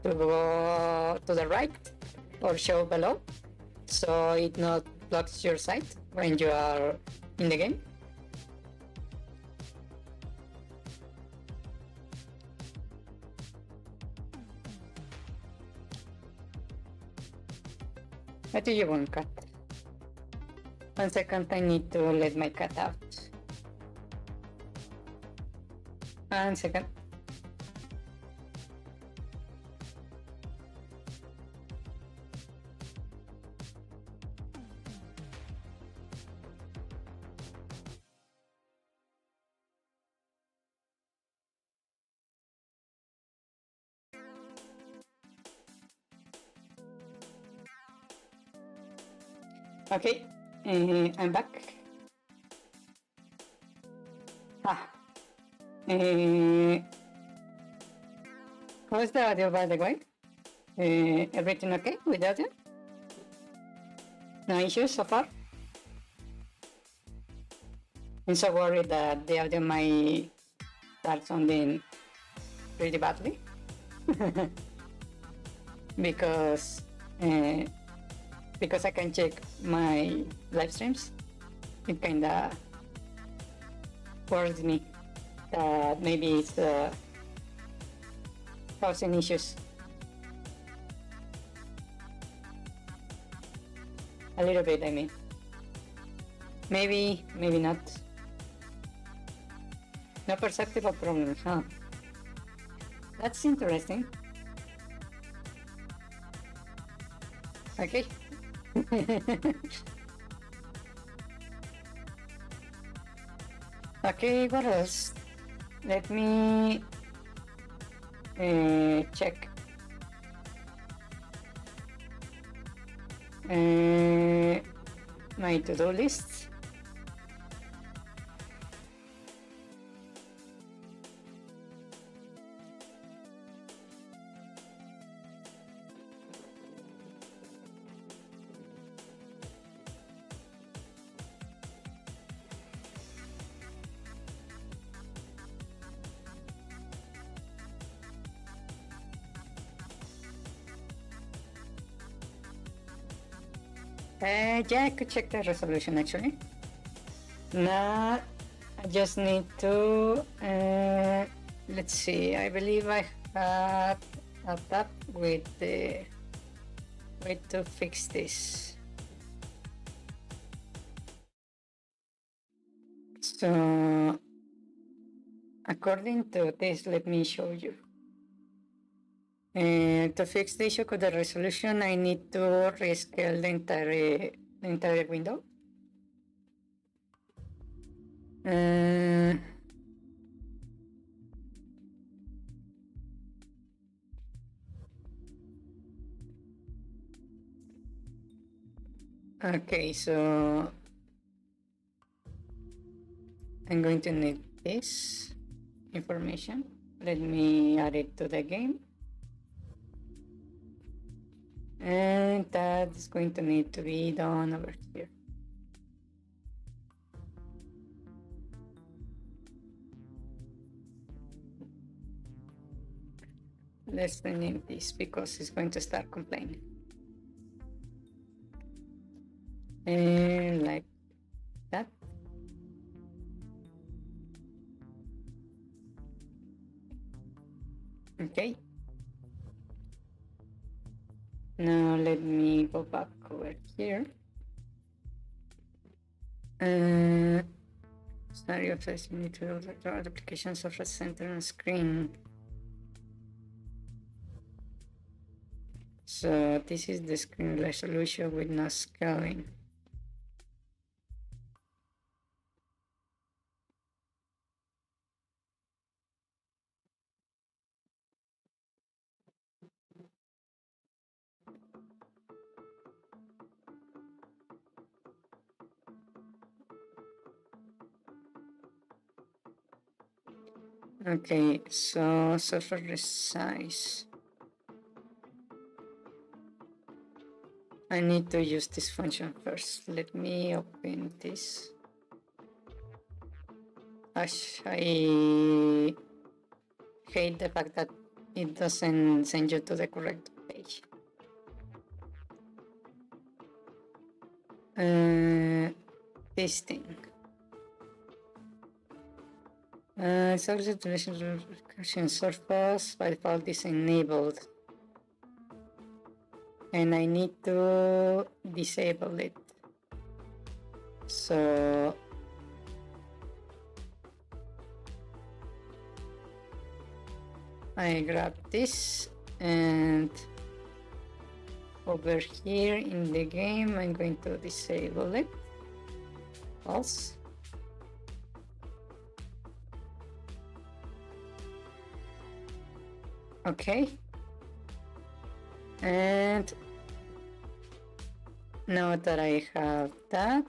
to go to the right or show below, so it not blocks your sight when you are in the game. What do you want, cat? 1 second, I need to let my cat out. 1 second. Okay, I'm back. How's the audio, by the way? Everything okay with the audio? No issues so far? I'm so worried that the audio might start sounding pretty badly. because I can check my live streams. It kinda worries me that maybe it's causing issues. A little bit, I mean. Maybe not. No perceptible problems, huh? That's interesting. Okay. Okay, what else? Let me check. My to-do list. Yeah, I could check the resolution actually. Now, I just need to, let's see, I believe I had a tab with the way to fix this. So, according to this, let me show you. To fix the issue with the resolution, I need to rescale the entire window. Okay, so I'm going to need this information. Let me add it to the game. And that's going to need to be done over here. Let's rename this because it's going to start complaining. And like that. Okay. Now let me go back over here. Sorry, you need to load the applications of a center on screen. So this is the screen resolution with no scaling. Okay, so for the size, I need to use this function first. Let me open this. Gosh, I hate the fact that it doesn't send you to the correct page. This thing. Subject relation surface by default is enabled. And I need to disable it. So I grab this, and over here in the game I'm going to disable it. False. Okay. And now that I have that,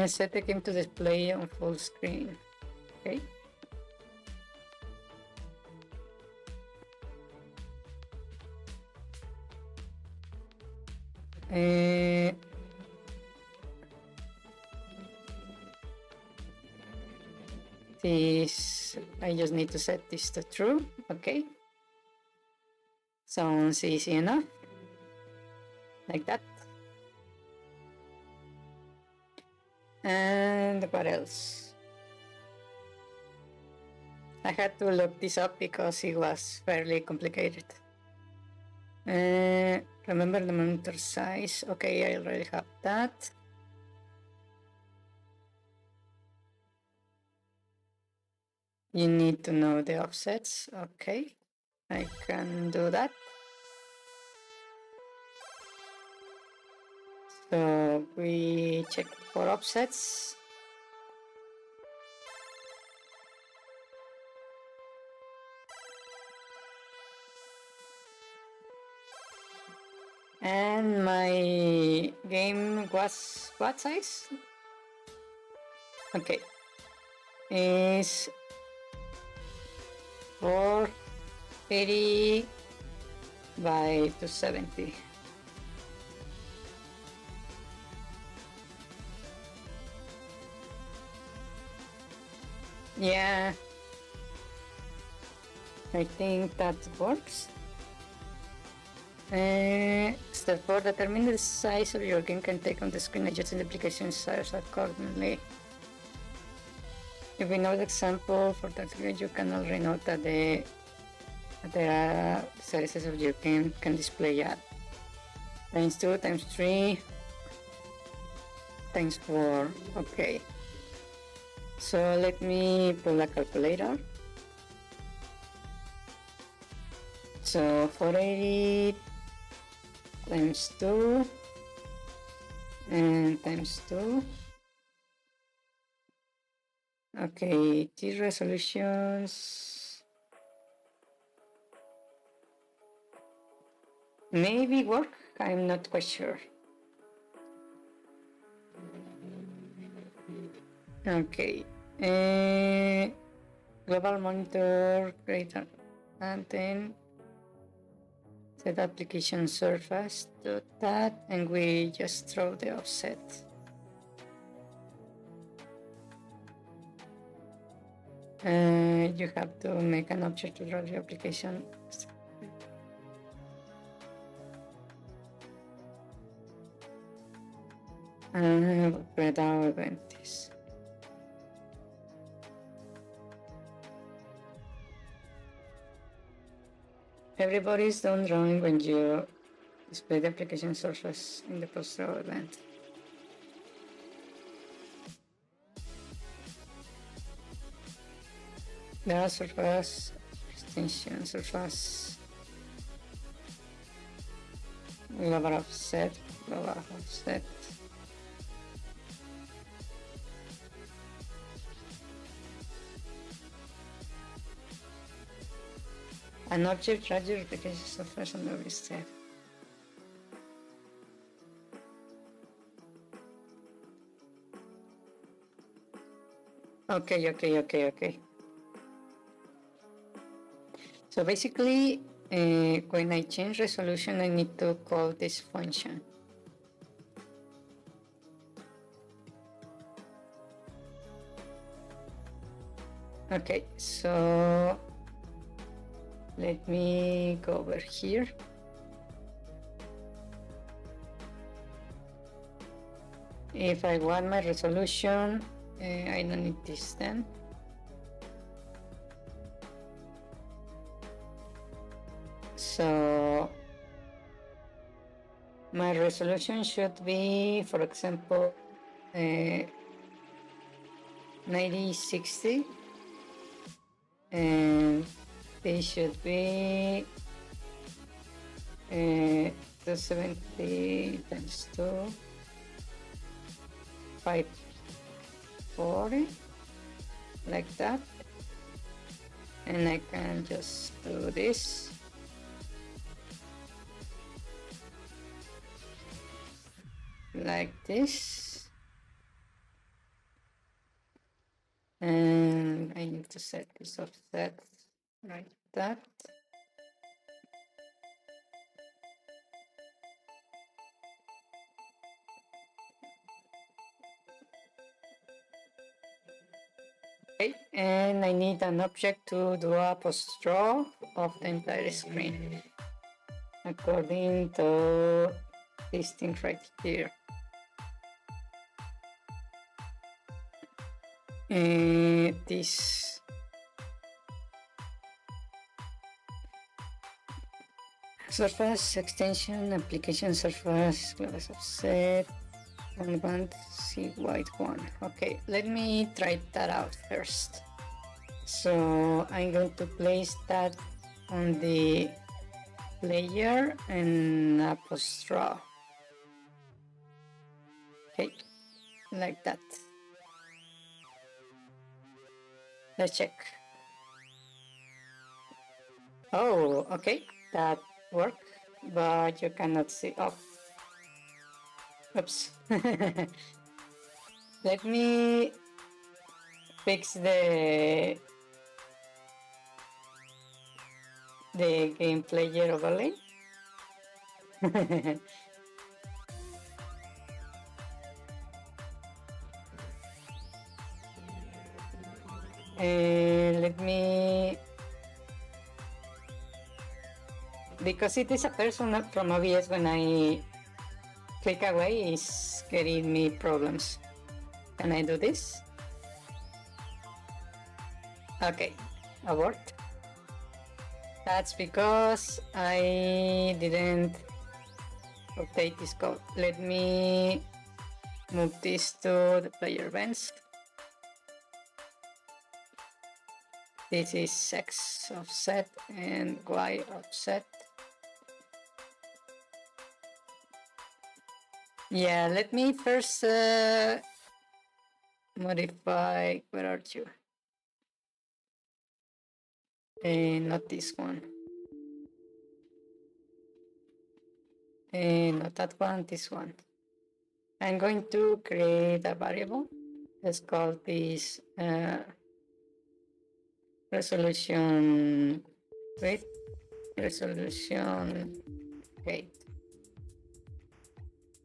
set the game to display on full screen. Okay. This, I just need to set this to true. Okay. Sounds easy enough. Like that. And what else? I had to look this up because it was fairly complicated. Remember the monitor size. Okay, I already have that. You need to know the offsets. Okay, I can do that. So we check for offsets. And my game was what size? Okay, is 480 by 270. Yeah, I think that works. Step 4, determine the size of your game can take on the screen, adjusting the application size accordingly. If we know the example for that, you can already note that the sizes of your game can display at times 2, times 3, times 4. Okay. So let me pull a calculator. So 480 times 2 and times 2. Okay, these resolutions maybe work, I'm not quite sure. Okay, global monitor greater, and then set application surface to that, and we just throw the offset. You have to make an object to draw the application. Without events. Everybody's done drawing when you display the application surface in the post-draw event. There are surface, extension, surface, global offset, global offset. An object draws the application surface on every step. Okay. So basically, when I change resolution, I need to call this function. Okay, so let me go over here. If I want my resolution, I don't need this then. So my resolution should be, for example, 9060, and they should be 270 times 2, 540, like that. And I can just do this. Like this. And I need to set this offset like that. Okay, and I need an object to do a post draw of the entire screen according to this thing right here. This surface extension application surface glass offset and band see white one. Okay, let me try that out first. So I'm going to place that on the layer and a post draw. Okay, like that. Let's check. Oh, okay, that worked, but you cannot see. Oh, oops. Let me fix the game player overlay. Let me, because it is a person from OBS, when I click away, it's getting me problems. Can I do this? Okay, abort. That's because I didn't update this code. Let me move this to the player events. This is X offset and Y offset. Yeah, let me first modify, where are you? Not this one. Not that one, this one. I'm going to create a variable. Let's call this resolution width, resolution height.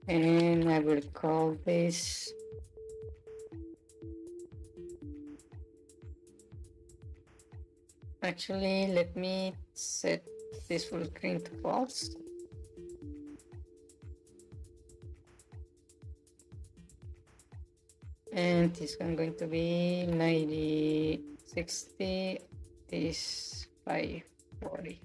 And I will call this actually, let me set this full screen to false. And this one going to be 9060, this 540.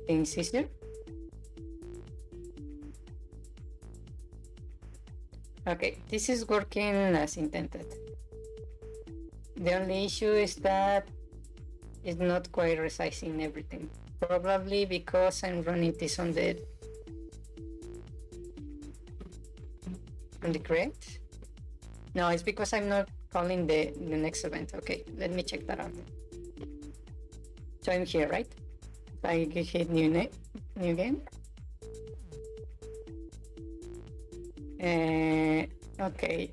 Things easier. Okay, this is working as intended. The only issue is that it's not quite resizing everything. Probably because I'm running this on the create. No, it's because I'm not calling the next event. Okay, let me check that out. So I'm here, right? I hit new game. Okay.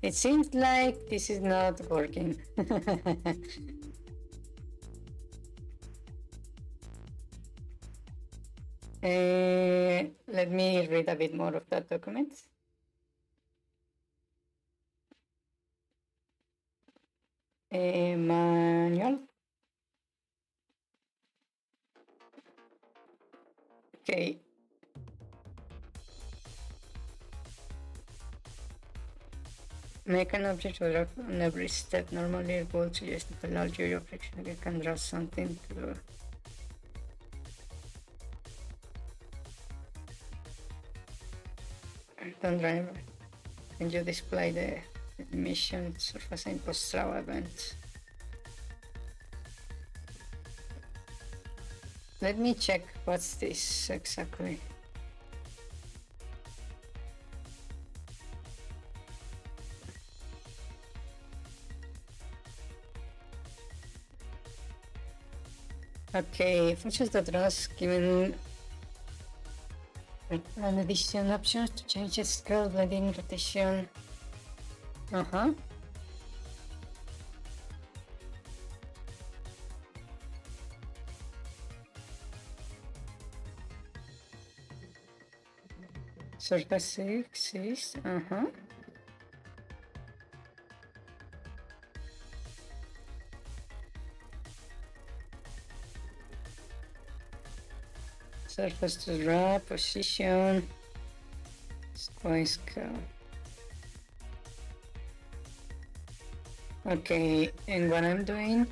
It seems like this is not working. Let me read a bit more of that document. Manual. Okay. Make an object work on every step. Normally, it will suggest that a large area of friction you can draw something to. Don't drive. Can you display the mission surface in post-draw event? Let me check what's this exactly. Okay, functions.rows given an addition options to change the scale, blending, rotation. Surface exists. Surface to draw, position, square scale. Okay, and what I'm doing,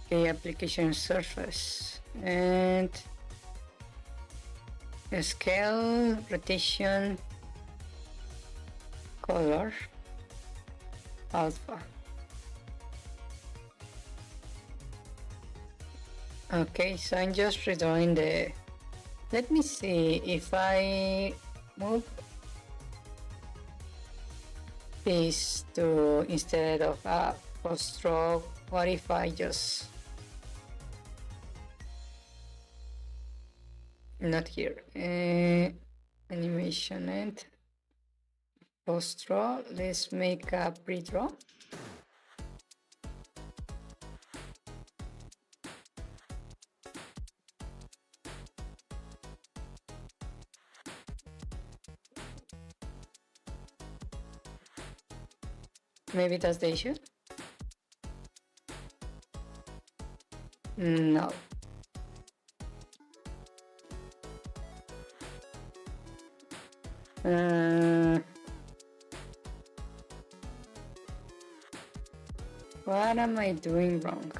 okay, application surface and scale, rotation, color, alpha. Okay, so I'm just redrawing the. Let me see if I move this to instead of a post row. What if I just not here? Animation and post row. Let's make a pre-draw. Maybe that's the issue. No. What am I doing wrong?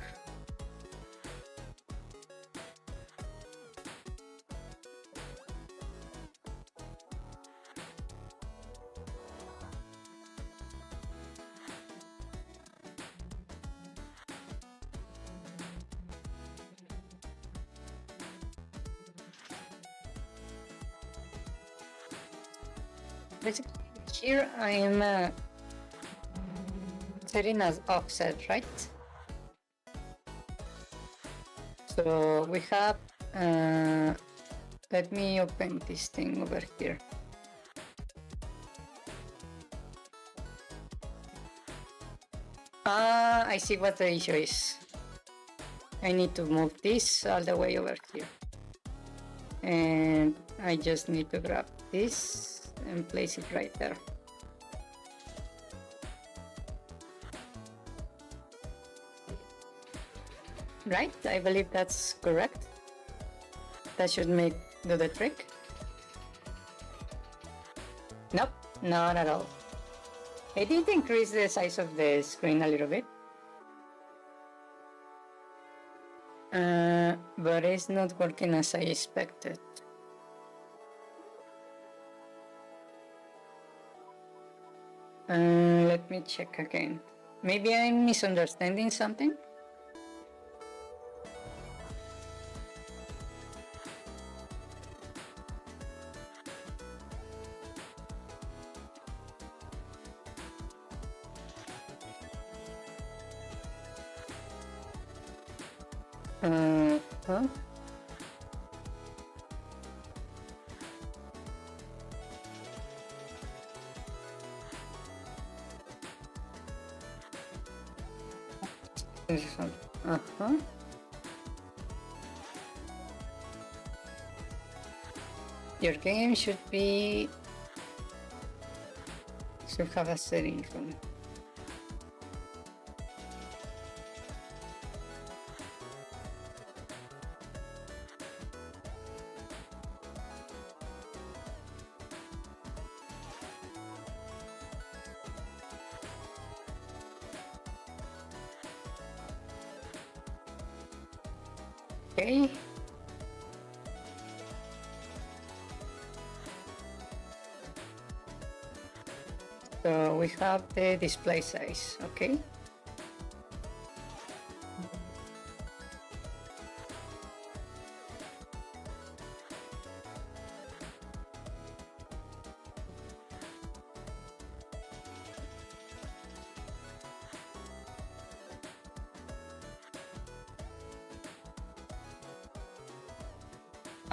Basically, here I am setting as offset, right? So we have, let me open this thing over here. I see what the issue is. I need to move this all the way over here. And I just need to grab this and place it right there. Right? I believe that's correct. That should do the trick. Nope, not at all. I did increase the size of the screen a little bit. But it's not working as I expected. Let me check again. Maybe I'm misunderstanding something. Huh? Uh-huh. Your game should have a setting room. Okay. So we have the display size, okay?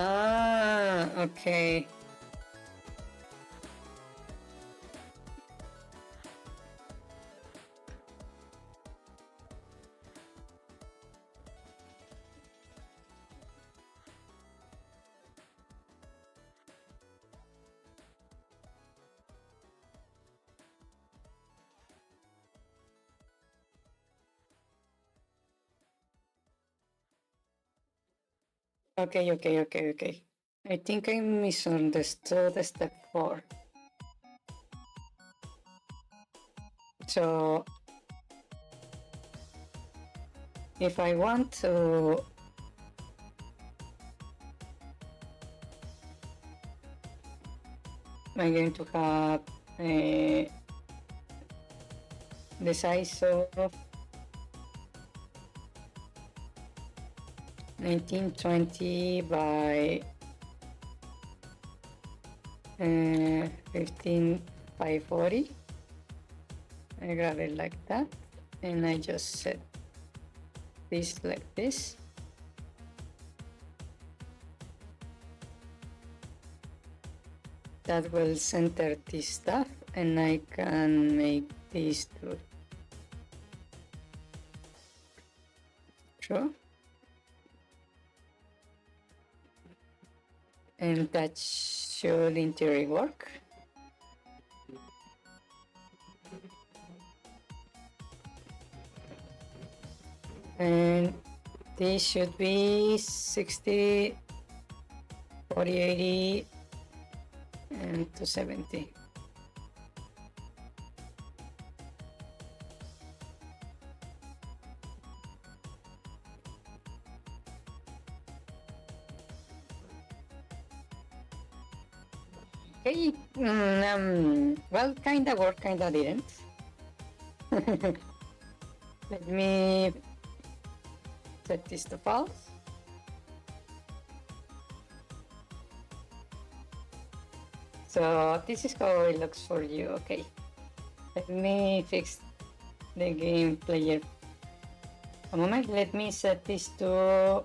Ah, okay. Okay. I think I misunderstood step 4. So if I want to I'm going to have the size of 1920 by 15 by 40. I grab it like that and I just set this like this. That will center this stuff and I can make these two true. And that should in theory work. And this should be 60, 40, 80, and 270. Okay, well, kinda worked, kinda didn't. Let me set this to false. So this is how it looks for you, okay. Let me fix the game player. A moment, let me set this to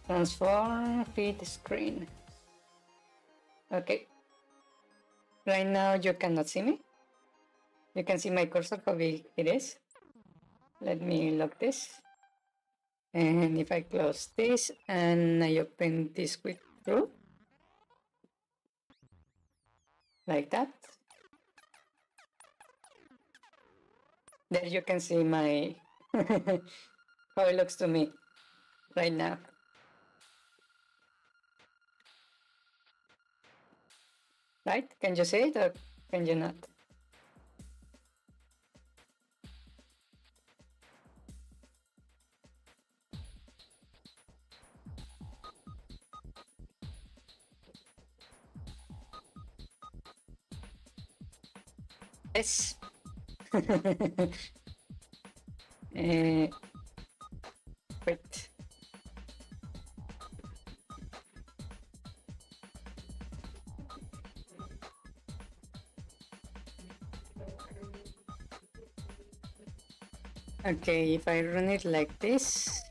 transform feed screen. Okay. Right now you cannot see me. You can see my cursor, how big it is. Let me lock this. And if I close this and I open this quick through, like that, there you can see my how it looks to me right now. Right? Can you see it or can you not? Yes. Wait. Okay, if I run it like this,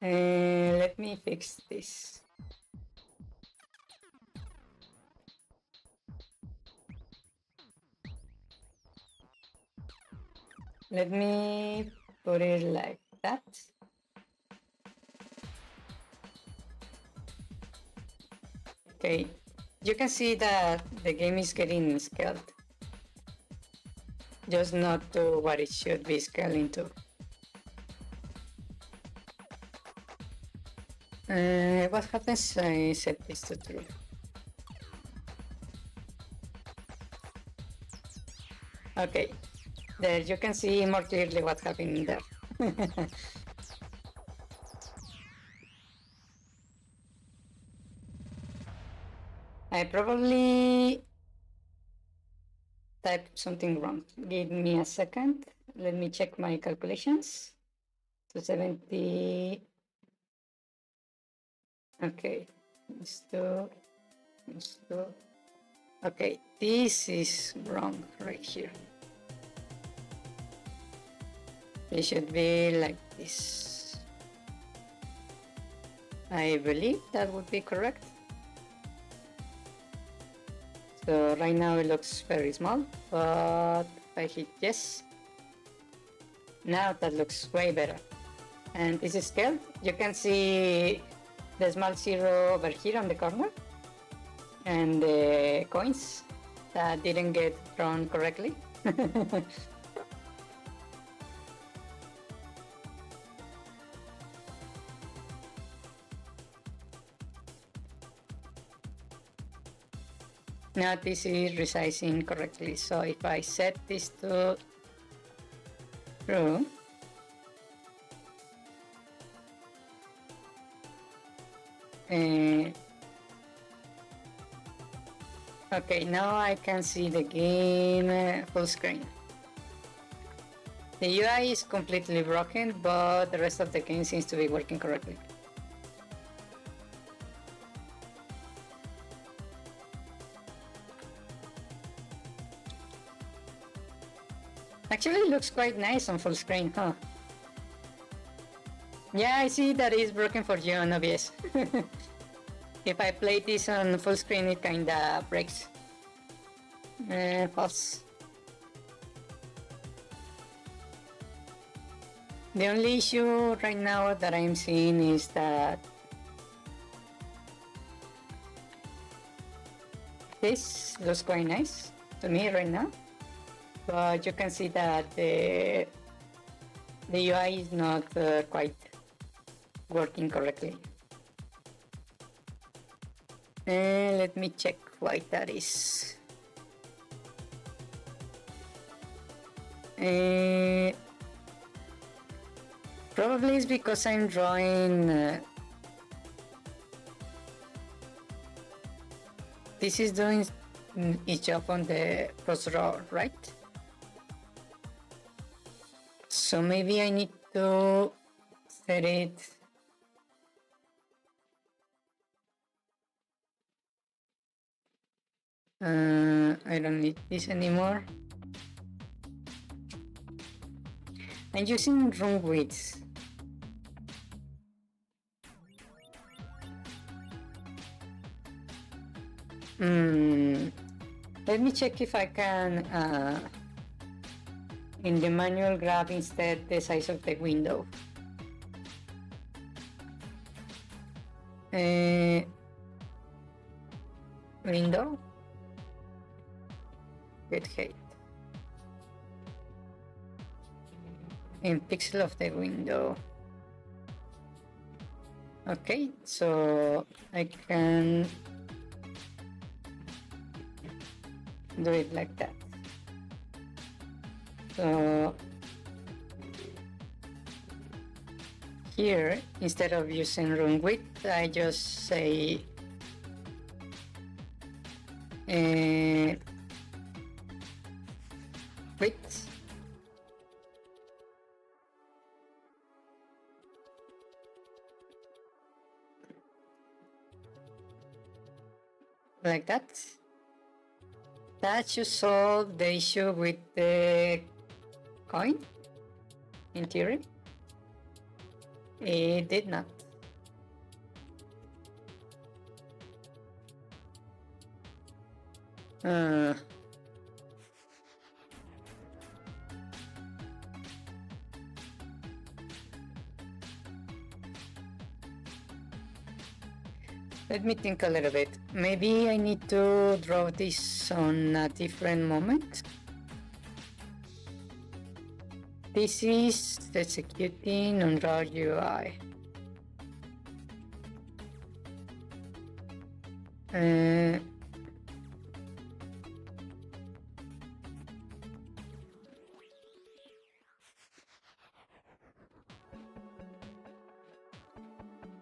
Let me fix this. Let me put it like that. Okay, you can see that the game is getting scaled. Just not to what it should be scaling to. What happens I set this to true? Okay, there you can see more clearly what's happening there. I probably typed something wrong. Give me a second. Let me check my calculations. 270. Okay, okay, this is wrong right here. It should be like this. I believe that would be correct. So right now it looks very small, but if I hit yes, now that looks way better. And this is scaled. You can see the small zero over here on the corner and the coins that didn't get drawn correctly. Now this is resizing correctly. So if I set this to true, okay, now I can see the game full screen. The UI is completely broken, but the rest of the game seems to be working correctly. Actually, it looks quite nice on full screen, huh? Yeah, I see that it's broken for you on OBS. If I play this on full screen, it kinda breaks. False. The only issue right now that I'm seeing is that this looks quite nice to me right now, but you can see that the UI is not quite working correctly. Let me check why that is. Probably it's because I'm drawing. This is doing its job on the cross draw, right? So maybe I need to set it. I don't need this anymore. I'm using room width. Let me check if I can in the manual grab instead the size of the window. Window, get height, in pixel of the window. Okay, so I can do it like that. So here, instead of using room width, I just say width. Like that. That should solve the issue with the coin, in theory. It did not. Uh, Let me think a little bit. Maybe I need to draw this on a different moment. This is executing on raw UI.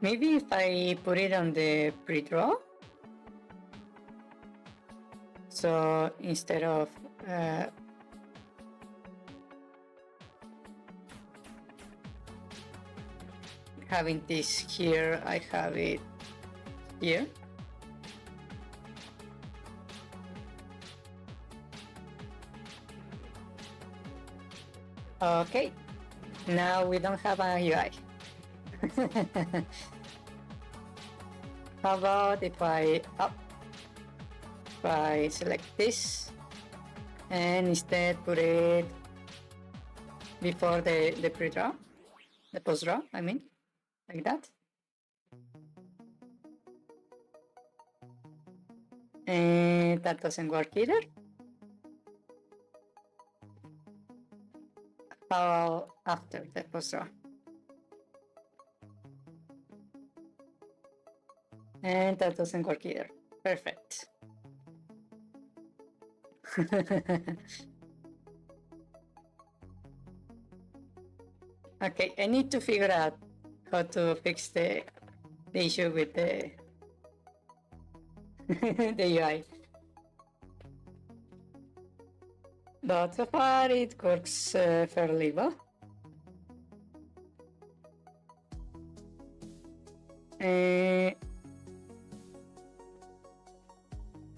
Maybe if I put it on the pre-draw. So instead of having this here, I have it here. Okay, now we don't have a UI. How about if I select this and instead put it before the pre-draw, the post-draw, I mean, like that. And that doesn't work either. How after the post-draw? And that doesn't work either. Perfect. Okay, I need to figure out how to fix the issue with the the UI. But so far it works fairly well.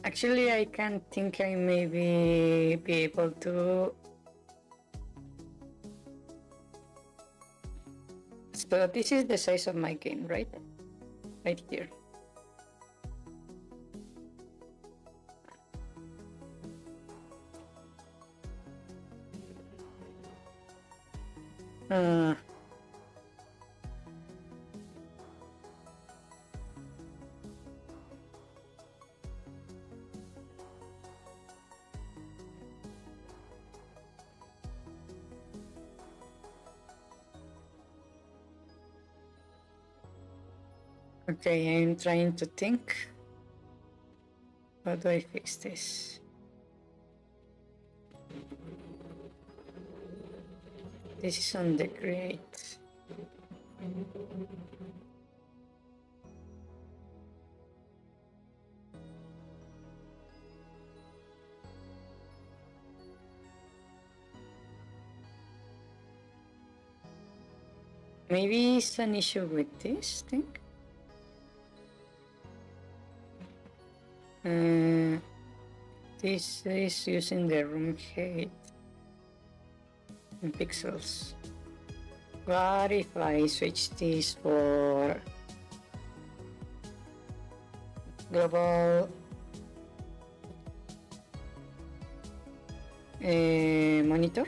Actually, I can think I maybe be able to. So this is the size of my game, right? Right here. Okay, I'm trying to think. How do I fix this? This is on the grate. Maybe it's an issue with this thing. This is using the room height in pixels. What if I switch this for global monitor?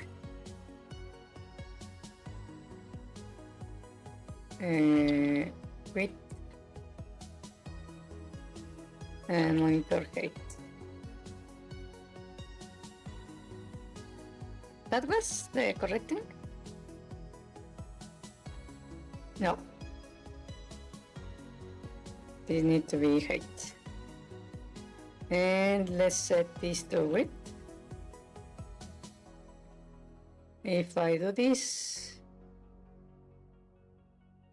Width and monitor height. That was the correct thing? No. This needs to be height. And let's set this to width. If I do this,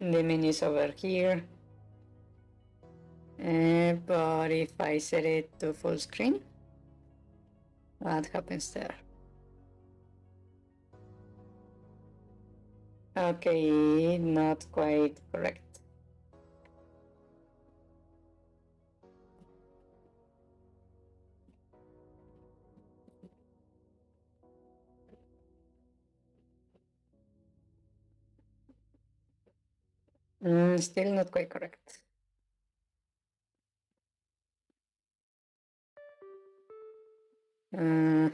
the menu is over here. But if I set it to full screen, what happens there? Okay, not quite correct. Still not quite correct. Uh,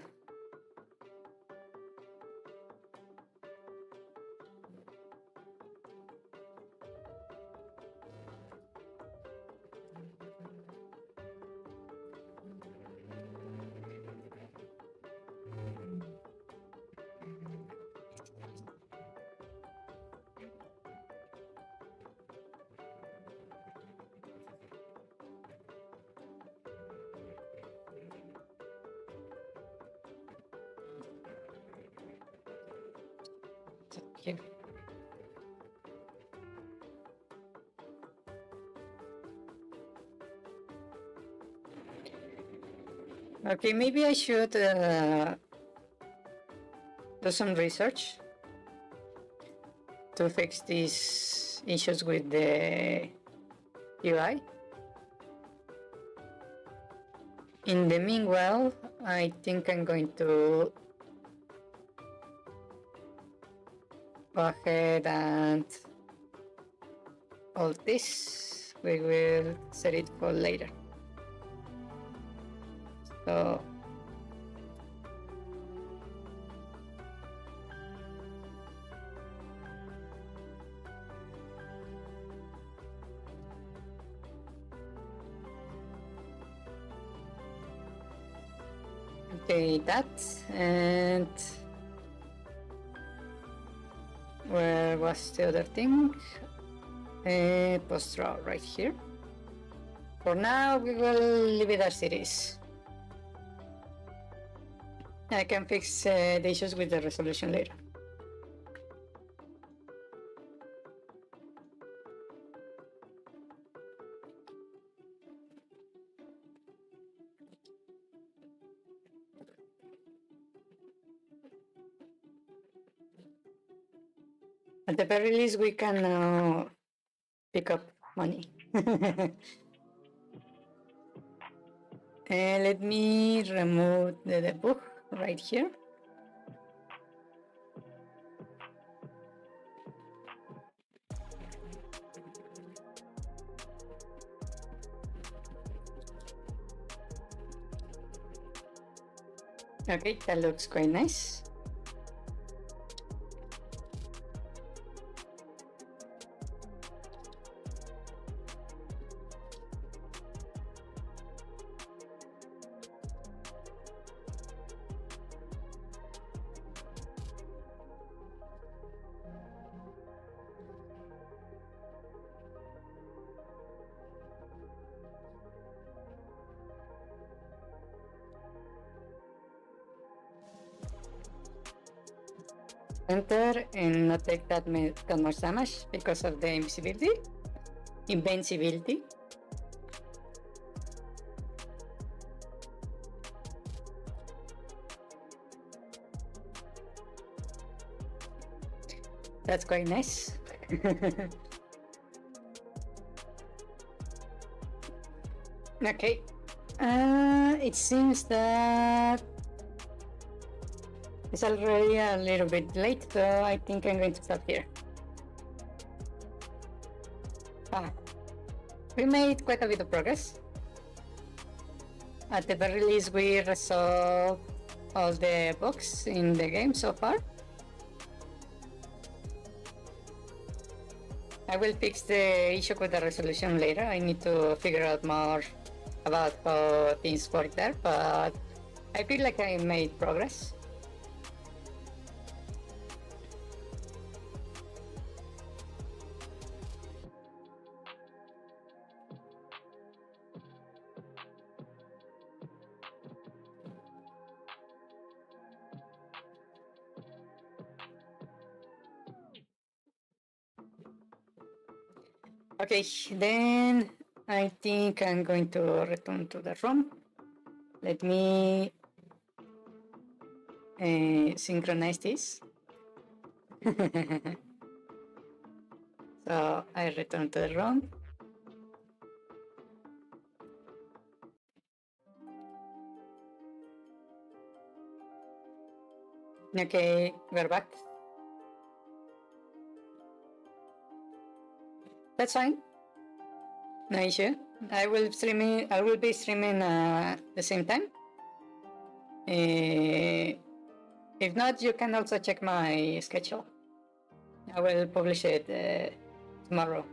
here. Okay, maybe I should do some research to fix these issues with the UI. In the meanwhile, I think I'm going to go ahead and all this. We will set it for later. So okay, that, and where was the other thing? Post draw right here. For now, we will leave it as it is. I can fix the issues with the resolution later. At the very least, we can now pick up money. Let me remove the book right here. Okay, that looks quite nice. Enter and not take that much damage because of the invisibility. Invincibility. That's quite nice. Okay. It seems that it's already a little bit late, so I think I'm going to stop here. We made quite a bit of progress. At the very least, we resolved all the bugs in the game so far. I will fix the issue with the resolution later. I need to figure out more about how things work there, but I feel like I made progress. Okay, then I think I'm going to return to the room. Let me synchronize this. So I return to the room. Okay, we're back. That's fine. No issue. I will be streaming the same time. If not, you can also check my schedule. I will publish it tomorrow.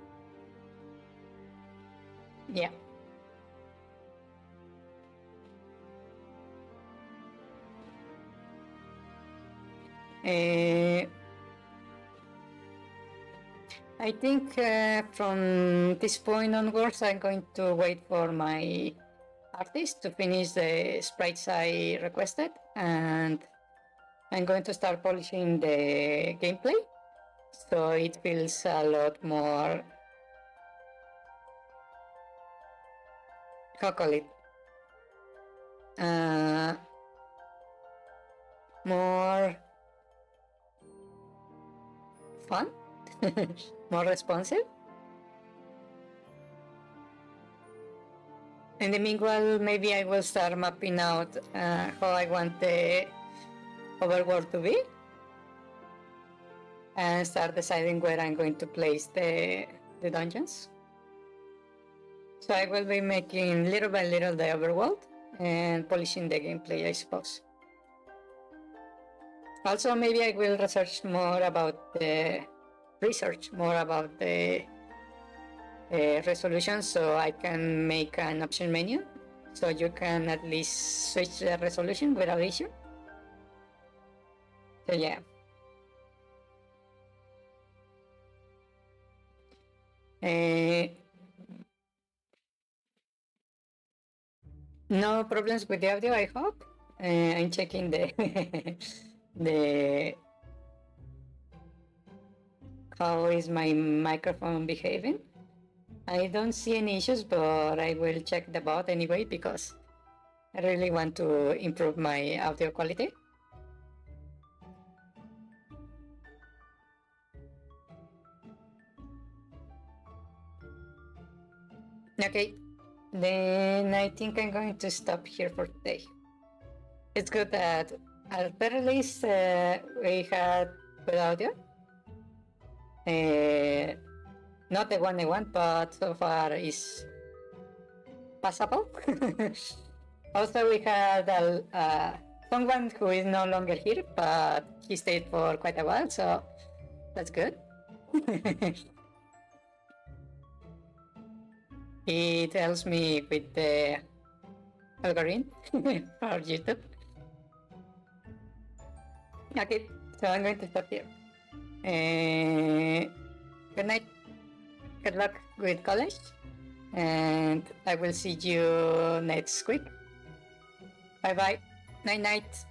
Yeah. I think from this point onwards, I'm going to wait for my artist to finish the sprites I requested, and I'm going to start polishing the gameplay, so it feels a lot more, how call it, more fun, more responsive. In the meanwhile, maybe I will start mapping out how I want the overworld to be, and start deciding where I'm going to place the dungeons. So I will be making little by little the overworld and polishing the gameplay, I suppose. Also, maybe I will research more about the resolution, so I can make an option menu, so you can at least switch the resolution without issue. So yeah. No problems with the audio, I hope. I'm checking the how is my microphone behaving. I don't see any issues, but I will check the bot anyway because I really want to improve my audio quality. Okay, then I think I'm going to stop here for today. It's good that at very least we had good audio. Not the one I want, but so far is passable. Also, we had someone who is no longer here, but he stayed for quite a while, so that's good. It helps me with the algorithm for YouTube. Okay, so I'm going to stop here. Good night. Good luck with college, and I will see you next week. Bye bye. Night night.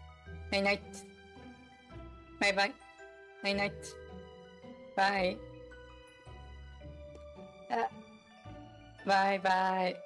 Night night. Bye bye. Night night. Bye. Bye bye.